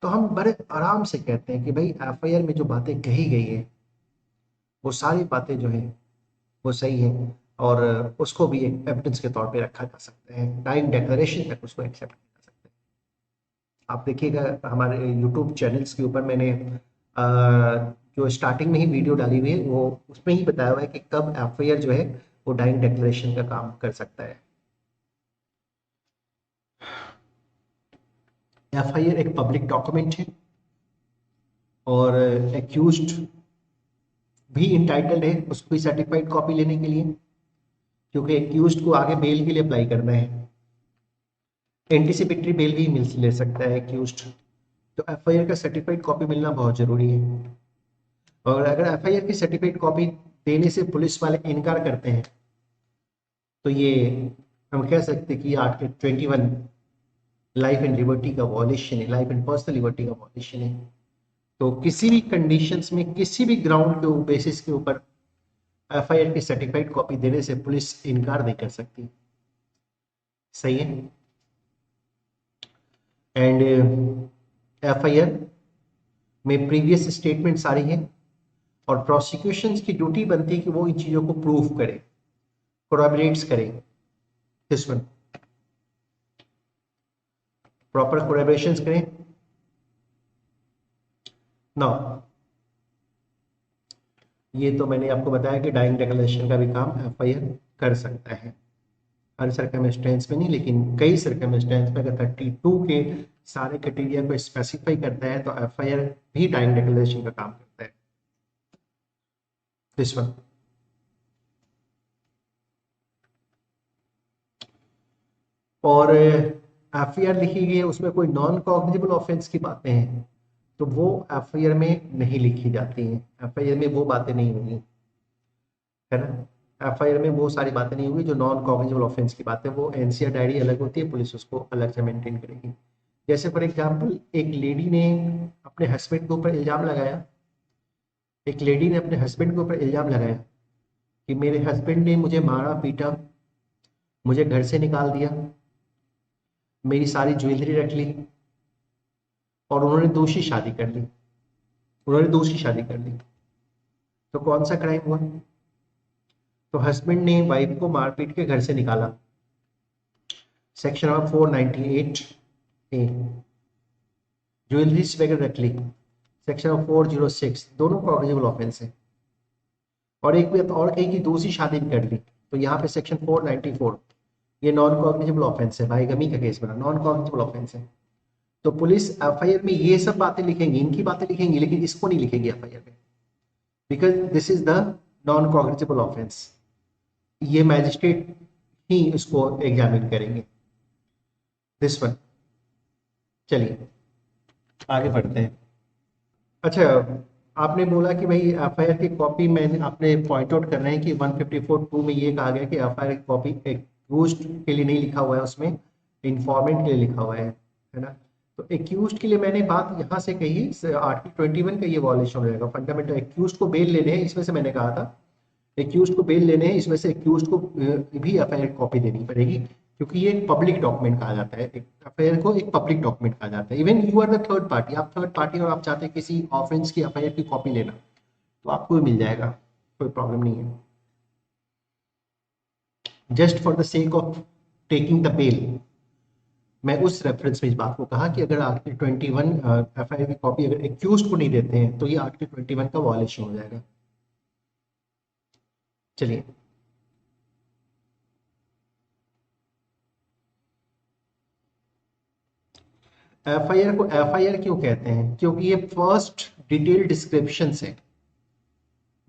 तो हम बड़े आराम से कहते हैं कि भाई एफआईआर में जो बातें कही गई है वो सारी बातें जो है वो सही है, और उसको भी एक एविडेंस के तौर पे रखा जा सकता है, डाइंग डिक्लेरेशन तक उसको एक्सेप्ट किया जा सकता है। आप देखिएगा हमारे यूट्यूब चैनल्स के ऊपर मैंने जो स्टार्टिंग में ही वीडियो डाली हुई है वो उसमें ही बताया हुआ है कि कब एफआईआर जो है वो डाइंग डिक्लेरेशन का काम कर सकता है। एफआईआर एक पब्लिक डॉक्यूमेंट है, और एक्यूज्ड भी इंटाइटल्ड है उसकी सर्टिफाइड कॉपी लेने के लिए, क्योंकि एक्यूज्ड को आगे बेल के लिए अप्लाई करना है, एंटीसिपेटरी बेल भी मिल ले सकता है एक्यूज्ड, तो एफआईआर का सर्टिफाइड कॉपी मिलना बहुत जरूरी है। और अगर एफआईआर की सर्टिफाइड कॉपी देने से पुलिस वाले इनकार करते हैं तो ये हम कह सकते हैं कि आर्टिकल 21 लाइफ एंड लिबर्टी का वॉल्यूशन है, लाइफ एंड पर्सनल लिबर्टी का वॉल्यूशन है। तो किसी भी कंडीशंस में किसी भी ग्राउंड के बेसिस के ऊपर एफआईआर की सर्टिफाइड कॉपी देने से पुलिस इनकार नहीं कर सकती। सही है। एंड एफआईआर में प्रीवियस स्टेटमेंट सारी है, और प्रोसिक्यूशन की ड्यूटी बनती है कि वो इन चीजों को प्रूव करे, कोरैबोरेट्स करे, दिस वन प्रॉपर कोरैबोरेशंस करें। नाउ ये तो मैंने आपको बताया कि डाइंग डिक्लेरेशन का भी काम एफआईआर कर सकता है। हर सर्कमस्टेंस में नहीं, लेकिन कई सर्कमस्टेंस में अगर 32 के सारे क्राइटेरिया को स्पेसिफाई करता है तो एफआईआर भी डायरेक्ट डिक्लेरेशन का काम करता है। This one. और एफआईआर लिखी गई है उसमें कोई नॉन कॉग्निजेबल ऑफेंस की बातें हैं तो वो एफआईआर में नहीं लिखी जाती हैं। एफआईआर में वो बातें नहीं होंगी, है ना। एफआईआर में वो सारी बातें नहीं होंगी जो नॉन कॉग्निजेबल ऑफेंस की बात है, वो एनसीआर डायरी अलग होती है, पुलिस उसको अलग से मेंटेन करेगी। जैसे फॉर एग्जांपल एक लेडी ने अपने हस्बैंड के ऊपर इल्जाम लगाया, एक लेडी ने अपने हस्बैंड के ऊपर इल्जाम लगाया कि मेरे हस्बैंड ने मुझे मारा पीटा, मुझे घर से निकाल दिया, मेरी सारी ज्वेलरी रख ली और उन्होंने दूसरी शादी कर ली, उन्होंने दूसरी शादी कर ली। तो कौन सा क्राइम हुआ? तो हस्बैंड ने वाइफ को मारपीट के घर से निकाला, सेक्शन नंबर 498 ए। ज्वेलरीज वगैरह रख ली, सेक्शन नंबर 406, दोनों कॉग्निजेबल ऑफेंस है। और एक बात और कही कि दूसरी शादी भी कर ली, तो यहाँ पे सेक्शन 494, ये नॉन कॉग्निजेबल ऑफेंस है, भाईगमी का केस बना, नॉन कॉग्निजेबल ऑफेंस है। तो पुलिस एफआईआर में ये सब बातें लिखेंगी, इनकी बातें लिखेंगी, लेकिन इसको नहीं लिखेगी एफआईआर में, because this is the non cognizable offence. ये मैजिस्ट्रेट ही इसको एग्जामिन करेंगे। This one. चलिए आगे बढ़ते हैं। अच्छा, आपने बोला कि भाई एफआईआर की कॉपी मैंने आपने पॉइंट आउट कर रहे हैं कि 154(2) में ये कहा गया कि एफआईआर की कॉपी एक्यूज्ड के लिए नहीं लिखा हुआ है, उसमें इंफॉर्मेंट के लिए लिखा हुआ है ना। तो एक्यूज्ड के लिए मैंने बात यहाँ से कही, आर्टिकल 21 का ये वॉलेशन हो जाएगा। फंडामेंटल एक्यूज्ड को बेल लेने हैं, इसमें से मैंने कहा था एक्यूज्ड को बेल लेने हैं, इसमें से एक्यूज्ड को भी एफआईआर कॉपी देनी पड़ेगी, क्योंकि ये एक पब्लिक डॉक्यूमेंट कहा जाता है, एफआईआर को एक पब्लिक डॉक्यूमेंट कहा जाता है। Even you are the third party, आप थर्ड पार्टी और आप चाहते हैं किसी ऑफेंस की एफआईआर की कॉपी लेना, तो आपको भी मिल जाएगा, कोई प्रॉब्लम नहीं है। Just for the sake of taking the bail, मैं उस रेफरेंस में इस बात को कहा कि अगर आर्टिकल 21 एफआईआर की कॉपी अगर एक्यूज्ड को नहीं देते हैं तो ये आर्टिकल 21 का वॉलेशन हो जाएगा। चलिए एफआईआर को एफआईआर क्यों कहते हैं? क्योंकि ये फर्स्ट डिटेल डिस्क्रिप्शन है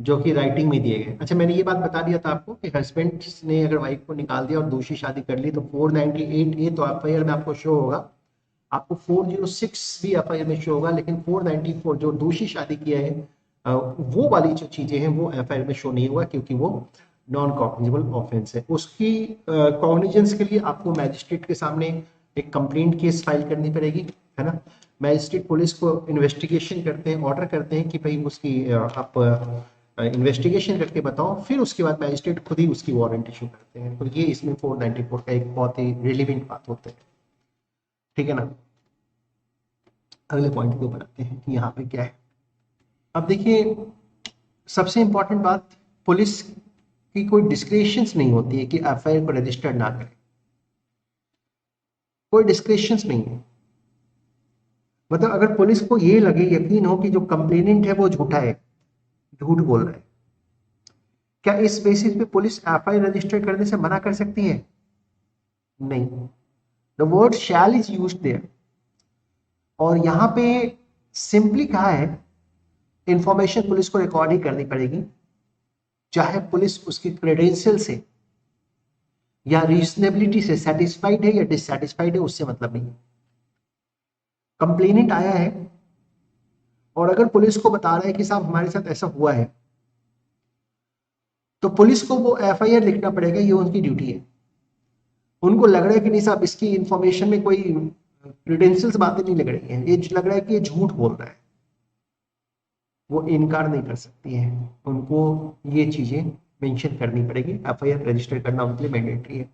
जो कि राइटिंग में दिए गए। अच्छा, मैंने ये बात बता दिया था आपको कि हस्बैंड ने अगर वाइफ को निकाल दिया और दूसरी शादी कर ली तो 498 ए तो एफआईआर में आपको शो होगा, आपको 406 भी एफआईआर में शो होगा, लेकिन 494 जो दूसरी शादी किया है वो वाली जो चीजें हैं वो एफआईआर में शो नहीं हुआ, क्योंकि वो नॉन कॉग्निजेबल ऑफेंस है। उसकी कॉग्निजेंस के लिए आपको मैजिस्ट्रेट के सामने एक कंप्लेंट केस फाइल करनी पड़ेगी, है ना। मैजिस्ट्रेट पुलिस को इन्वेस्टिगेशन करते हैं, ऑर्डर करते हैं कि भाई उसकी आप इन्वेस्टिगेशन करके बताओ, फिर उसके बाद मैजिस्ट्रेट खुद ही उसकी वारंट इशू करते हैं। तो ये इसमें 494 का एक बहुत ही रिलेवेंट बात होता है, ठीक है ना। अगले पॉइंट के ऊपर आते हैं कि यहाँ पे क्या है। अब देखिए, सबसे इंपॉर्टेंट बात, पुलिस की कोई डिस्क्रिप्शंस नहीं होती है कि एफआईआर को रजिस्टर ना करें, कोई डिस्क्रिप्शंस नहीं है। मतलब अगर पुलिस को ये लगे, यकीन हो कि जो कंप्लेनेंट है वो झूठा है, झूठ बोल रहा है, क्या इस बेसिस पे पुलिस एफआईआर रजिस्टर करने से मना कर सकती है? नहीं। The word shall is used there, और यहां पे सिंपली कहा है इंफॉर्मेशन पुलिस को रिकॉर्ड ही करनी पड़ेगी, चाहे पुलिस उसकी क्रेडेंशियल से या रीजनेबिलिटी से सेटिस्फाइड है या डिससेटिस्फाइड है, उससे मतलब नहीं। कंप्लेनेंट आया है और अगर पुलिस को बता रहा है कि साहब हमारे साथ ऐसा हुआ है, तो पुलिस को वो एफआईआर लिखना पड़ेगा, ये उनकी ड्यूटी है। उनको लग रहा है कि नहीं साहब इसकी इंफॉर्मेशन में कोई क्रेडेंशियल्स बातें नहीं लग रही हैं, ये लग रहा है कि ये झूठ बोल रहा है, वो इनकार नहीं कर सकती है, उनको ये चीजें मेंशन करनी पड़ेगी, एफआईआर रजिस्टर करना उनके लिए मैंडेटरी है।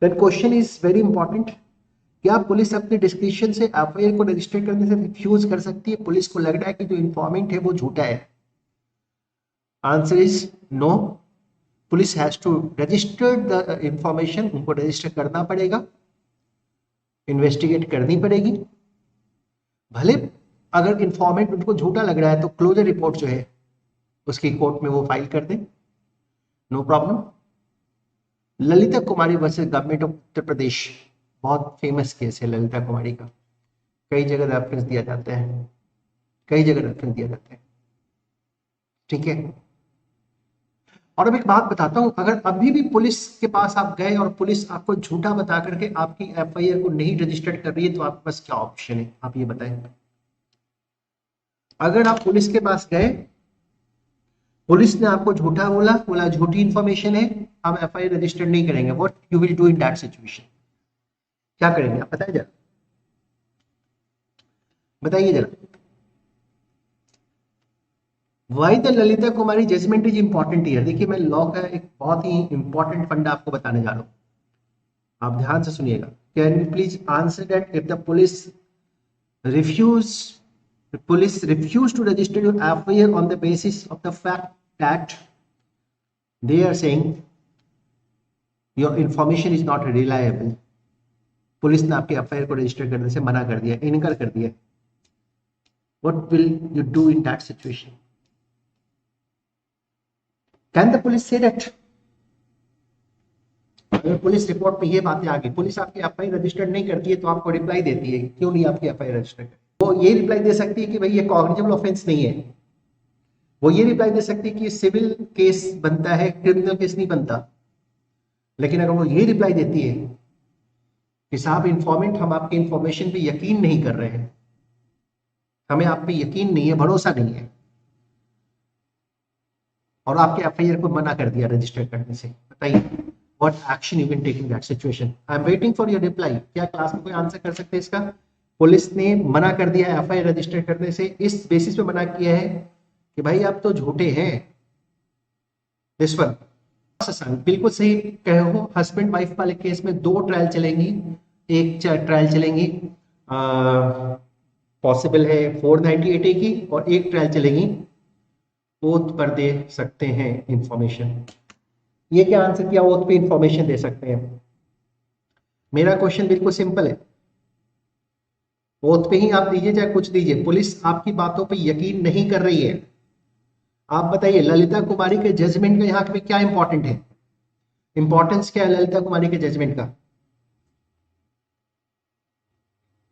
Then question is very important, क्या पुलिस अपने डिस्क्रिप्शन से एफआईआर को रजिस्टर करने से रिफ्यूज कर सकती है? पुलिस को लग रहा है कि जो इंफॉर्मेंट है वो झूठा है, answer is no. Police has to register the information, उनको रजिस्टर करना पड़ेगा, इन्वेस्टिगेट करनी पड़ेगी। भले अगर इंफॉर्मेंट उनको झूठा लग रहा है तो क्लोजर रिपोर्ट जो है उसकी कोर्ट में वो फाइल कर दें, no problem. Lalita Kumari versus government of Uttar Pradesh, बहुत फेमस केस है ललिता कुमारी का, कई जगह रेफरेंस दिया जाता है, कई जगह रेफरेंस दिया जाता है, ठीक है। और अब एक बात बताता हूं, अगर अभी भी पुलिस के पास आप गए और पुलिस आपको झूठा बता करके आपकी एफआईआर को नहीं रजिस्टर्ड कर रही है, तो आपके पास क्या ऑप्शन है, आप ये बताएं। अगर आप पुलिस के पास गए, पुलिस ने आपको झूठा बोला, बोला झूठी इंफॉर्मेशन है, हम एफआईआर रजिस्टर्ड नहीं करेंगे, what you will do in that situation, क्या करेंगे आप बताइए जरा, बताइए जरा। Why the Lalita Kumari judgment is important here. देखिए मैं लॉ का एक बहुत ही इंपॉर्टेंट फंडा आपको बताने जा रहा हूं, आप ध्यान से सुनिएगा। Can you please answer that if the refuse police refuse to register your FIR on the basis of the fact that they are saying your information is not reliable, police ने आपके एफआईआर को register करने से मना कर दिया, इनकार कर दिया, what will you do in that situation? Can the police say that? अगर पुलिस रिपोर्ट में ये बातें आ गई, पुलिस आपकी एफआईआर रजिस्टर्ड नहीं करती है, तो आपको रिप्लाई देती है क्यों नहीं आपकी एफआईआर रजिस्टर करती, वो ये रिप्लाई दे सकती है कि भाई ये कॉग्निजेबल ऑफेंस नहीं है, वो ये रिप्लाई दे सकती है कि सिविल केस बनता है, क्रिमिनल केस नहीं बनता। लेकिन अगर वो ये रिप्लाई देती है कि साहब इन्फॉर्मेंट, हम आपके इंफॉर्मेशन पे यकीन नहीं कर रहे हैं, हमें आप पे यकीन नहीं है, भरोसा नहीं है, और आपके एफआईआर को मना कर दिया रजिस्टर करने से, बताइए what action you can take in that situation. I am waiting for your reply. क्या क्लास में कोई आंसर कर सकते हैं इसका? पुलिस ने मना कर दिया एफआईआर रजिस्टर करने से, इस बेसिस पे मना किया है कि भाई आप तो झूठे हैं। दिस वन बिल्कुल सही कहे हो। हस्बैंड वाइफ वाले केस में 2 ट्रायल चलेंगी, एक ट्रायल चलेंगी पॉसिबल है 498A की, और एक ट्रायल चलेगी ओथ पर दे सकते हैं इंफॉर्मेशन। ये क्या आंसर किया, ओथ पे इंफॉर्मेशन दे सकते हैं। मेरा क्वेश्चन बिल्कुल सिंपल है, ओथ पे ही आप दीजिए चाहे कुछ दीजिए, पुलिस आपकी बातों पे यकीन नहीं कर रही है। आप बताइए ललिता कुमारी के जजमेंट का यहाँ पे क्या इंपॉर्टेंट है, इंपॉर्टेंस क्या है ललिता कुमारी के जजमेंट का?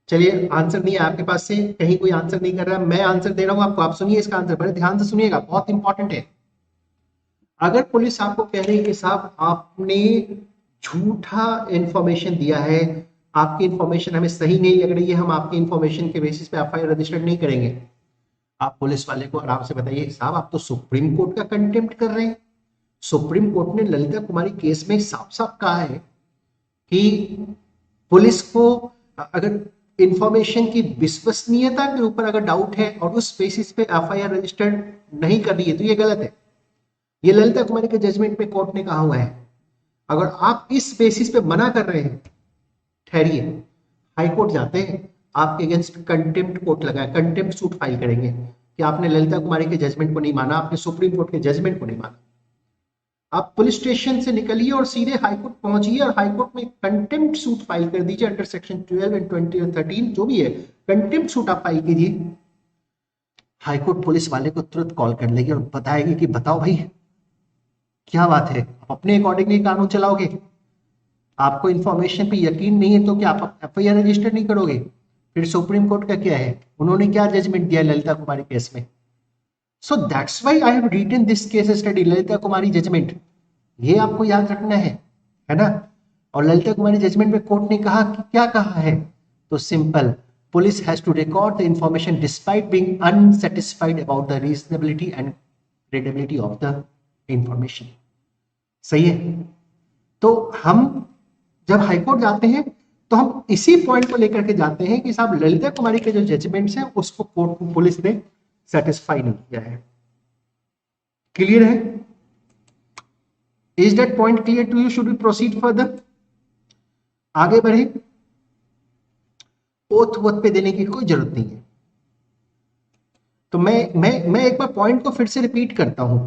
चलिए आंसर नहीं है आपके पास से, कहीं कोई आंसर नहीं कर रहा, मैं आंसर दे रहा हूं आपको, आप सुनिए इसका आंसर, बड़े ध्यान से सुनिएगा, बहुत इंपॉर्टेंट है। अगर पुलिस आपको कह रही है कि साहब आपने झूठा इंफॉर्मेशन दिया है, आपकी इंफॉर्मेशन हमें सही नहीं लग रही है, हम आपकी इंफॉर्मेशन के बेसिस पे एफआईआर रजिस्टर्ड नहीं करेंगे, आप पुलिस वाले को आराम से बताइए साहब आप तो सुप्रीम कोर्ट का कंटेम्प्ट कर रहे हैं। सुप्रीम कोर्ट ने ललिता कुमारी केस में साफ साफ कहा है कि पुलिस को अगर इंफॉर्मेशन की विश्वसनीयता के ऊपर अगर डाउट है और उस बेसिस पे एफआईआर रजिस्टर्ड नहीं कर रही है तो ये गलत है। ये ललिता कुमारी के जजमेंट में कोर्ट ने कहा हुआ है। अगर आप इस बेसिस पे मना कर रहे हैं, ठहरिए, हाई कोर्ट जाते हैं, आपके अगेंस्ट कंटेम्प्ट कोर्ट लगाए, कंटेम्प्ट सूट फाइल करेंगे कि आपने ललिता कुमारी के जजमेंट को नहीं माना, आपने सुप्रीम कोर्ट के जजमेंट को नहीं माना। आप पुलिस स्टेशन से निकलिए और सीधे हाईकोर्ट पहुंचिए और हाईकोर्ट में कंटेम्प्ट सूट फाइल कर दीजिए अंडर सेक्शन 12 एंड 20 और 13 जो भी है, कंटेम्प्ट सूट आप फाइल कीजिए। हाईकोर्ट पुलिस वाले को तुरंत कॉल कर लेगी और बताएगी कि बताओ भाई क्या बात है, आप अपने अकॉर्डिंगली कानून चलाओगे, आपको इंफॉर्मेशन पे यकीन नहीं है तो क्या आप एफआईआर रजिस्टर नहीं करोगे? फिर सुप्रीम कोर्ट का क्या है, उन्होंने क्या जजमेंट दिया ललिता कुमारी केस में? So that's why I have written this case study Lalita Kumari judgment, ये आपको याद रखना है ना। और ललिता कुमारी जजमेंट में कोर्ट ने कहा कि क्या कहा है, तो simple, police has to record the information despite being unsatisfied about the reasonability and credibility of the information. सही है। तो हम जब हाईकोर्ट जाते हैं तो हम इसी पॉइंट को लेकर के जाते हैं कि साहब ललिता कुमारी के जो जजमेंट्स हैं उसको कोर्ट को पुलिस ने सेटिस्फाई नहीं किया है। क्लियर है? Is that point clear to you? Should we proceed further? आगे बढ़े? ओथ वोथ पे देने की कोई जरूरत नहीं है। तो मैं एक बार पॉइंट को फिर से रिपीट करता हूं।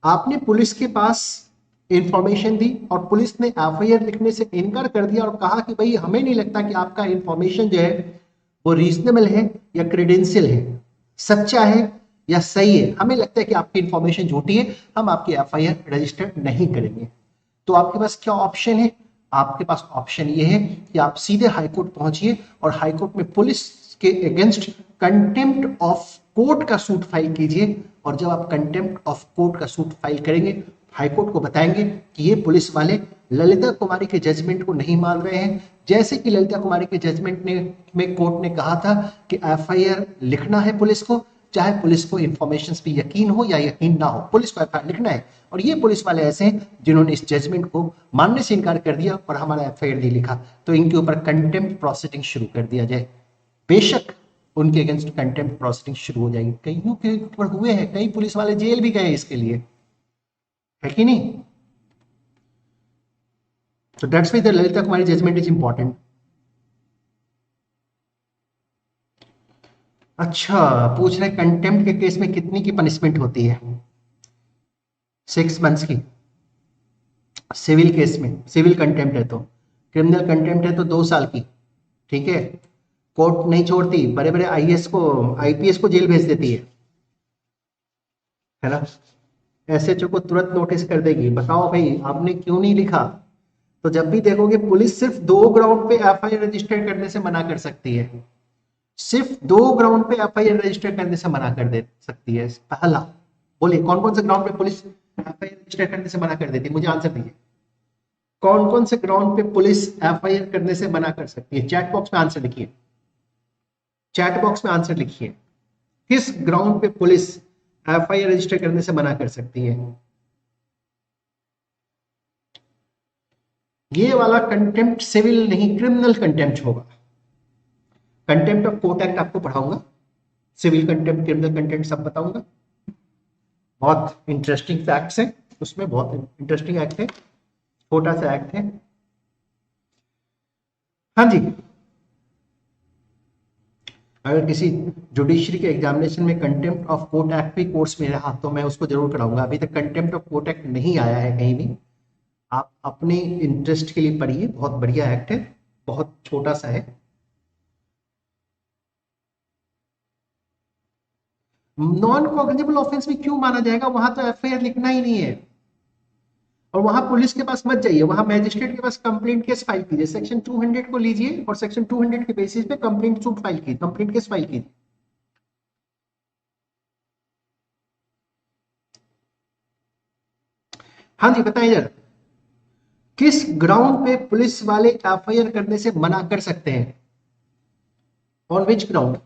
आपने पुलिस के पास इंफॉर्मेशन दी और पुलिस ने एफआईआर लिखने से इनकार कर दिया और कहा कि भाई हमें नहीं लगता कि आपका इंफॉर्मेशन जो है वो रीजनेबल है या क्रेडेंशियल है, सच्चा है या सही है, हमें लगता है कि आपकी इंफॉर्मेशन झूठी है, हम आपकी एफआईआर रजिस्टर नहीं करेंगे। तो आपके पास क्या ऑप्शन है? आपके पास ऑप्शन ये है कि आप सीधे हाईकोर्ट पहुंचिए और हाईकोर्ट में पुलिस के अगेंस्ट कंटेम्प्ट ऑफ कोर्ट का सूट फाइल कीजिए। और जब आप कंटेम्प्ट ऑफ कोर्ट का सूट फाइल करेंगे, हाईकोर्ट को बताएंगे कि ये पुलिस वाले ललिता कुमारी के जजमेंट को नहीं मान रहे हैं। जैसे कि ललिता कुमारी के जजमेंट ने में कोर्ट ने कहा था कि एफआईआर लिखना है पुलिस को, चाहे पुलिस को इंफॉर्मेशन पे यकीन हो या यकीन ना हो, पुलिस को एफआईआर लिखना है। और ये पुलिस वाले ऐसे हैं जिन्होंने इस जजमेंट को मानने से इनकार कर दिया और हमारा एफआईआर नहीं लिखा, तो इनके ऊपर कंटेम्प्ट प्रोसीडिंग शुरू कर दिया जाए। बेशक उनके अगेंस्ट कंटेम्प्ट प्रोसीडिंग शुरू हो जाएगी, कईयों के ऊपर हुए हैं, कई पुलिस वाले जेल भी गए इसके लिए, है कि नहीं? So that's why the Lalita Kumari judgment is important. अच्छा, पूछ रहे कंटेम्प्ट के केस में कितनी की पनिशमेंट होती है? 6 मंथ्स की सिविल केस में, सिविल कंटेम्प्ट है तो, क्रिमिनल कंटेम्प्ट है तो 2 साल की। ठीक है, कोर्ट नहीं छोड़ती, बड़े बड़े आईएएस को, आईपीएस को जेल भेज देती है ना? एसएचओ को तुरंत नोटिस कर देगी, बताओ भाई आपने क्यों नहीं लिखा। तो जब भी देखोगे पुलिस सिर्फ 2 ग्राउंड पे एफआईआर रजिस्टर करने से मना कर सकती है, सिर्फ 2 ग्राउंड पे एफआईआर रजिस्टर करने से मना कर दे सकती है। पहला बोलिए कौन कौन से ग्राउंड पे पुलिस एफआईआर रजिस्टर करने से मना कर देती है, मुझे आंसर दीजिए। कौन कौन से ग्राउंड पे पुलिस एफआईआर करने से मना कर सकती है? चैट बॉक्स में आंसर लिखिए, चैट बॉक्स में आंसर लिखिए, किस ग्राउंड पे पुलिस एफआईआर रजिस्टर करने से मना कर सकती है? ये वाला कंटेम्प्ट सिविल नहीं, क्रिमिनल कंटेम्प्ट होगा। कंटेम्प्ट ऑफ कोर्ट एक्ट आपको पढ़ाऊंगा, सिविल कंटेम्प्ट, क्रिमिनल कंटेम्प्ट सब बताऊंगा। बहुत इंटरेस्टिंग फैक्ट्स हैं उसमें, बहुत इंटरेस्टिंग एक्ट है, छोटा सा एक्ट है। हाँ जी, अगर किसी जुडिशरी के एग्जामिनेशन में कंटेम्प्ट ऑफ कोर्ट एक्ट भी कोर्स में रहा तो मैं उसको जरूर कराऊंगा। अभी तक कंटेम्प्ट ऑफ कोर्ट एक्ट नहीं आया है कहीं भी, आप अपने इंटरेस्ट के लिए पढ़िए, बहुत बढ़िया एक्ट है, बहुत छोटा सा है। नॉन कॉग्निजेबल ऑफेंस में क्यों माना जाएगा? वहां तो एफआईआर लिखना ही नहीं है, और वहां पुलिस के पास मत जाइए, वहां मैजिस्ट्रेट के पास कंप्लेंट केस फाइल कीजिए, सेक्शन 200 को लीजिए और सेक्शन 200 के बेसिस पे कंप्लेंट सूट फाइल कीजिए, कंप्लेंट केस फाइल कीजिए। हाँ जी बताइए जरा, किस ग्राउंड पे पुलिस वाले एफआईआर करने से मना कर सकते हैं? ऑन विच ग्राउंड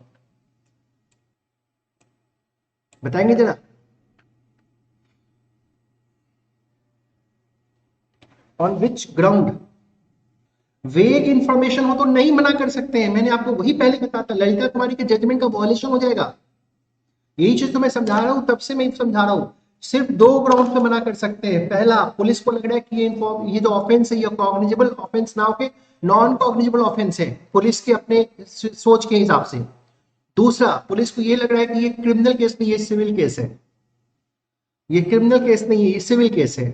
बताएंगे जरा? On which ground? वेग इंफॉर्मेशन हो तो नहीं मना कर सकते हैं, मैंने आपको वही पहले बताया था, ललिता कुमारी के जजमेंट का वॉयलेशन हो जाएगा। यही चीज तो मैं समझा रहा हूं, तब से मैं समझा रहा हूं, सिर्फ 2 ग्राउंड पे मना कर सकते हैं। पहला, पुलिस को लग रहा है कि ये जो ऑफेंस है ये कॉग्निजेबल ऑफेंस ना होके नॉन कॉग्निजेबल ऑफेंस है पुलिस के अपने सोच के हिसाब से। दूसरा, पुलिस को ये लग रहा है कि ये क्रिमिनल केस नहीं, ये सिविल केस है, ये क्रिमिनल केस नहीं है, ये सिविल केस है।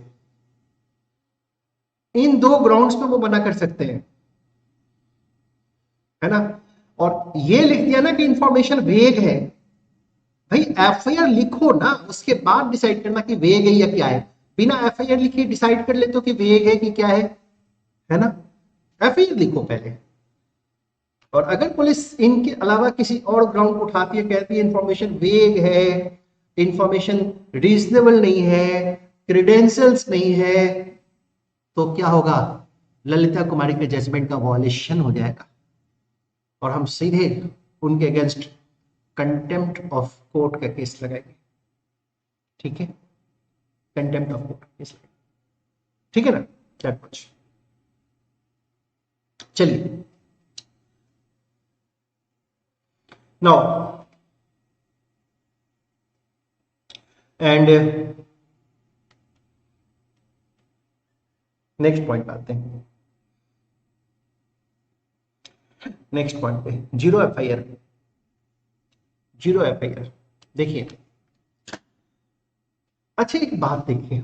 इन 2 ग्राउंड्स पे वो मना कर सकते हैं, है ना? और ये लिख दिया ना कि इंफॉर्मेशन वेग है, भाई एफआईआर लिखो ना, उसके बाद डिसाइड करना कि वेग है या क्या है। बिना एफआईआर लिखे डिसाइड कर लेते हो कि वेग है कि क्या है ना? एफआईआर लिखो पहले। और अगर पुलिस इनके अलावा किसी और ग्राउंड उठाती है, कहती है इंफॉर्मेशन वेग है, इंफॉर्मेशन रीजनेबल नहीं है, क्रीडेंशियल्स नहीं है, तो क्या होगा? ललिता कुमारी के जजमेंट का वॉयलेशन हो जाएगा और हम सीधे उनके अगेंस्ट कंटेम्प्ट ऑफ कोर्ट का केस लगाएंगे। ठीक है, कंटेम्प्ट ऑफ कोर्ट केस लगाएंगे, ठीक है ना? That much. चलिए नाउ एंड नेक्स्ट पॉइंट पे आते हैं। नेक्स्ट पॉइंट पे जीरो एफआईआर, जीरो एफआईआर। देखिए, अच्छा एक बात देखिए,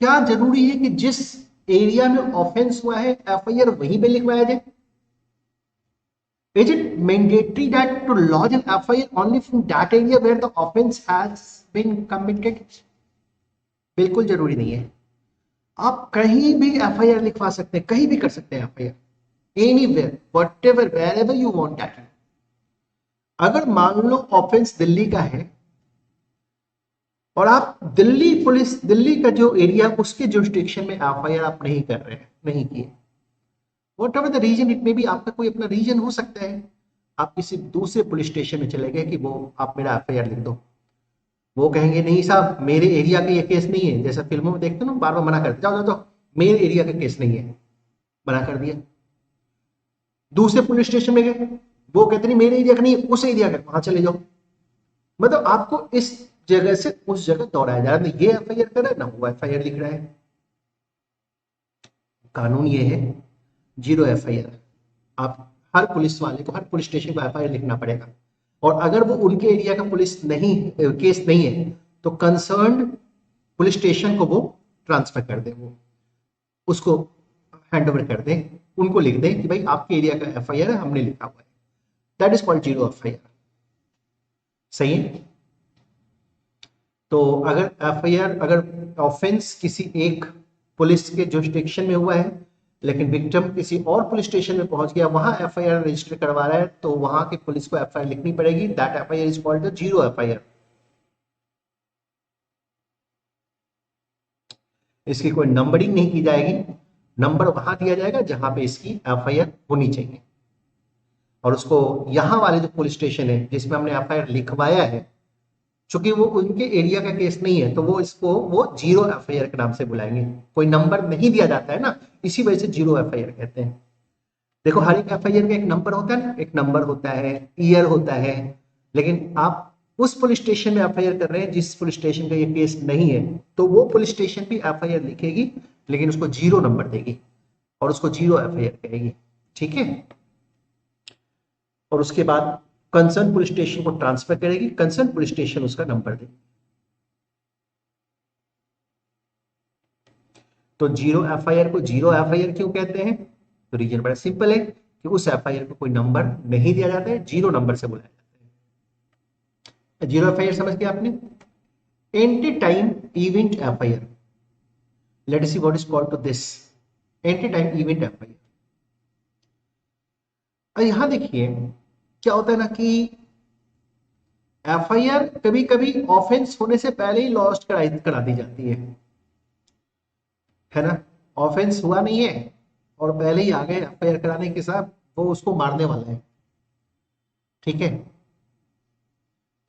क्या जरूरी है कि जिस एरिया में ऑफेंस हुआ है एफआईआर वहीं पे लिखवाया जाए? Is it mandatory that to lodge an FIR only from that area where the offense has been committed? बिल्कुल जरूरी नहीं है। आप कहीं भी FIR लिखवा सकते हैं, कहीं भी कर सकते हैं FIR, anywhere, whatever, wherever you want that. अगर मान लो ऑफेंस दिल्ली का है और आप दिल्ली पुलिस, दिल्ली का जो एरिया उसके जुरिस्डिक्शन में FIR आप नहीं कर रहे हैं, नहीं किए, whatever the reason it may be, आपका कोई अपना रीजन हो सकता है, आप किसी दूसरे पुलिस स्टेशन में चले गए कि वो आप मेरा FIR लिख दो, वो कहेंगे नहीं साहब मेरे एरिया का ये केस नहीं है, जैसा फिल्मों में देखते हो ना, बार बार मना करते, जाओ जाओ जाओ, मेरे एरिया का केस नहीं है, मना कर दिया। दूसरे पुलिस स्टेशन में गए, वो कहते नहीं मेरे एरिया का नहीं, उस एरिया का, वहां चले जाओ। मतलब आपको इस जगह से उस जगह दौड़ाया जा रहा है, ये FIR कर रहा है ना, वो FIR लिख रहा है। कानून ये है, 0 FIR। आप हर पुलिस वाले को, हर पुलिस स्टेशन को FIR लिखना पड़ेगा, और अगर वो उनके एरिया का पुलिस नहीं, केस नहीं है, तो कंसर्न पुलिस स्टेशन को वो ट्रांसफर कर दे, वो उसको हैंड ओवर कर दें, उनको लिख दें कि भाई आपके एरिया का FIR है, हमने लिखा हुआ है, दैट इज कॉल्ड 0 FIR। सही है। तो अगर FIR, अगर ऑफेंस किसी एक पुलिस के जुरिस्डिक्शन में हुआ है लेकिन विक्टिम किसी और पुलिस स्टेशन में पहुंच गया, वहां FIR रजिस्टर करवा रहा है, तो वहां की पुलिस को FIR लिखनी पड़ेगी, that FIR is called the 0 FIR। इसकी कोई नंबरिंग नहीं की जाएगी, नंबर वहां दिया जाएगा जहां पे इसकी FIR होनी चाहिए, और उसको यहां वाले जो पुलिस स्टेशन है जिसमें हमने FIR लिखवाया है, चूंकि वो उनके एरिया का केस नहीं है, तो वो इसको वो 0 FIR के नाम से बुलाएंगे, कोई नंबर नहीं दिया जाता है ना, इसी वजह से 0 FIR कहते हैं। देखो हर एक FIR का एक नंबर होता है ना, एक नंबर होता है, ईयर होता है, लेकिन आप उस पुलिस स्टेशन में FIR कर रहे हैं जिस पुलिस स्टेशन का ये केस नहीं है, तो वो पुलिस स्टेशन भी FIR लिखेगी, लेकिन उसको 0 नंबर देगी और उसको 0 FIR कहेगी, ठीक है। और उसके बाद कंसर्न पुलिस स्टेशन को ट्रांसफर करेगी, कंसर्न पुलिस स्टेशन उसका नंबर देगी। तो 0 FIR को 0 FIR क्यों कहते हैं? तो रीजन बड़ा सिंपल है कि उस FIR को कोई नंबर नहीं दिया जाता है, 0 नंबर से बुलाया जाता है। 0 FIR समझ गया आपने? Ante time event FIR, let us see what is called to this ante time event FIR। और यहां देखिए क्या होता है ना कि FIR कभी कभी ऑफेंस होने से पहले ही लॉस्ट करा दी जाती है ना, ऑफेंस हुआ नहीं है और पहले ही आ गए FIR कराने के साथ, वो उसको मारने वाला है, ठीक है।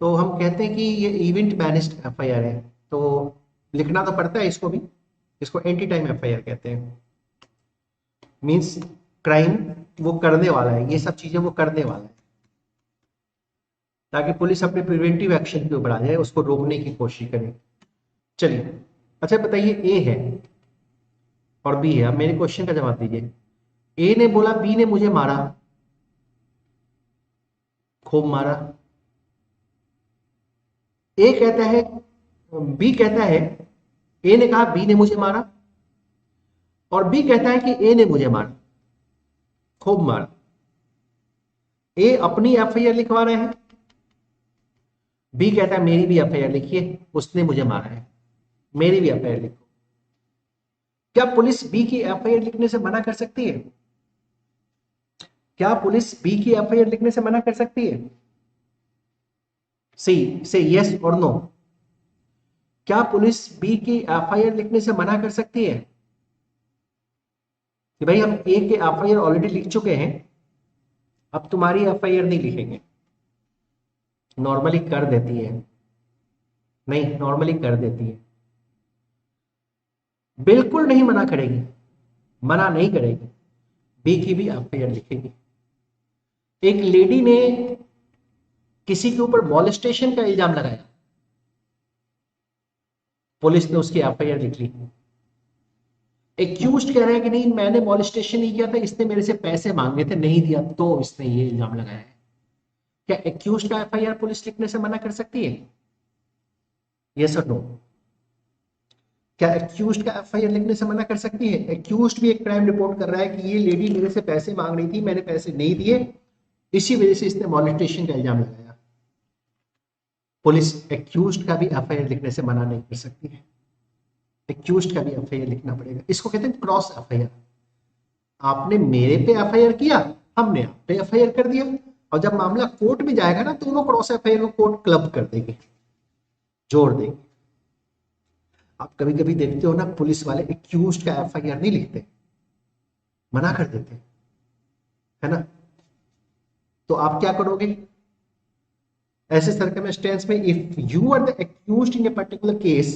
तो हम कहते हैं कि ये इवेंट बेस्ड FIR है, तो लिखना तो पड़ता है इसको भी, इसको एंटी टाइम FIR कहते हैं। मींस क्राइम वो करने वाला है, ये सब चीजें वो करने वाला है, ताकि पुलिस अपने प्रिवेंटिव एक्शन के ऊपर आ जाए, उसको रोकने की कोशिश करे। चलिए, अच्छा बताइए, ए है और बी है, अब मेरे क्वेश्चन का जवाब दीजिए। ए ने बोला बी ने मुझे मारा, खूब मारा। ए कहता है, बी कहता है, ए ने कहा बी ने मुझे मारा, और बी कहता है कि ए ने मुझे मारा, खूब मारा। ए अपनी FIR लिखवा रहे हैं, बी कहता है मेरी भी FIR लिखिए, उसने मुझे मारा है, मेरी भी FIR लिखो। क्या पुलिस बी की FIR लिखने से मना कर सकती है? क्या पुलिस बी की FIR लिखने से मना कर सकती है? से यस और नो। क्या पुलिस बी की FIR लिखने से मना कर सकती है कि भाई हम ए के FIR ऑलरेडी लिख चुके हैं, अब तुम्हारी FIR नहीं लिखेंगे? नॉर्मली कर देती है, नहीं नॉर्मली कर देती है, बिल्कुल नहीं मना करेगी, मना नहीं करेगी, बी की भी FIR लिखेगी। एक लेडी ने किसी के ऊपर मॉलेस्टेशन का इल्जाम लगाया, पुलिस ने उसकी FIR लिख ली। एक्यूज्ड कह रहा है कि नहीं मैंने मॉलेस्टेशन नहीं किया था, इसने मेरे से पैसे मांगे थे, नहीं दिया, तो इसने ये इल्जाम लगाया है। क्या एक्यूज्ड का FIR पुलिस लिखने से मना कर सकती है? यस और नो। क्या एक्यूज्ड का FIR लिखने से मना कर सकती है? एक्यूज्ड भी एक क्राइम रिपोर्ट कर रहा है कि ये लेडी मेरे से पैसे मांग रही थी, मैंने पैसे नहीं दिए, इसी वजह से इसने मॉलेस्टेशन का इल्जाम लगाया। पुलिस एक्यूज्ड का भी एफआईआर लिखने से मना नहीं कर सकती है, एक्यूज्ड का भी एफआईआर लिखना पड़ेगा। इसको कहते हैं क्रॉस एफआईआर। आपने मेरे पे एफआईआर किया, हमने आप पे एफआईआर कर दिया, और जब मामला कोर्ट में जाएगा ना, दोनों क्रॉस एफआईआर को कोर्ट क्लब कर देगी, जोड़ देगी। आप कभी कभी देखते हो ना, पुलिस वाले एक्यूज्ड का एफआईआर नहीं लिखते, मना कर देते, है ना। तो आप क्या करोगे ऐसे सर्कमस्टेंस में? If you are the accused in a particular case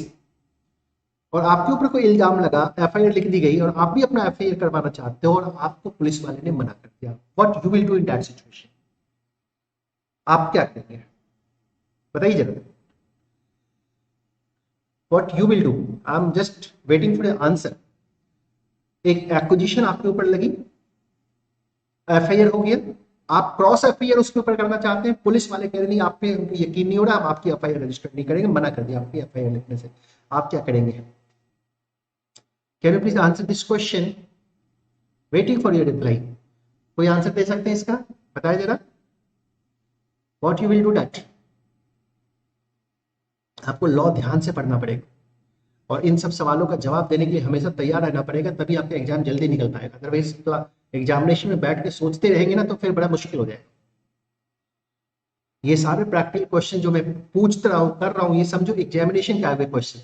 और आपके ऊपर कोई इल्जाम लगा, एफआईआर लिख दी गई और आप भी अपना एफआईआर करवाना चाहते हो और आपको पुलिस वाले ने मना कर दिया, what you will do in that situation? आप क्या करेंगे बताइए जरा, what you will do? I am just waiting for the answer. एक एक्विजिशन आपके ऊपर लगी, एफआईआर हो गया, आप क्रॉस एफआईआर उसके ऊपर करना चाहते हैं, पुलिस वाले कह रहे नहीं, आप पे यकीन नहीं हो रहा, हम आपकी एफआईआर रजिस्टर नहीं करेंगे, मना कर दिया आपकी एफआईआर लिखने से, आप क्या करेंगे? Can you please answer this question? Waiting for your reply. कोई आंसर दे सकते हैं इसका? बताइए जरा, what you will do that? आपको लॉ ध्यान से पढ़ना पड़ेगा और इन सब सवालों का जवाब देने के लिए हमेशा तैयार रहना पड़ेगा, तभी आपका एग्जाम जल्दी निकल पाएगा। अदरवाइज तो एग्जामिनेशन में बैठ के सोचते रहेंगे ना, तो फिर बड़ा मुश्किल हो जाएगा। ये सारे प्रैक्टिकल क्वेश्चन जो मैं पूछ रहा हूं, कर रहा हूं, ये समझो एग्जामिनेशन के आगे question.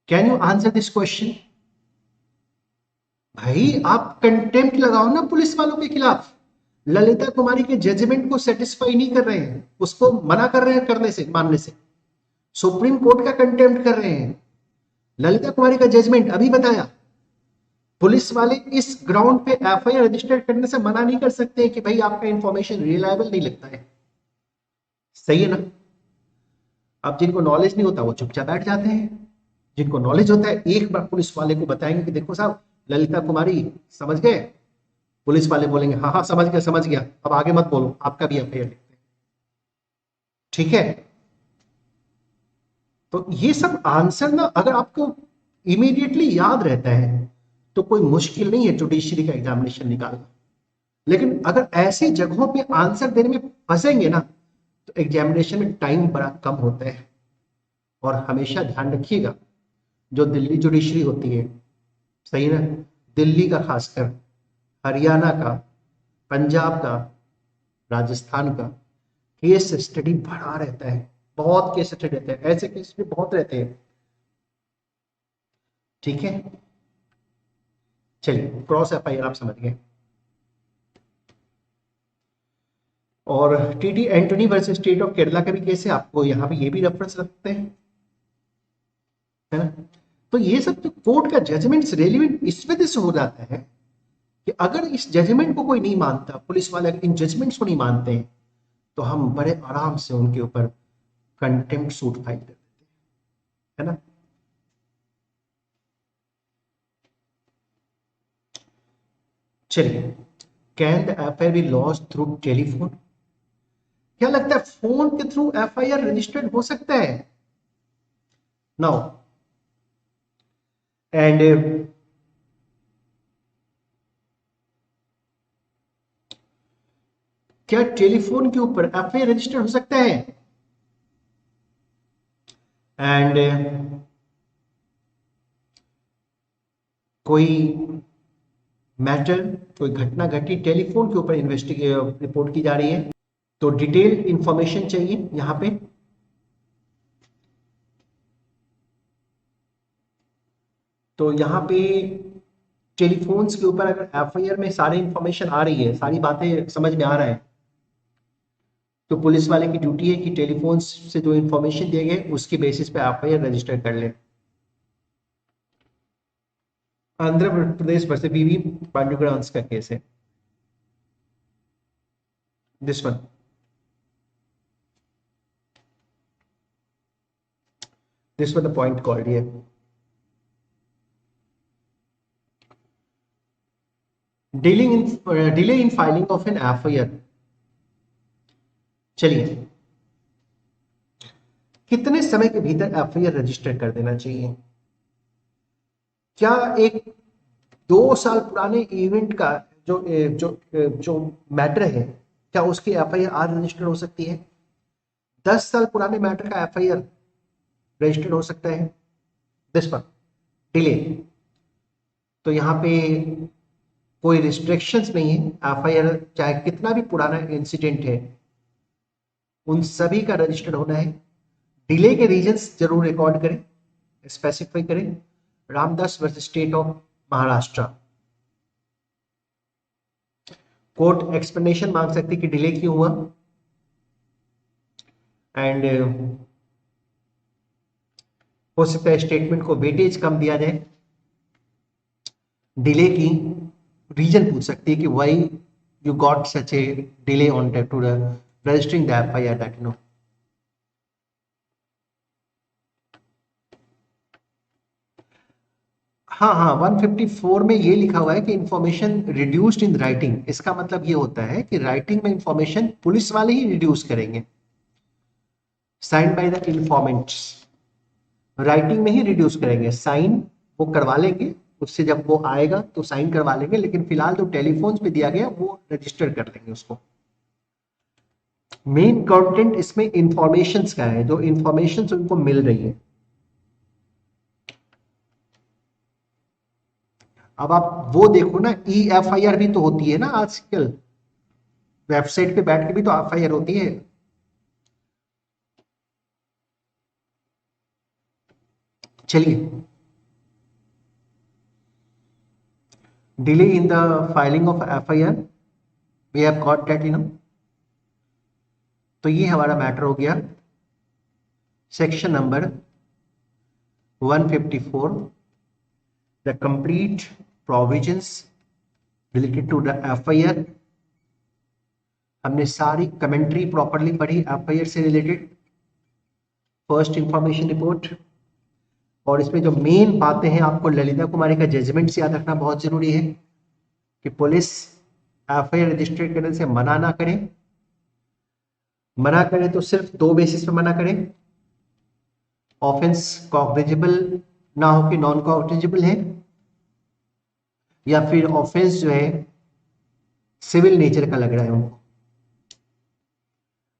Can you answer this question? भाई आप कंटेम्प्ट लगाओ ना पुलिस वालों के खिलाफ। ललिता कुमारी के जजमेंट को सेटिस्फाई नहीं कर रहे हैं, उसको मना कर रहे हैं करने से, मानने से, सुप्रीम कोर्ट का कंटेम्प्ट कर रहे हैं। ललिता कुमारी का जजमेंट अभी बताया, पुलिस वाले इस ग्राउंड पे एफआईआर रजिस्टर करने से मना नहीं कर सकते कि भाई आपका इंफॉर्मेशन रिलायबल नहीं लगता है। सही है ना? अब जिनको नॉलेज नहीं होता वो चुपचाप बैठ जाते हैं, जिनको नॉलेज होता है एक बार पुलिस वाले को बताएंगे कि देखो साहब ललिता कुमारी समझ गए, पुलिस वाले बोलेंगे हाँ हाँ समझ गया समझ गया, अब आगे मत बोलो, आपका भी एफआईआर लिखते हैं। ठीक है, तो ये सब आंसर ना अगर आपको इमीडिएटली याद रहता है तो कोई मुश्किल नहीं है जुडिशरी का एग्जामिनेशन निकालना। लेकिन अगर ऐसी जगहों पे आंसर देने में फंसेंगे ना, तो एग्जामिनेशन में टाइम बड़ा कम होता है। और हमेशा ध्यान रखिएगा, जो दिल्ली जुडिशरी होती है, सही ना, दिल्ली का खासकर, हरियाणा का, पंजाब का, राजस्थान का केस स्टडी बढ़ा रहता है, बहुत केस स्टडी रहते हैं, ऐसे केस भी बहुत रहते हैं। ठीक है, चलिए क्रॉस एफआईआर आप समझ गए। और TT Antony versus state of Kerala का भी केस है, आपको यहाँ पे ये भी रेफरेंस रखते हैं, है ना। तो ये सब जो कोर्ट का जजमेंट रेलिवेंट इस वजह से हो जाता है कि अगर इस जजमेंट को कोई नहीं मानता, पुलिस वाले इन जजमेंट्स को नहीं मानते हैं, तो हम बड़े आराम से उनके ऊपर कंटेम्प्ट सूट फाइल कर देते हैं, है ना। चलिए, can the FIR B launch through telephone? क्या लगता है फोन के थ्रू एफआईआर रजिस्टर्ड हो सकता है? नाउ एंड क्या टेलीफोन के ऊपर एफआईआर रजिस्टर्ड हो सकता है? एंड कोई मैटर, कोई घटना घटी टेलीफोन के ऊपर इन्वेस्टिगेट रिपोर्ट की जा रही है, तो डिटेल इंफॉर्मेशन चाहिए यहां पे। तो यहां पे टेलीफोन्स के ऊपर अगर एफआईआर में सारी इंफॉर्मेशन आ रही है, सारी बातें समझ में आ रहा है, तो पुलिस वाले की ड्यूटी है कि टेलीफोन्स से जो इंफॉर्मेशन दिए गए उसकी बेसिस पे एफआईआर रजिस्टर कर ले। आंध्र प्रदेश वर्सेस बीवी पांडुरंग का केस है this one. This one the point called here. Delay in filing of an FIR. चलिए, कितने समय के भीतर एफआईआर रजिस्टर कर देना चाहिए? क्या एक 2 साल पुराने इवेंट का जो जो जो मैटर है क्या उसकी एफआईआर आज रजिस्टर हो सकती है? 10 साल पुराने मैटर का एफआईआर रजिस्टर्ड हो सकता है दिस पर डिले। तो यहाँ पे कोई रिस्ट्रिक्शंस नहीं है, एफआईआर चाहे कितना भी पुराना इंसिडेंट है उन सभी का रजिस्टर्ड होना है। डिले के रीजंस जरूर रिकॉर्ड करें, स्पेसिफाई करें। Ramdas versus state of Maharashtra, court explanation मांग सकती कि डिले क्यों हुआ, एंड हो सकता है स्टेटमेंट को वेटेज कम दिया जाए। डिले की रीजन पूछ सकती है कि why you got such a delay on to registering the FIR that you know. हाँ हाँ, 154 में ये लिखा हुआ है कि इंफॉर्मेशन रिड्यूस्ड इन राइटिंग। इसका मतलब ये होता है कि राइटिंग में इंफॉर्मेशन पुलिस वाले ही रिड्यूस करेंगे, sign by the informants. Writing में ही रिड्यूस करेंगे, साइन वो करवा लेंगे, उससे जब वो आएगा तो साइन करवा लेंगे, लेकिन फिलहाल जो टेलीफोन पे दिया गया वो रजिस्टर कर लेंगे उसको। मेन कंटेंट इसमें इंफॉर्मेशन का है, जो इंफॉर्मेशन उनको मिल रही है। अब आप वो देखो ना, ई एफ आई आर भी तो होती है ना आजकल, वेबसाइट पे बैठ के भी तो एफ आई आर होती है। चलिए, delay in the filing of F I R, we have got that, you know. तो ये हमारा मैटर हो गया section number 154, the complete provisions related to the FIR. हमने सारी कमेंट्री प्रॉपरली पढ़ी एफआईआर से रिलेटेड, फर्स्ट इंफॉर्मेशन रिपोर्ट। और इसमें जो मेन बातें हैं, आपको ललिता कुमारी का जजमेंट से याद रखना बहुत जरूरी है कि पुलिस एफआईआर रजिस्टर करने से मना ना करे। मना करे तो सिर्फ 2 बेसिस पे मना करें, ऑफेंस कॉग्निजेबल ना हो कि नॉन कॉग्निजेबल है, या फिर ऑफेंस जो है सिविल नेचर का लग रहा है उनको।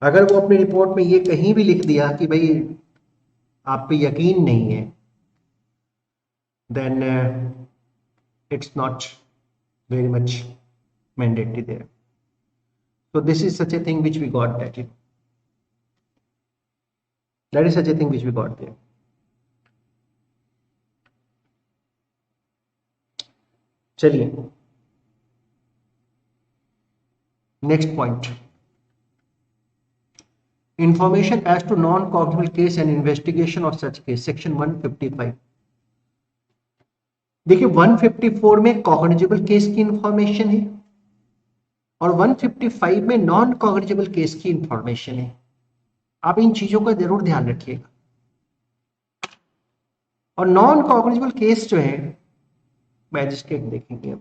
अगर वो अपनी रिपोर्ट में ये कहीं भी लिख दिया कि भाई आप पे यकीन नहीं है, then it's not very much mandatory there. So this is such a thing which we got that, that is such a thing which we got there. चलिए next point, information as to non cognizable case and investigation of such case, section 155। देखिए 154 में cognizable case की information है और 155 में non cognizable case की information है। आप इन चीजों का जरूर ध्यान रखिएगा। और नॉन कॉग्निजेबल केस जो है मैजिस्ट्रेट देखेंगे। अब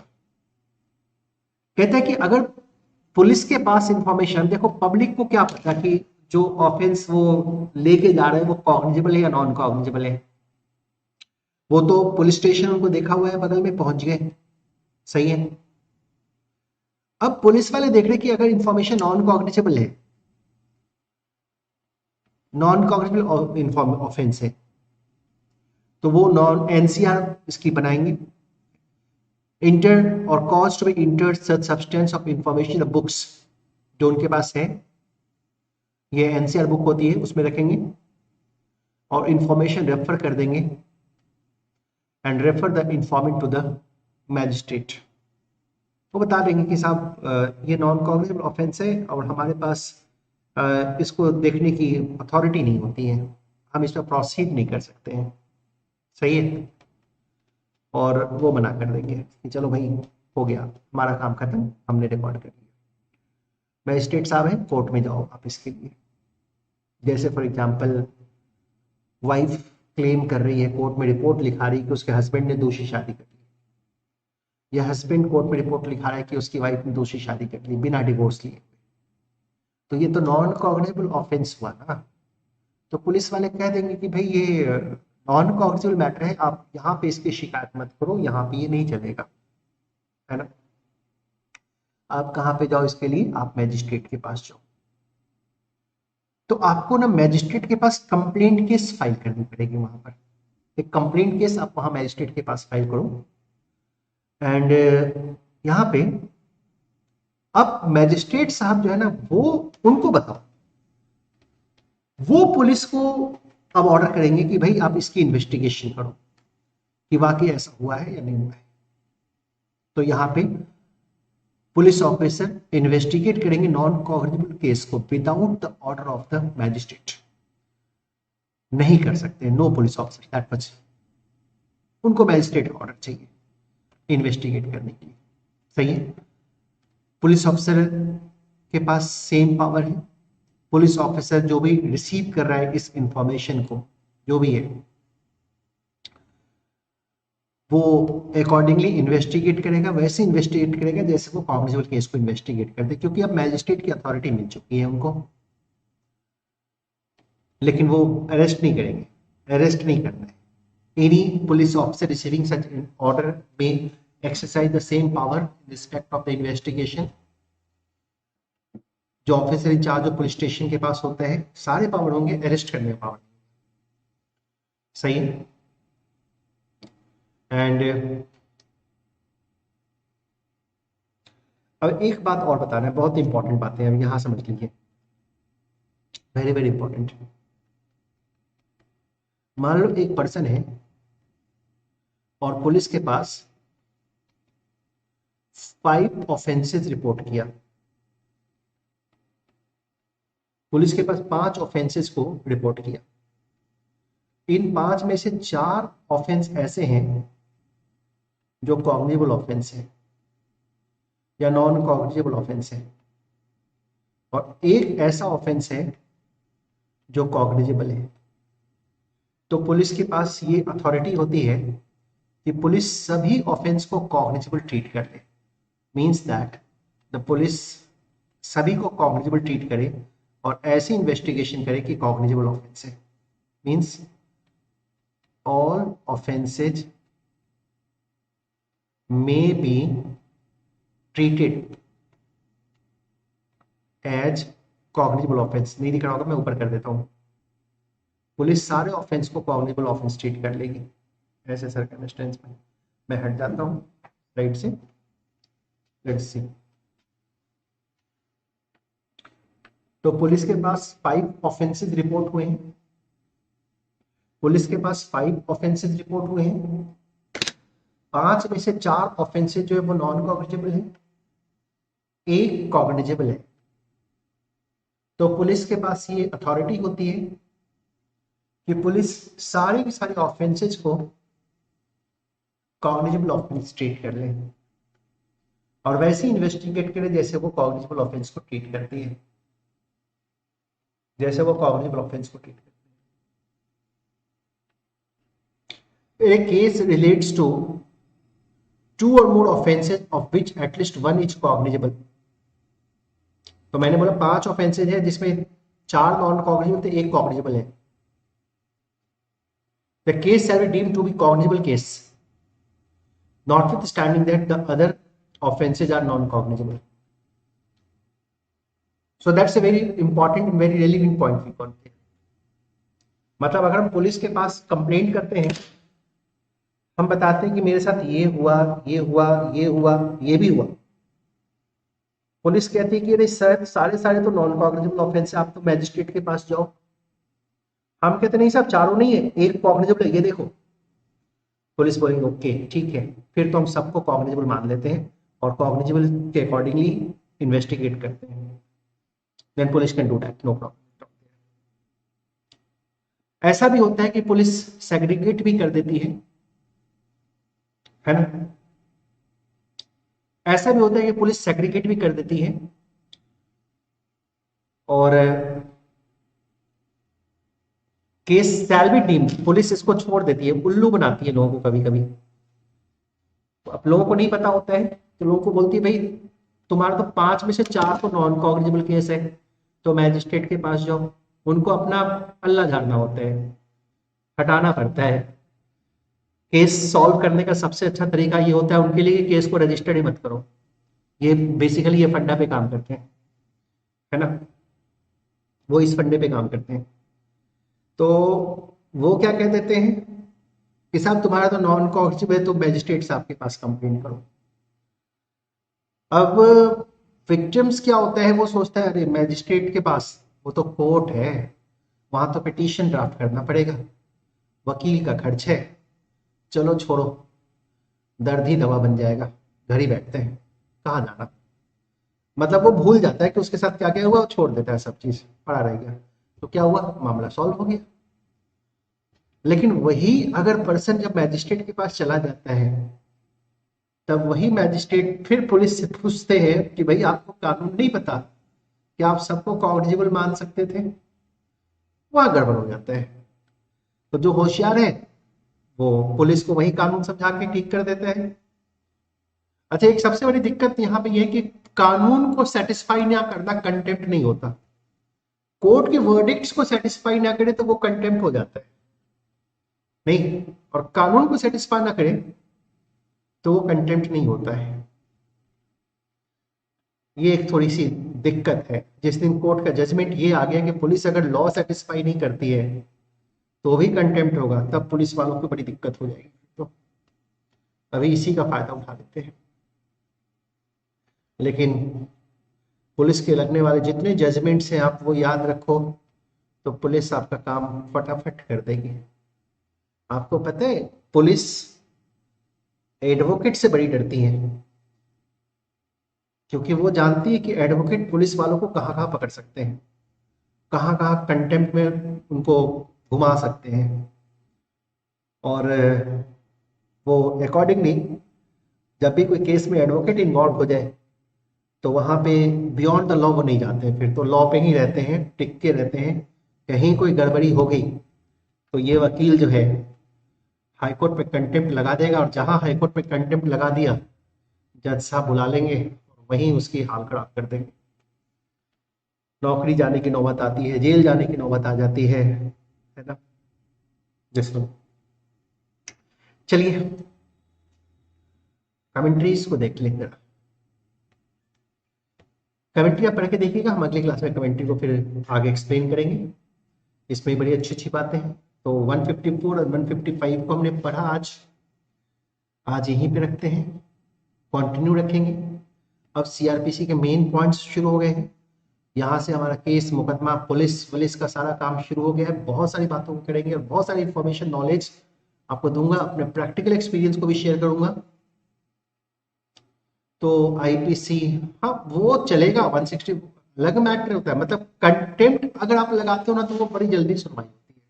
कहता है कि अगर पुलिस के पास इंफॉर्मेशन, देखो पब्लिक को क्या पता कि जो ऑफेंस वो लेके जा रहे हैं वो कॉग्निजेबल है या नॉन कॉग्निजेबल है। वो तो पुलिस स्टेशन उनको देखा हुआ है, बगल में पहुंच गए, सही है। अब पुलिस वाले देख रहे कि अगर इंफॉर्मेशन नॉन कॉग्निजेबल है, नॉन कॉग्निजेबल ऑफेंस है, तो वो नॉन एनसीआर इसकी बनाएंगे, इंटर और cause to be enter such substance of information of books, जो उनके पास है, ये एनसीआर बुक होती है, उसमें रखेंगे और इंफॉर्मेशन रेफर कर देंगे and refer the informant to the magistrate. वो बता देंगे कि साहब ये नॉन कॉग्निजेबल ऑफेंस है और हमारे पास इसको देखने की अथॉरिटी नहीं होती है, हम इस पर प्रोसीड नहीं कर सकते हैं, सही है। और वो मना कर देंगे कि चलो भाई हो गया, हमारा काम खत्म, हमने रिकॉर्ड कर लिया। मैजिस्ट्रेट साहब हैं, कोर्ट में जाओ आप इसके लिए। जैसे फॉर एग्जांपल वाइफ क्लेम कर रही है, कोर्ट में रिपोर्ट लिखा रही है कि उसके हस्बैंड ने दूसरी शादी कर ली, या हस्बैंड कोर्ट में रिपोर्ट लिखा रहा है कि उसकी वाइफ ने दूसरी शादी कर ली बिना डिवोर्स लिए, तो ये तो नॉन कॉग्निजेबल ऑफेंस हुआ ना। तो पुलिस वाले कह देंगे कि भाई ये नॉन कॉग्निजेबल मैटर है, आप यहाँ पे इसकी शिकायत मत करो, यहाँ पे ये नहीं चलेगा, है ना। आप कहाँ पे जाओ इसके लिए? आप मैजिस्ट्रेट के पास जाओ। तो आपको ना मैजिस्ट्रेट के पास कंप्लेंट केस फाइल करनी पड़ेगी। वहां पर एक कंप्लेंट केस आप वहां मैजिस्ट्रेट के पास फाइल करो। एंड यहाँ पे अब मैजिस्ट्रेट साहब जो है ना, वो उनको बताओ, वो पुलिस को अब ऑर्डर करेंगे कि भाई आप इसकी इन्वेस्टिगेशन करो कि वाकई ऐसा हुआ है या नहीं हुआ है। तो यहाँ पे पुलिस ऑफिसर इन्वेस्टिगेट करेंगे नॉन कॉग्निजेबल केस को without the order of the magistrate. नहीं कर सकते, no police officer that much. उनको मैजिस्ट्रेट ऑर्डर चाहिए इन्वेस्टिगेट करने के लिए। सही है। पुलिस ऑफिसर के पास सेम पावर है। पुलिस ऑफिसर जो भी रिसीव कर रहा है इस इंफॉर्मेशन को, जो भी है, वो अकॉर्डिंगली इन्वेस्टिगेट करेगा, वैसे इन्वेस्टिगेट करेगा जैसे वो कॉग्निजेबल केस को इन्वेस्टिगेट करते, क्योंकि अब मैजिस्ट्रेट की अथॉरिटी मिल चुकी है उनको। लेकिन वो अरेस्ट नहीं करेंगे, अरेस्ट नहीं करना है। Any police officer receiving such order में exercise the same power in respect of the investigation. जो ऑफिसर इंचार्ज जो पुलिस स्टेशन के पास होता है, सारे पावर होंगे, अरेस्ट करने का पावर। सही है। एंड अब एक बात और बताना है, बहुत इंपॉर्टेंट बातें हैं, यहां समझ लीजिए, वेरी वेरी इंपॉर्टेंट। मान लो एक पर्सन है और पुलिस के पास 5 ऑफेंसेस रिपोर्ट किया। पुलिस के पास 5 ऑफेंसेस को रिपोर्ट किया। इन 5 में से 4 ऑफेंस ऐसे हैं जो कॉग्निजेबल ऑफेंस है या नॉन कॉग्निजेबल ऑफेंस है, और एक ऐसा ऑफेंस है जो कॉग्निजेबल है। तो पुलिस के पास ये अथॉरिटी होती है कि पुलिस सभी ऑफेंस को कॉग्निजेबल ट्रीट कर ले। मीन्स दैट द पुलिस सभी को कॉग्निजेबल ट्रीट करे और ऐसी इन्वेस्टिगेशन करे कि कॉग्निजेबल ऑफेंस है। Means all offences may be treated as cognizable offense। नहीं दिख रहा होगा, मैं ऊपर कर देता हूं। पुलिस सारे ऑफेंस को कॉग्निजेबल ऑफेंस ट्रीट कर लेगी ऐसे सर्कमस्टेंस में। मैं हट जाता हूं राइट से। Let's see. तो पुलिस के पास 5 ऑफेंसेस रिपोर्ट हुए हैं। पुलिस के पास 5 ऑफेंसेस रिपोर्ट हुए हैं। 5 में से 4 ऑफेंसेस जो है वो नॉन कॉग्निजेबल है, एक कॉग्निजेबल है। तो पुलिस के पास ये अथॉरिटी होती है कि पुलिस सारी की सारी ऑफेंसेस को कॉग्निजेबल ऑफेंस ट्रीट कर ले और वैसे इन्वेस्टिगेट करे जैसे वो कॉग्निजेबल ऑफेंस को ट्रीट करती है, जैसे वो कॉग्निजेबल ऑफेंस को ट्रीट करती है। A case relates to 2 or more offenses of which at least one is cognizable। तो मैंने बोला 5 ऑफेंसेज है जिसमें 4 नॉन कॉग्निजेबल थे, एक कॉग्निजेबल है। The case shall be deemed to be cognizable case notwithstanding that the other offenses are non cognizable। so that's a very important and very relevant point we got there। मतलब अगर हम police के पास complaint करते हैं, हम बताते हैं कि मेरे साथ ये हुआ, ये हुआ, ये हुआ, ये भी हुआ। पुलिस कहती है कि अरे सर सारे सारे तो नॉन कॉग्निजेबल ऑफेंस है, आप तो मैजिस्ट्रेट के पास जाओ। हम कहते नहीं साहब, चारों नहीं है, एक कॉग्निजेबल है, ये देखो। पुलिस बोलेंगे ओके ठीक है, फिर तो हम सबको कॉग्निजेबल मान लेते हैं और कॉग्निजेबल के अकॉर्डिंगली इन्वेस्टिगेट करते हैं। Then police can do that, no problem. ऐसा भी होता है कि पुलिस सेग्रीगेट भी कर देती है ना। ऐसा भी होता है कि पुलिस सेग्रीगेट भी कर देती है और case shall be deemed, police इसको छोड़ देती है, उल्लू बनाती है लोगों को कभी कभी। अब लोगों को नहीं पता होता है तो लोगों को बोलती है भाई तुम्हारा तो 5 में से 4 तो नॉन कॉग्निजेबल केस है, तो मैजिस्ट्रेट के पास जाओ। उनको अपना पल्ला झाड़ना होता है, हटाना पड़ता है। केस सॉल्व करने का सबसे अच्छा तरीका ये होता है उनके लिए कि केस को रजिस्टर्ड ही मत करो। ये बेसिकली ये फंडा पे काम करते हैं, है ना, वो इस फंडे पे काम करते हैं। तो वो क्या कह देते हैं कि साहब तुम्हारा तो नॉन कॉग्निटिव है, तो मैजिस्ट्रेट साहब के पास कंप्लेन करो। अब विक्टिम्स क्या होता है, वो सोचता है अरे मैजिस्ट्रेट के पास, वो तो कोर्ट है, वहां तो पिटीशन ड्राफ्ट करना पड़ेगा, वकील का खर्च है, चलो छोड़ो, दर्द ही दवा बन जाएगा, घर ही बैठते हैं, कहाँ जाना। मतलब वो भूल जाता है कि उसके साथ क्या क्या हुआ, छोड़ देता है, सब चीज पड़ा रह गया। तो क्या हुआ, मामला सॉल्व हो गया। लेकिन वही अगर पर्सन जब मैजिस्ट्रेट के पास चला जाता है, तब वही मैजिस्ट्रेट फिर पुलिस से पूछते हैं कि भाई आपको कानून नहीं पता, क्या आप सबको कॉग्निजेबल मान सकते थे। वहां गड़बड़ हो जाता है। तो जो होशियार है वो पुलिस को वही कानून समझा के ठीक कर देता है। अच्छा, एक सबसे बड़ी दिक्कत यहाँ पे ये है कि कानून को सेटिस्फाई ना करना कंटेम्प्ट नहीं होता। कोर्ट के वर्डिक्ट्स को सेटिस्फाई ना करे तो वो कंटेम्प्ट हो जाता है, नहीं, और कानून को सेटिस्फाई ना करे तो वो कंटेम्प्ट नहीं होता है। ये एक थोड़ी सी दिक्कत है। जिस दिन कोर्ट का जजमेंट ये आ गया कि पुलिस अगर लॉ सेटिस्फाई नहीं करती है तो भी कंटेम्प्ट होगा, तब पुलिस वालों को बड़ी दिक्कत हो जाएगी। तो अभी इसी का फायदा उठा लेते हैं। लेकिन पुलिस के लगने वाले जितने जजमेंट्स हैं आप वो याद रखो, तो पुलिस आपका काम फटाफट कर देगी। आपको पता है पुलिस एडवोकेट से बड़ी डरती है, क्योंकि वो जानती है कि एडवोकेट पुलिस वालों को कहाँ कहाँ पकड़ सकते हैं, कहाँ कहाँ कंटेम्प्ट में उनको घुमा सकते हैं। और वो अकॉर्डिंगली जब भी कोई केस में एडवोकेट इन्वॉल्व हो जाए तो वहां पे बियॉन्ड द लॉ वो नहीं जाते हैं, फिर तो लॉ पे ही रहते हैं, टिक के रहते हैं। कहीं कोई गड़बड़ी हो गई तो ये वकील जो है हाईकोर्ट पे कंटेम्प्ट लगा देगा, और जहां हाईकोर्ट पे कंटेम्प्ट लगा दिया जज साहब बुला लेंगे, वहीं उसकी हाल खराब कर देंगे। नौकरी जाने की नौबत आती है, जेल जाने की नौबत आ जाती है ना। जिसमें चलिए कमेंट्रीज को देख लेंगे। कमेंट्री आप पढ़ के देखिएगा, हम अगली क्लास में कमेंट्री को फिर आगे एक्सप्लेन करेंगे। इसमें बड़ी अच्छी अच्छी बातें हैं। तो 154 और 155 को हमने पढ़ा आज। आज यहीं पे रखते हैं, कंटिन्यू रखेंगे। अब सीआरपीसी के मेन पॉइंट्स शुरू हो गए हैं। यहाँ से हमारा केस मुकदमा पुलिस पुलिस का सारा काम शुरू हो गया है। बहुत सारी बातों को करेंगे और बहुत सारी इंफॉर्मेशन नॉलेज आपको दूंगा, अपने प्रैक्टिकल एक्सपीरियंस को भी शेयर करूंगा। तो आईपीसी, हाँ वो चलेगा, 160 अलग मैटर होता है। मतलब कंटेम्प्ट अगर आप लगाते हो ना तो वो बड़ी जल्दी सुनवाई होती है।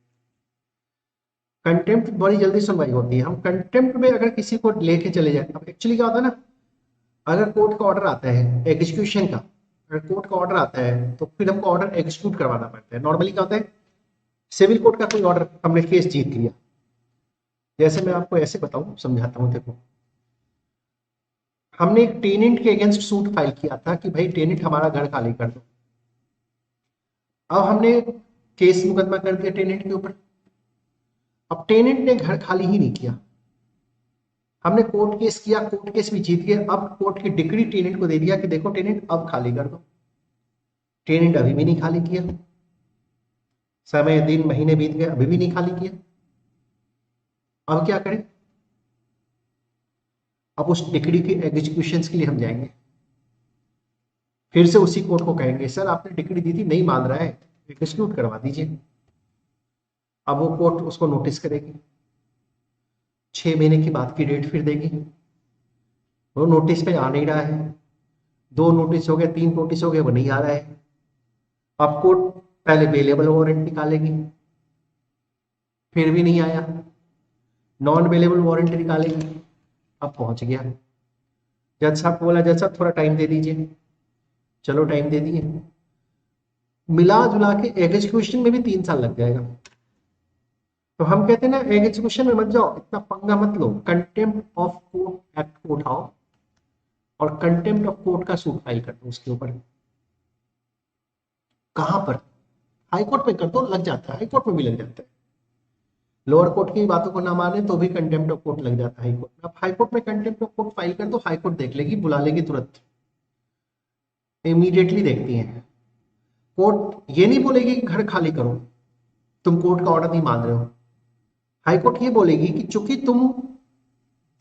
कंटेम्प्ट बड़ी जल्दी सुनवाई होती है। हम कंटेम्प्ट में अगर किसी को लेके चले जाए, अब एक्चुअली क्या होता है ना, अगर कोर्ट का ऑर्डर आता है एग्जीक्यूशन का, अगर कोर्ट का ऑर्डर आता है तो फिर हमको ऑर्डर एग्जीक्यूट करवाना पड़ता है। नॉर्मली क्या होता है, सिविल कोर्ट का कोई ऑर्डर, हमने केस जीत लिया, जैसे मैं आपको ऐसे बताऊं, समझाता हूं। देखो, हमने एक टेनेंट के अगेंस्ट सूट फाइल किया था कि भाई टेनेंट हमारा घर खाली कर दो। अब हमने केस मुकदमा कर दिया टेनेंट के ऊपर। अब टेनेंट ने घर खाली ही नहीं किया, हमने कोर्ट केस किया, कोर्ट केस भी जीत गए। अब कोर्ट की डिक्री टेनेंट को दे दिया कि देखो टेनेंट अब खाली कर दो। टेनेंट अभी भी नहीं खाली किया, समय दिन महीने बीत गए, अभी भी नहीं खाली किया। अब क्या करें, अब उस डिक्री के एग्जीक्यूशन के लिए हम जाएंगे, फिर से उसी कोर्ट को कहेंगे सर आपने डिक्री दी थी, नहीं मान रहा है, एग्जीक्यूट करवा दीजिए। अब वो कोर्ट उसको नोटिस करेगी, 6 महीने की बाद की डेट फिर देगी। वो नोटिस पे आ नहीं रहा है, 2 नोटिस हो गए, 3 नोटिस हो गए, वो नहीं आ रहा है। अब कोर्ट पहले बेलेबल वारंट निकालेगी, फिर भी नहीं आया, नॉन अवेलेबल वारंट निकालेंगे। अब पहुंच गया, जज साहब को बोला जज साहब थोड़ा टाइम दे दीजिए, चलो टाइम दे दिए। मिला जुला के एग्जीक्यूशन में भी 3 साल लग जाएगा। तो हम कहते हैं ना, एग्जीक्यूशन में मत जाओ, इतना पंगा मत लो, कंटेम्प्ट ऑफ कोर्ट एक्ट को उठाओ और कंटेम्प्ट ऑफ कोर्ट का सूट फाइल कर दो उसके ऊपर। कहां पर, हाईकोर्ट में कर दो, लग जाता है, हाईकोर्ट में भी लग जाता है। लोअर कोर्ट की बातों को ना माने तो भी कंटेम्प्ट ऑफ कोर्ट लग जाता है हाईकोर्ट में। अब हाईकोर्ट में कंटेम्प्ट ऑफ कोर्ट फाइल कर दो, हाईकोर्ट देख लेगी, बुला लेगी तुरंत, इमीडिएटली देखती हैं। कोर्ट ये नहीं बोलेगी कि घर खाली करो, तुम कोर्ट का ऑर्डर नहीं मान रहे हो। हाई कोर्ट ये बोलेगी कि चूंकि तुम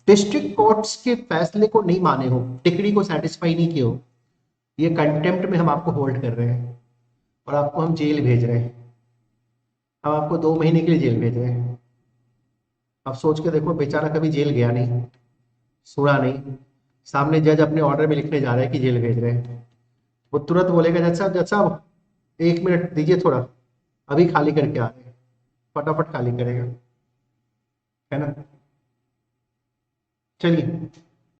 डिस्ट्रिक्ट कोर्ट्स के फैसले को नहीं माने हो, टिकड़ी को सेटिस्फाई नहीं किए हो, ये कंटेम्प्ट में हम आपको होल्ड कर रहे हैं और आपको हम जेल भेज रहे हैं। हम आपको 2 महीने के लिए जेल भेज रहे हैं। अब सोच के देखो, बेचारा कभी जेल गया नहीं, सुना नहीं, सामने जज अपने ऑर्डर में लिखने जा रहे हैं कि जेल भेज रहे हैं, वो तुरंत बोलेगा जज साहब 1 मिनट दीजिए थोड़ा, अभी खाली करके आ रहे हैं, फटाफट खाली करेगा, है ना। चलिए।